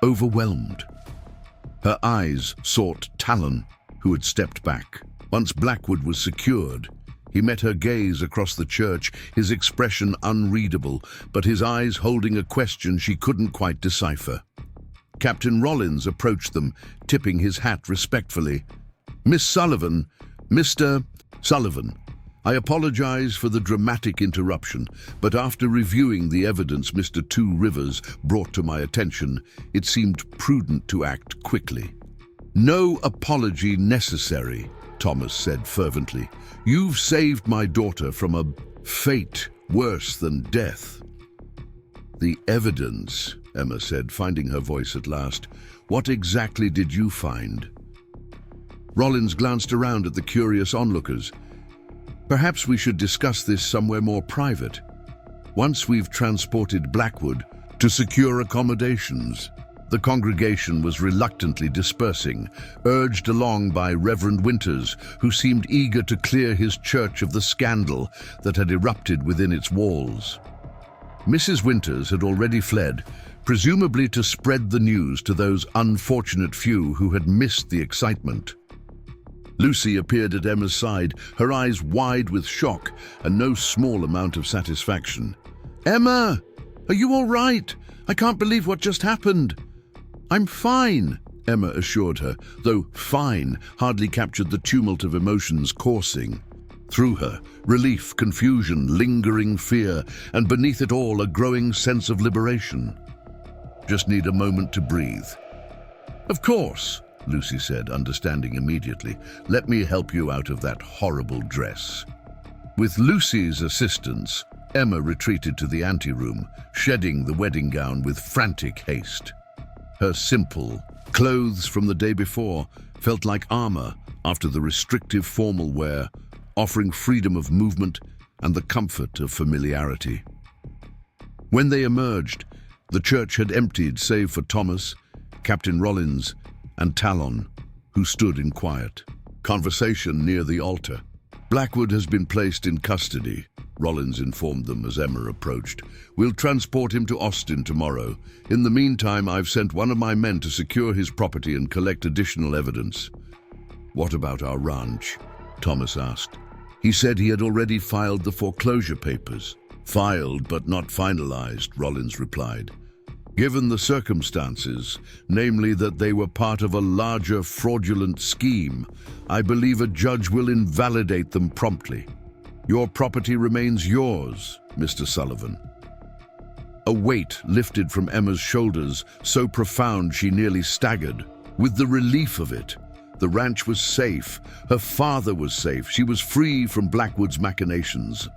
overwhelmed." Her eyes sought Talon, who had stepped back. Once Blackwood was secured, he met her gaze across the church, his expression unreadable, but his eyes holding a question she couldn't quite decipher. Captain Rollins approached them, tipping his hat respectfully. "Miss Sullivan, Mr. Sullivan, I apologize for the dramatic interruption, but after reviewing the evidence Mr. Two Rivers brought to my attention, it seemed prudent to act quickly." "No apology necessary," Thomas said fervently. "You've saved my daughter from a fate worse than death." "The evidence," Emma said, finding her voice at last. "What exactly did you find?" Rollins glanced around at the curious onlookers. "Perhaps we should discuss this somewhere more private. Once we've transported Blackwood to secure accommodations." The congregation was reluctantly dispersing, urged along by Reverend Winters, who seemed eager to clear his church of the scandal that had erupted within its walls. Mrs. Winters had already fled, presumably to spread the news to those unfortunate few who had missed the excitement. Lucy appeared at Emma's side, her eyes wide with shock and no small amount of satisfaction. "Emma, are you all right? I can't believe what just happened." "I'm fine," Emma assured her, though "fine" hardly captured the tumult of emotions coursing through her. Relief, confusion, lingering fear, and beneath it all a growing sense of liberation. "Just need a moment to breathe." "Of course," Lucy said, understanding immediately. "Let me help you out of that horrible dress." With Lucy's assistance, Emma retreated to the anteroom, shedding the wedding gown with frantic haste. Her simple clothes from the day before felt like armor after the restrictive formal wear, offering freedom of movement and the comfort of familiarity. When they emerged, the church had emptied save for Thomas, Captain Rollins, and Talon, who stood in quiet conversation near the altar. "Blackwood has been placed in custody," Rollins informed them as Emma approached. "We'll transport him to Austin tomorrow. In the meantime, I've sent one of my men to secure his property and collect additional evidence." "What about our ranch?" Thomas asked. "He said he had already filed the foreclosure papers." Filed but not finalized, Rollins replied. Given the circumstances, namely that they were part of a larger fraudulent scheme, I believe a judge will invalidate them promptly. Your property remains yours, Mr. Sullivan. A weight lifted from Emma's shoulders, so profound she nearly staggered. With the relief of it, the ranch was safe. Her father was safe. She was free from Blackwood's machinations.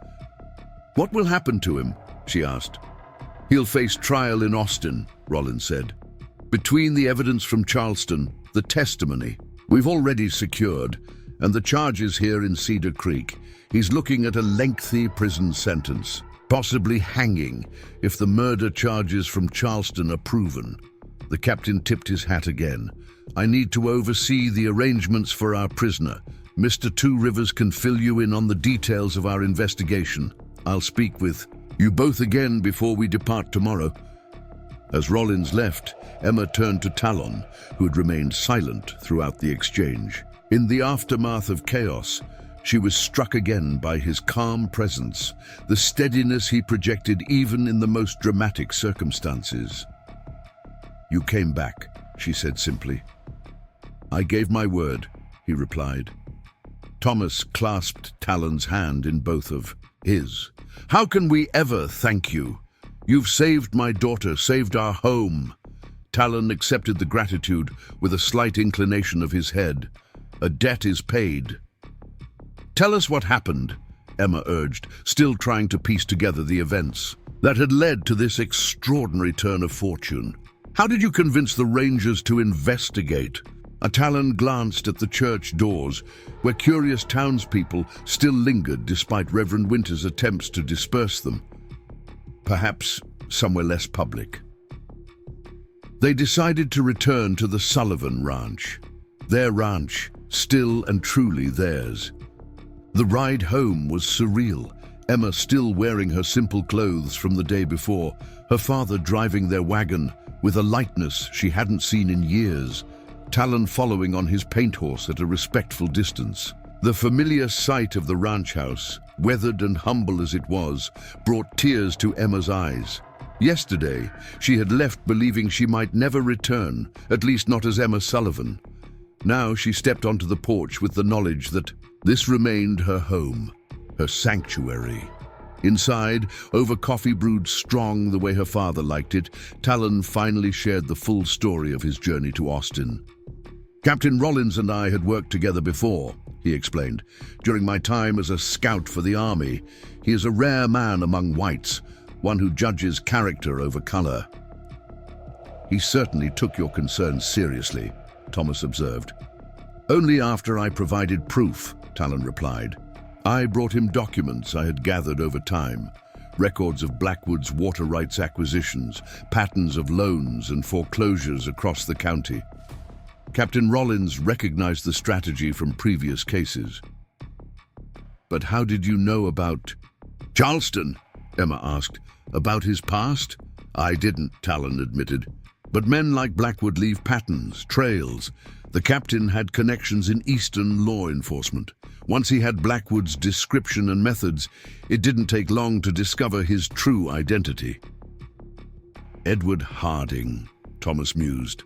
What will happen to him? She asked. He'll face trial in Austin, Rollins said. Between the evidence from Charleston, the testimony we've already secured, and the charges here in Cedar Creek, he's looking at a lengthy prison sentence, possibly hanging if the murder charges from Charleston are proven. The captain tipped his hat again. I need to oversee the arrangements for our prisoner. Mr. Two Rivers can fill you in on the details of our investigation. I'll speak with you both again before we depart tomorrow. As Rollins left, Emma turned to Talon, who had remained silent throughout the exchange. In the aftermath of chaos, she was struck again by his calm presence, the steadiness he projected even in the most dramatic circumstances. You came back, she said simply. I gave my word, he replied. Thomas clasped Talon's hand in both of his. How can we ever thank you? You've saved my daughter, saved our home. Talon accepted the gratitude with a slight inclination of his head. A debt is paid. Tell us what happened, Emma urged, still trying to piece together the events that had led to this extraordinary turn of fortune. How did you convince the Rangers to investigate? Talon glanced at the church doors, where curious townspeople still lingered despite Reverend Winter's attempts to disperse them. Perhaps somewhere less public. They decided to return to the Sullivan Ranch. Their ranch, still and truly theirs. The ride home was surreal, Emma still wearing her simple clothes from the day before, her father driving their wagon with a lightness she hadn't seen in years, Talon following on his paint horse at a respectful distance. The familiar sight of the ranch house, weathered and humble as it was, brought tears to Emma's eyes. Yesterday, she had left believing she might never return, at least not as Emma Sullivan. Now she stepped onto the porch with the knowledge that this remained her home, her sanctuary. Inside, over coffee brewed strong the way her father liked it, Talon finally shared the full story of his journey to Austin. Captain Rollins and I had worked together before, he explained. During my time as a scout for the army, he is a rare man among whites, one who judges character over color. He certainly took your concerns seriously, Thomas observed. Only after I provided proof, Talon replied. I brought him documents I had gathered over time, records of Blackwood's water rights acquisitions, patterns of loans and foreclosures across the county. Captain Rollins recognized the strategy from previous cases. But how did you know about Charleston? Emma asked. About his past? I didn't, Talon admitted. But men like Blackwood leave patterns, trails. The captain had connections in Eastern law enforcement. Once he had Blackwood's description and methods, it didn't take long to discover his true identity. Edward Harding, Thomas mused.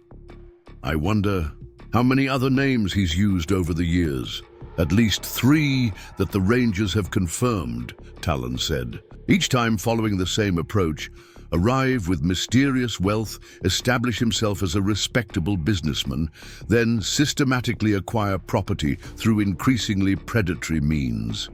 I wonder how many other names he's used over the years. At least 3 that the Rangers have confirmed, Talon said. Each time following the same approach, arrive with mysterious wealth, establish himself as a respectable businessman, then systematically acquire property through increasingly predatory means.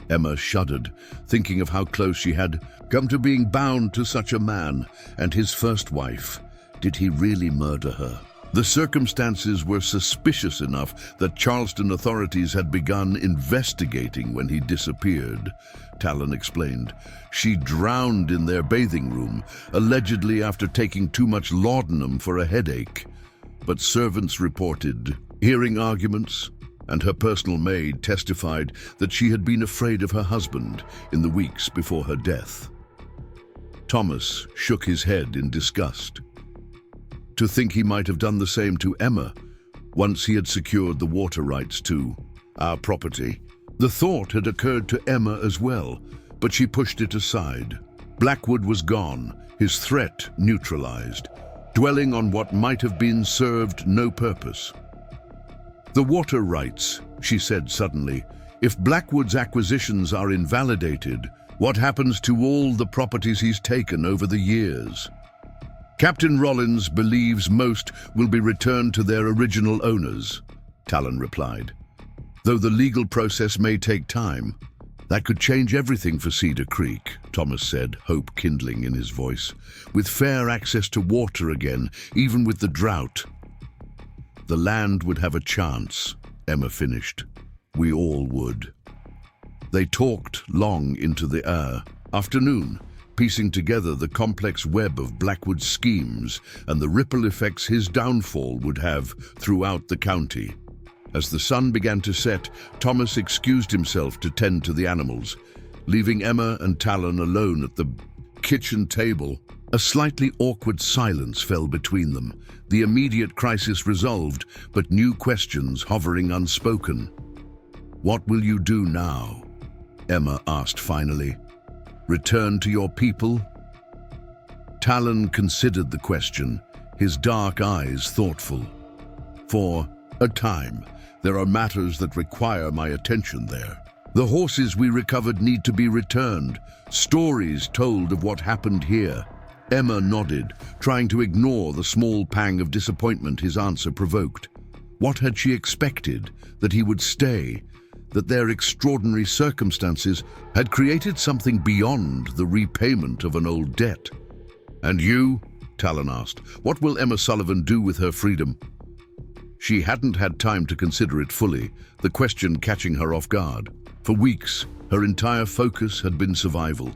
Emma shuddered, thinking of how close she had come to being bound to such a man and his first wife. Did he really murder her? The circumstances were suspicious enough that Charleston authorities had begun investigating when he disappeared, Talon explained. She drowned in their bathing room, allegedly after taking too much laudanum for a headache. But servants reported hearing arguments, and her personal maid testified that she had been afraid of her husband in the weeks before her death. Thomas shook his head in disgust. To think he might have done the same to Emma once he had secured the water rights to our property. The thought had occurred to Emma as well, but she pushed it aside. Blackwood was gone, his threat neutralized, dwelling on what might have been served no purpose. "The water rights," she said suddenly. "If Blackwood's acquisitions are invalidated, what happens to all the properties he's taken over the years?" "Captain Rollins believes most will be returned to their original owners," Talon replied. "Though the legal process may take time, that could change everything for Cedar Creek," Thomas said, hope kindling in his voice. "With fair access to water again, even with the drought." "The land would have a chance," Emma finished. "We all would." They talked long into the afternoon, piecing together the complex web of Blackwood's schemes and the ripple effects his downfall would have throughout the county. As the sun began to set, Thomas excused himself to tend to the animals, leaving Emma and Talon alone at the kitchen table. A slightly awkward silence fell between them, the immediate crisis resolved, but new questions hovering unspoken. "What will you do now?" Emma asked finally. "Return to your people?" Talon considered the question, his dark eyes thoughtful. "For a time, there are matters that require my attention there. The horses we recovered need to be returned, stories told of what happened here." Emma nodded, trying to ignore the small pang of disappointment his answer provoked. What had she expected? That he would stay? That their extraordinary circumstances had created something beyond the repayment of an old debt? "And you?" Talon asked. "What will Emma Sullivan do with her freedom?" She hadn't had time to consider it fully, the question catching her off guard. For weeks, her entire focus had been survival,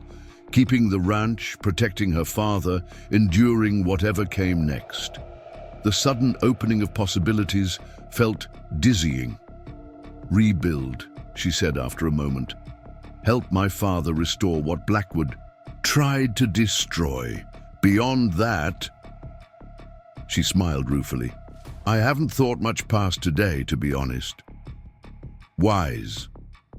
keeping the ranch, protecting her father, enduring whatever came next. The sudden opening of possibilities felt dizzying. "Rebuild," she said after a moment. "Help my father restore what Blackwood tried to destroy. Beyond that..." She smiled ruefully. "I haven't thought much past today, to be honest." "Wise,"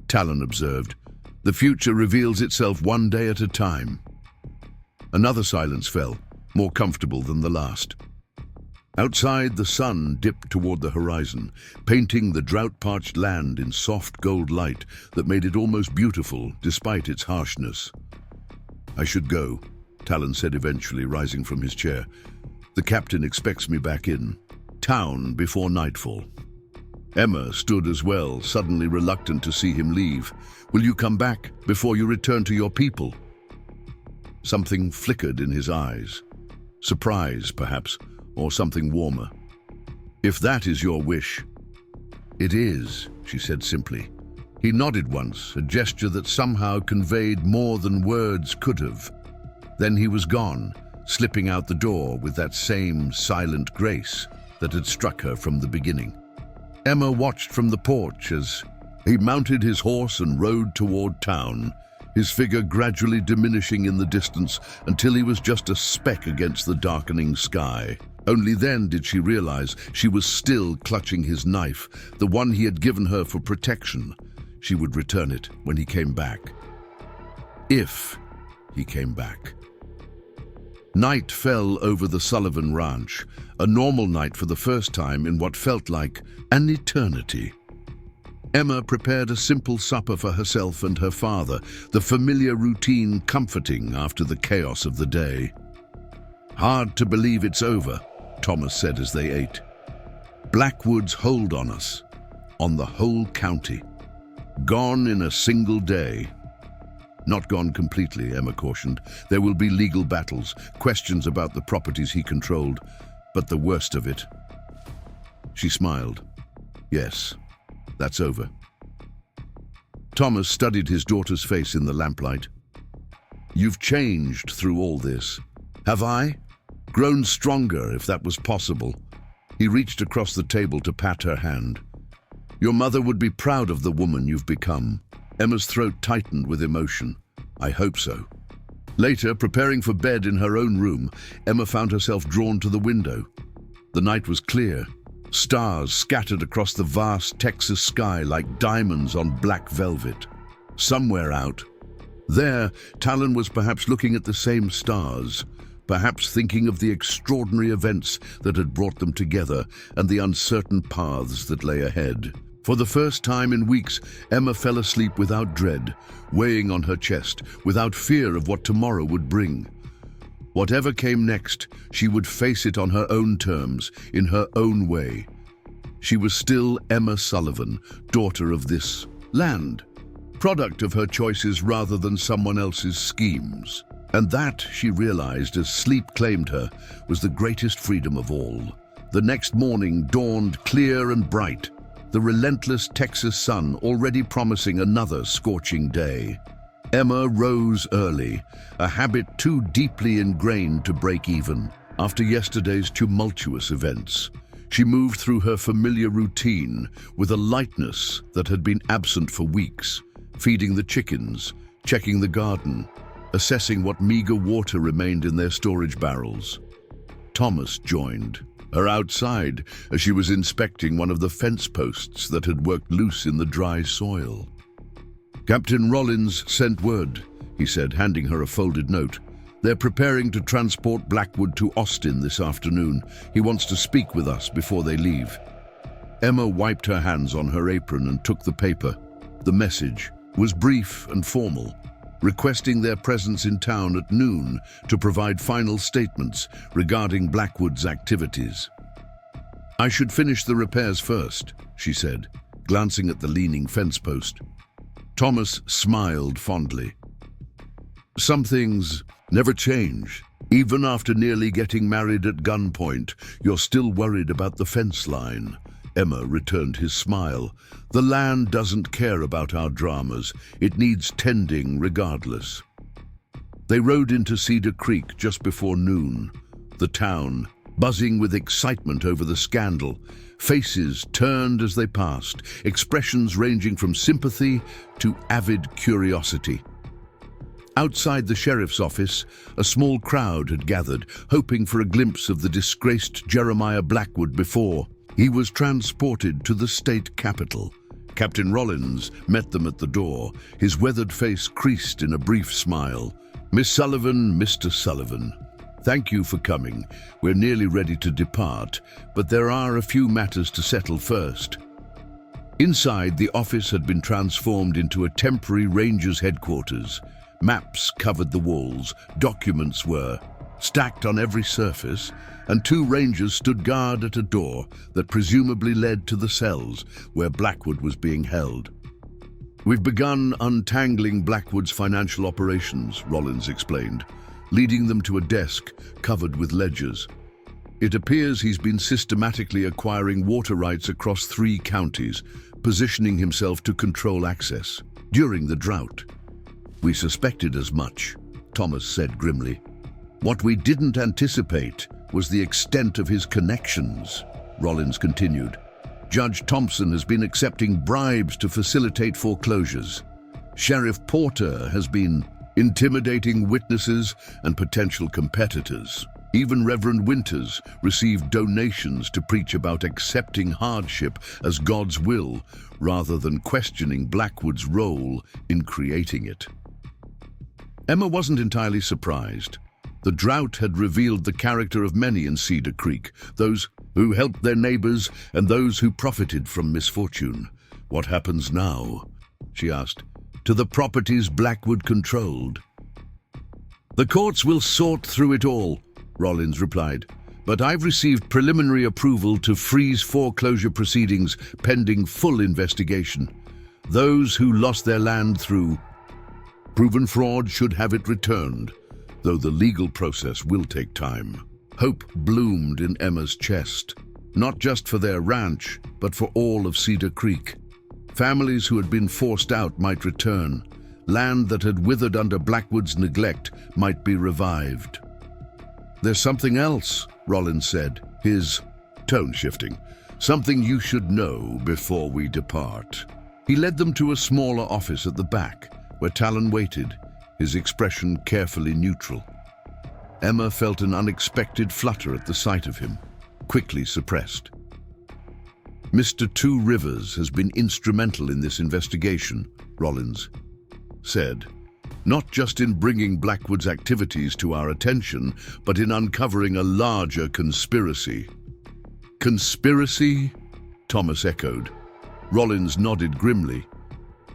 Talon observed. "The future reveals itself one day at a time." Another silence fell, more comfortable than the last. Outside, the sun dipped toward the horizon, painting the drought-parched land in soft gold light that made it almost beautiful despite its harshness. "I should go," Talon said eventually, rising from his chair. "The captain expects me back in town before nightfall." Emma stood as well, suddenly reluctant to see him leave. "Will you come back before you return to your people?" Something flickered in his eyes. Surprise, perhaps, or something warmer. "If that is your wish." "It is," she said simply. He nodded once, a gesture that somehow conveyed more than words could have. Then he was gone, slipping out the door with that same silent grace that had struck her from the beginning. Emma watched from the porch as he mounted his horse and rode toward town, his figure gradually diminishing in the distance until he was just a speck against the darkening sky. Only then did she realize she was still clutching his knife, the one he had given her for protection. She would return it when he came back. If he came back. Night fell over the Sullivan Ranch, a normal night for the first time in what felt like an eternity. Emma prepared a simple supper for herself and her father, the familiar routine comforting after the chaos of the day. "Hard to believe it's over," Thomas said as they ate. "Blackwood's hold on us, on the whole county. Gone in a single day." "Not gone completely," Emma cautioned. "There will be legal battles, questions about the properties he controlled, but the worst of it." She smiled. "Yes, that's over." Thomas studied his daughter's face in the lamplight. "You've changed through all this. Have I? Grown stronger, if that was possible." He reached across the table to pat her hand. "Your mother would be proud of the woman you've become." Emma's throat tightened with emotion. "I hope so." Later, preparing for bed in her own room, Emma found herself drawn to the window. The night was clear, stars scattered across the vast Texas sky like diamonds on black velvet. Somewhere out, There, Talon was perhaps looking at the same stars, perhaps thinking of the extraordinary events that had brought them together and the uncertain paths that lay ahead. For the first time in weeks, Emma fell asleep without dread, weighing on her chest, without fear of what tomorrow would bring. Whatever came next, she would face it on her own terms, in her own way. She was still Emma Sullivan, daughter of this land, product of her choices rather than someone else's schemes. And that, she realized as sleep claimed her, was the greatest freedom of all. The next morning dawned clear and bright, the relentless Texas sun already promising another scorching day. Emma rose early, a habit too deeply ingrained to break even. After yesterday's tumultuous events, she moved through her familiar routine with a lightness that had been absent for weeks, feeding the chickens, checking the garden, assessing what meager water remained in their storage barrels. Thomas joined her outside as she was inspecting one of the fence posts that had worked loose in the dry soil. "Captain Rollins sent word," he said, handing her a folded note. "They're preparing to transport Blackwood to Austin this afternoon. He wants to speak with us before they leave." Emma wiped her hands on her apron and took the paper. The message was brief and formal, requesting their presence in town at noon to provide final statements regarding Blackwood's activities. "I should finish the repairs first," she said, glancing at the leaning fence post. Thomas smiled fondly. "Some things never change. Even after nearly getting married at gunpoint, you're still worried about the fence line." Emma returned his smile. "The land doesn't care about our dramas. It needs tending regardless." They rode into Cedar Creek just before noon. The town, buzzing with excitement over the scandal. Faces turned as they passed, expressions ranging from sympathy to avid curiosity. Outside the sheriff's office, a small crowd had gathered, hoping for a glimpse of the disgraced Jeremiah Blackwood before he was transported to the state capitol. Captain Rollins met them at the door, his weathered face creased in a brief smile. "Miss Sullivan, Mr. Sullivan, thank you for coming. We're nearly ready to depart, but there are a few matters to settle first." Inside, the office had been transformed into a temporary ranger's headquarters. Maps covered the walls, documents were stacked on every surface, and two rangers stood guard at a door that presumably led to the cells where Blackwood was being held. "We've begun untangling Blackwood's financial operations," Rollins explained, leading them to a desk covered with ledgers. "It appears he's been systematically acquiring water rights across 3 counties, positioning himself to control access during the drought." "We suspected as much," Thomas said grimly. "What we didn't anticipate was the extent of his connections," Rollins continued. "Judge Thompson has been accepting bribes to facilitate foreclosures. Sheriff Porter has been intimidating witnesses and potential competitors. Even Reverend Winters received donations to preach about accepting hardship as God's will rather than questioning Blackwood's role in creating it." Emma wasn't entirely surprised. The drought had revealed the character of many in Cedar Creek, those who helped their neighbors and those who profited from misfortune. "What happens now?" she asked. "To the properties Blackwood controlled?" "The courts will sort through it all," Rollins replied. "But I've received preliminary approval to freeze foreclosure proceedings pending full investigation. Those who lost their land through proven fraud should have it returned, though the legal process will take time." Hope bloomed in Emma's chest, not just for their ranch, but for all of Cedar Creek. Families who had been forced out might return. Land that had withered under Blackwood's neglect might be revived. "There's something else," Rollins said, his tone shifting. "Something you should know before we depart." He led them to a smaller office at the back, where Talon waited, his expression carefully neutral. Emma felt an unexpected flutter at the sight of him, quickly suppressed. "Mr. Two Rivers has been instrumental in this investigation," Rollins said. not just in bringing Blackwood's activities to our attention, but in uncovering a larger conspiracy. Conspiracy? Thomas echoed. Rollins nodded grimly.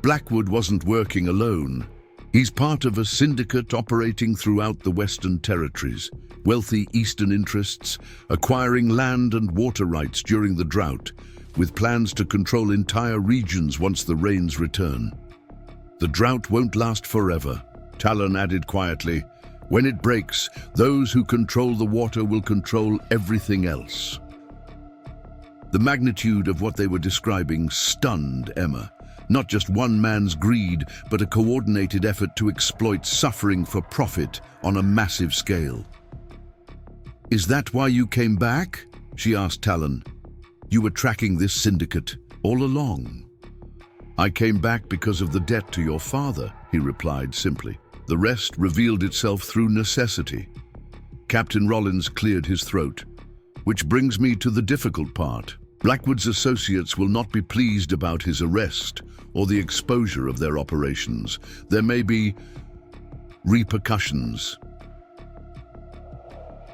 Blackwood wasn't working alone. He's part of a syndicate operating throughout the Western Territories, wealthy Eastern interests, acquiring land and water rights during the drought, with plans to control entire regions once the rains return. The drought won't last forever, Talon added quietly. When it breaks, those who control the water will control everything else. The magnitude of what they were describing stunned Emma. Not just one man's greed, but a coordinated effort to exploit suffering for profit on a massive scale. "Is that why you came back?" she asked Talon. "You were tracking this syndicate all along." "I came back because of the debt to your father," he replied simply. The rest revealed itself through necessity. Captain Rollins cleared his throat. "Which brings me to the difficult part. Blackwood's associates will not be pleased about his arrest or the exposure of their operations. There may be repercussions."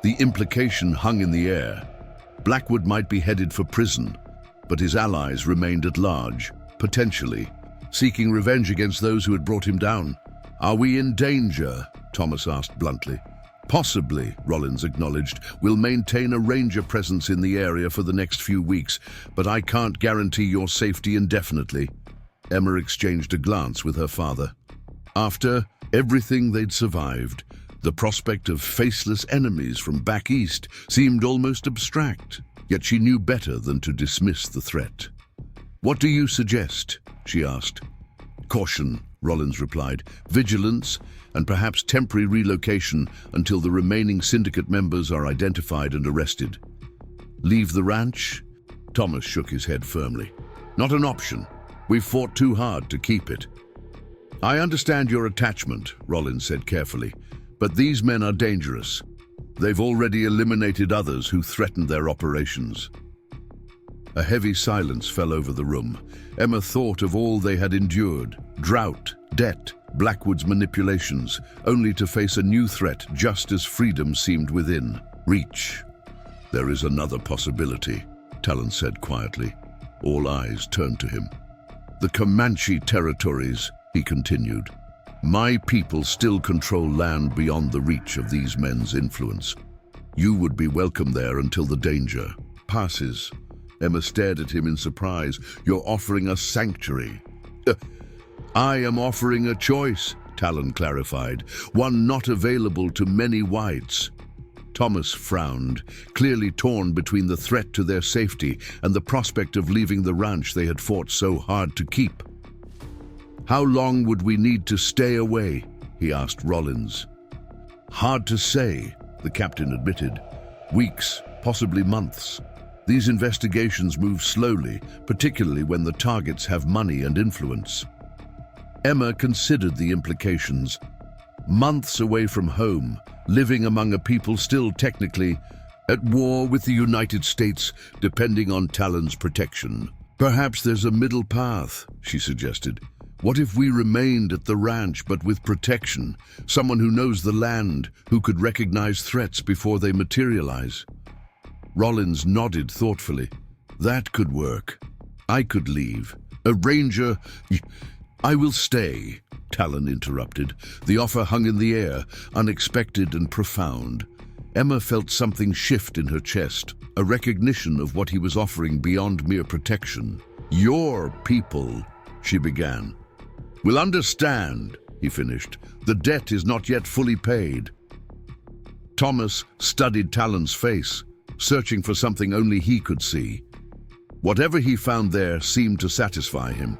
The implication hung in the air. Blackwood might be headed for prison, but his allies remained at large, potentially seeking revenge against those who had brought him down. "Are we in danger?" Thomas asked bluntly. "Possibly," Rollins acknowledged. "We'll maintain a ranger presence in the area for the next few weeks, but I can't guarantee your safety indefinitely." Emma exchanged a glance with her father. After everything they'd survived, the prospect of faceless enemies from back east seemed almost abstract, yet she knew better than to dismiss the threat. "What do you suggest?" she asked. "Caution," Rollins replied. "Vigilance, and perhaps temporary relocation until the remaining syndicate members are identified and arrested." "Leave the ranch?" Thomas shook his head firmly. "Not an option. We've fought too hard to keep it." "I understand your attachment," Rollins said carefully, "but these men are dangerous. They've already eliminated others who threatened their operations." A heavy silence fell over the room. Emma thought of all they had endured: drought, debt, Blackwood's manipulations, only to face a new threat just as freedom seemed within reach. "There is another possibility," Talon said quietly. All eyes turned to him. "The Comanche territories," he continued. "My people still control land beyond the reach of these men's influence. You would be welcome there until the danger passes." Emma stared at him in surprise. "You're offering us sanctuary." "I am offering a choice," Talon clarified, "one not available to many whites." Thomas frowned, clearly torn between the threat to their safety and the prospect of leaving the ranch they had fought so hard to keep. "How long would we need to stay away?" he asked Rollins. "Hard to say," the captain admitted. "Weeks, possibly months. These investigations move slowly, particularly when the targets have money and influence." Emma considered the implications. Months away from home, living among a people still technically at war with the United States, depending on Talon's protection. "Perhaps there's a middle path," she suggested. "What if we remained at the ranch but with protection? Someone who knows the land, who could recognize threats before they materialize?" Rollins nodded thoughtfully. "That could work. I could leave. A ranger—" "I will stay," Talon interrupted. The offer hung in the air, unexpected and profound. Emma felt something shift in her chest, a recognition of what he was offering beyond mere protection. "Your people," she began. "Will understand," he finished. "The debt is not yet fully paid." Thomas studied Talon's face, searching for something only he could see. Whatever he found there seemed to satisfy him.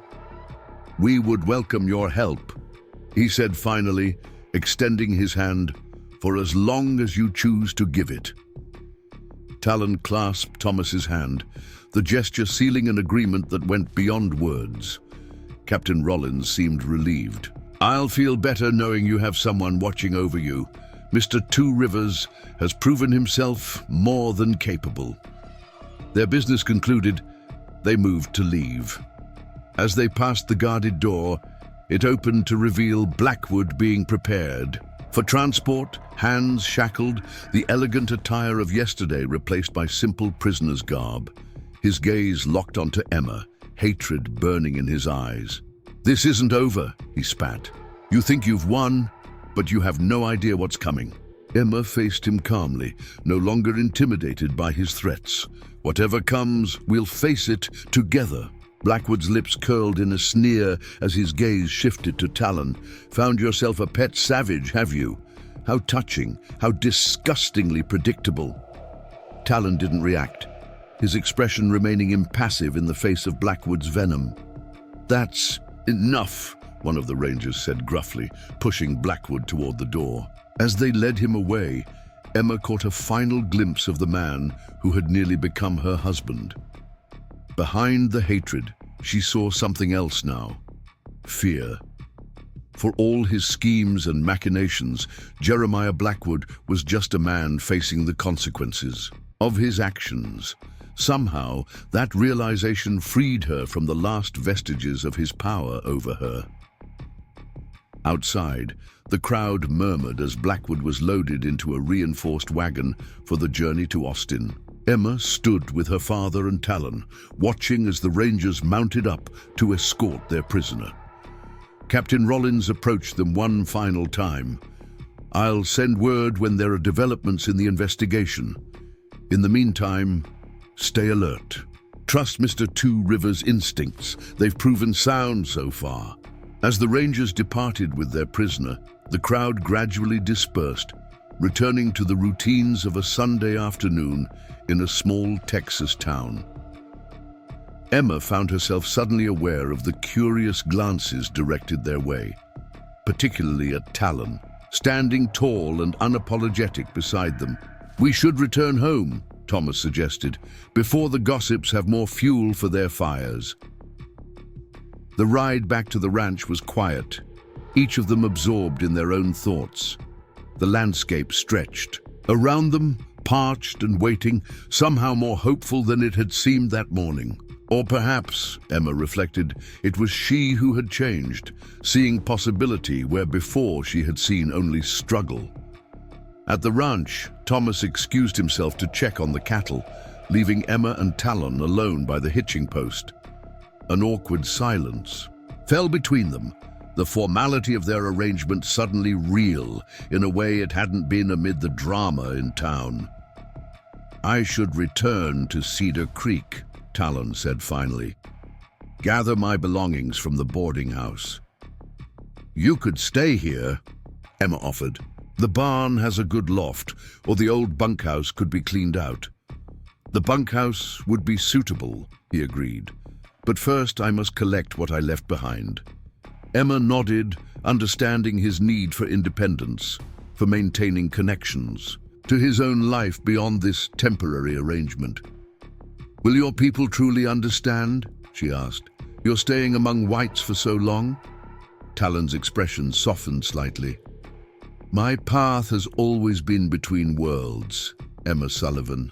"We would welcome your help," he said finally, extending his hand, "for as long as you choose to give it." Talon clasped Thomas's hand, the gesture sealing an agreement that went beyond words. Captain Rollins seemed relieved. "I'll feel better knowing you have someone watching over you. Mr. Two Rivers has proven himself more than capable." Their business concluded, they moved to leave. As they passed the guarded door, It opened to reveal Blackwood being prepared. For transport, hands shackled, the elegant attire of yesterday replaced by simple prisoner's garb. His gaze locked onto Emma, hatred burning in his eyes. "This isn't over," he spat. "You think you've won, but you have no idea what's coming." Emma faced him calmly, no longer intimidated by his threats. "Whatever comes, we'll face it together." Blackwood's lips curled in a sneer as his gaze shifted to Talon. "Found yourself a pet savage, have you? How touching, how disgustingly predictable." Talon didn't react, his expression remaining impassive in the face of Blackwood's venom. "That's enough," one of the rangers said gruffly, pushing Blackwood toward the door. As they led him away, Emma caught a final glimpse of the man who had nearly become her husband. Behind the hatred, she saw something else now: fear. For all his schemes and machinations, Jeremiah Blackwood was just a man facing the consequences of his actions. Somehow, that realization freed her from the last vestiges of his power over her. Outside, the crowd murmured as Blackwood was loaded into a reinforced wagon for the journey to Austin. Emma stood with her father and Talon, watching as the rangers mounted up to escort their prisoner. Captain Rollins approached them one final time. "I'll send word when there are developments in the investigation. In the meantime, stay alert. Trust Mr. Two Rivers' instincts. They've proven sound so far." As the rangers departed with their prisoner, the crowd gradually dispersed, returning to the routines of a Sunday afternoon in a small Texas town. Emma found herself suddenly aware of the curious glances directed their way, particularly at Talon, standing tall and unapologetic beside them. "We should return home," Thomas suggested, "before the gossips have more fuel for their fires." The ride back to the ranch was quiet, each of them absorbed in their own thoughts. The landscape stretched. Around them, parched and waiting, somehow more hopeful than it had seemed that morning. Or perhaps, Emma reflected, it was she who had changed, seeing possibility where before she had seen only struggle. At the ranch, Thomas excused himself to check on the cattle, leaving Emma and Talon alone by the hitching post. An awkward silence fell between them, the formality of their arrangement suddenly real in a way it hadn't been amid the drama in town. "I should return to Cedar Creek," Talon said finally. "Gather my belongings from the boarding house." "You could stay here," Emma offered. "The barn has a good loft, or the old bunkhouse could be cleaned out." "The bunkhouse would be suitable," he agreed. "But first I must collect what I left behind." Emma nodded, understanding his need for independence, for maintaining connections to his own life beyond this temporary arrangement. "Will your people truly understand?" she asked. "You're staying among whites for so long?" Talon's expression softened slightly. "My path has always been between worlds, Emma Sullivan.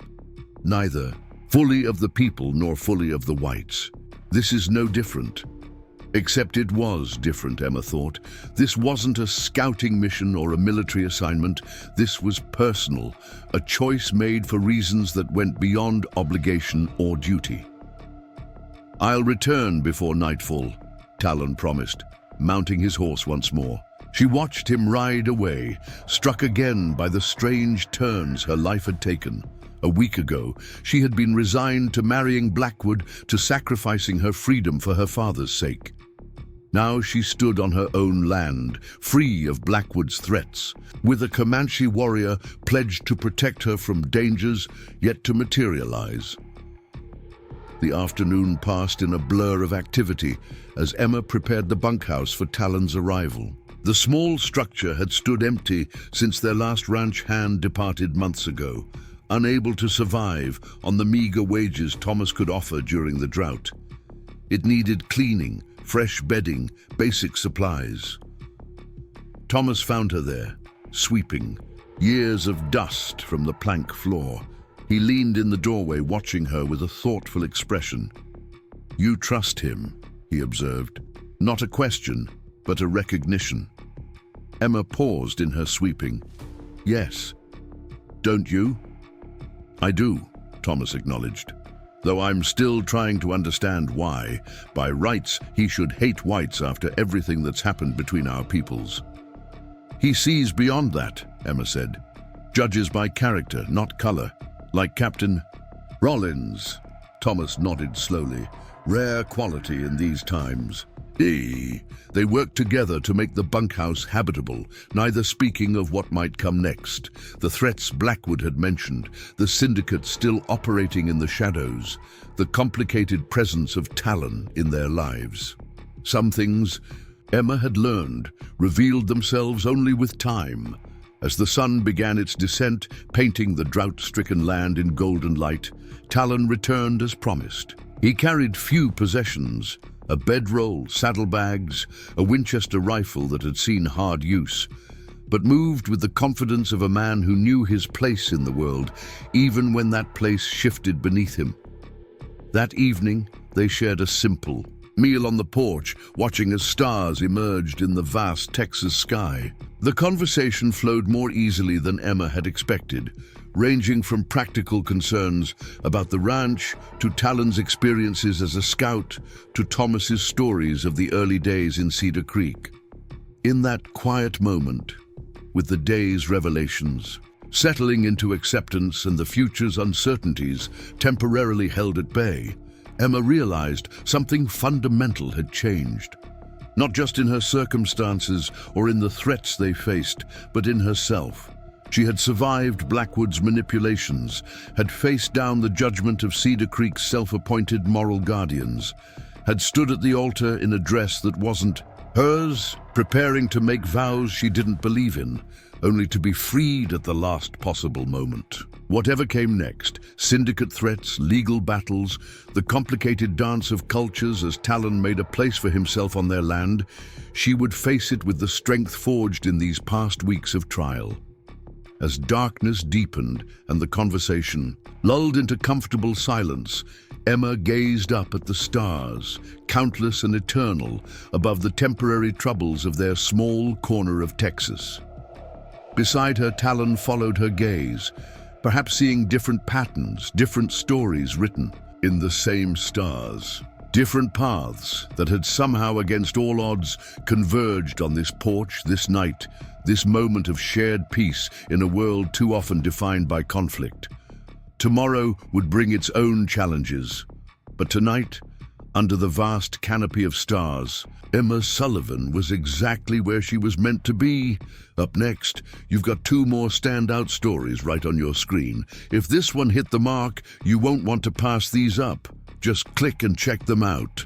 Neither fully of the people nor fully of the whites. This is no different." Except it was different, Emma thought. This wasn't a scouting mission or a military assignment. This was personal, a choice made for reasons that went beyond obligation or duty. "I'll return before nightfall," Talon promised, mounting his horse once more. She watched him ride away, struck again by the strange turns her life had taken. A week ago, she had been resigned to marrying Blackwood, to sacrificing her freedom for her father's sake. Now she stood on her own land, free of Blackwood's threats, with a Comanche warrior pledged to protect her from dangers yet to materialize. The afternoon passed in a blur of activity as Emma prepared the bunkhouse for Talon's arrival. The small structure had stood empty since their last ranch hand departed months ago, unable to survive on the meager wages Thomas could offer during the drought. It needed cleaning, fresh bedding, basic supplies. Thomas found her there, sweeping, years of dust from the plank floor. He leaned in the doorway, watching her with a thoughtful expression. "You trust him," he observed. "Not a question, but a recognition. Emma paused in her sweeping. "Yes. Don't you?" "I do," Thomas acknowledged, "though I'm still trying to understand why, by rights, he should hate whites after everything that's happened between our peoples." "He sees beyond that," Emma said. "Judges by character, not color, like Captain Rollins." Thomas nodded slowly. "Rare quality in these times." They worked together to make the bunkhouse habitable, neither speaking of what might come next. The threats Blackwood had mentioned, the syndicate still operating in the shadows, the complicated presence of Talon in their lives. Some things, Emma had learned, revealed themselves only with time. As the sun began its descent, painting the drought-stricken land in golden light, Talon returned as promised. He carried few possessions, a bedroll, saddlebags, a Winchester rifle that had seen hard use, but moved with the confidence of a man who knew his place in the world, even when that place shifted beneath him. That evening, they shared a simple meal on the porch, watching as stars emerged in the vast Texas sky. The conversation flowed more easily than Emma had expected, ranging from practical concerns about the ranch to Talon's experiences as a scout to Thomas's stories of the early days in Cedar Creek. In that quiet moment, with the day's revelations settling into acceptance and the future's uncertainties temporarily held at bay, Emma realized something fundamental had changed. Not just in her circumstances or in the threats they faced, but in herself. She had survived Blackwood's manipulations, had faced down the judgment of Cedar Creek's self-appointed moral guardians, had stood at the altar in a dress that wasn't hers, preparing to make vows she didn't believe in, only to be freed at the last possible moment. Whatever came next, syndicate threats, legal battles, the complicated dance of cultures as Talon made a place for himself on their land, she would face it with the strength forged in these past weeks of trial. As darkness deepened and the conversation lulled into comfortable silence, Emma gazed up at the stars, countless and eternal, above the temporary troubles of their small corner of Texas. Beside her, Talon followed her gaze, perhaps seeing different patterns, different stories written in the same stars. Different paths that had somehow, against all odds, converged on this porch, this night, this moment of shared peace in a world too often defined by conflict. Tomorrow would bring its own challenges, but tonight, under the vast canopy of stars, Emma Sullivan was exactly where she was meant to be. Up next, you've got two more standout stories right on your screen. If this one hit the mark, you won't want to pass these up. Just click and check them out.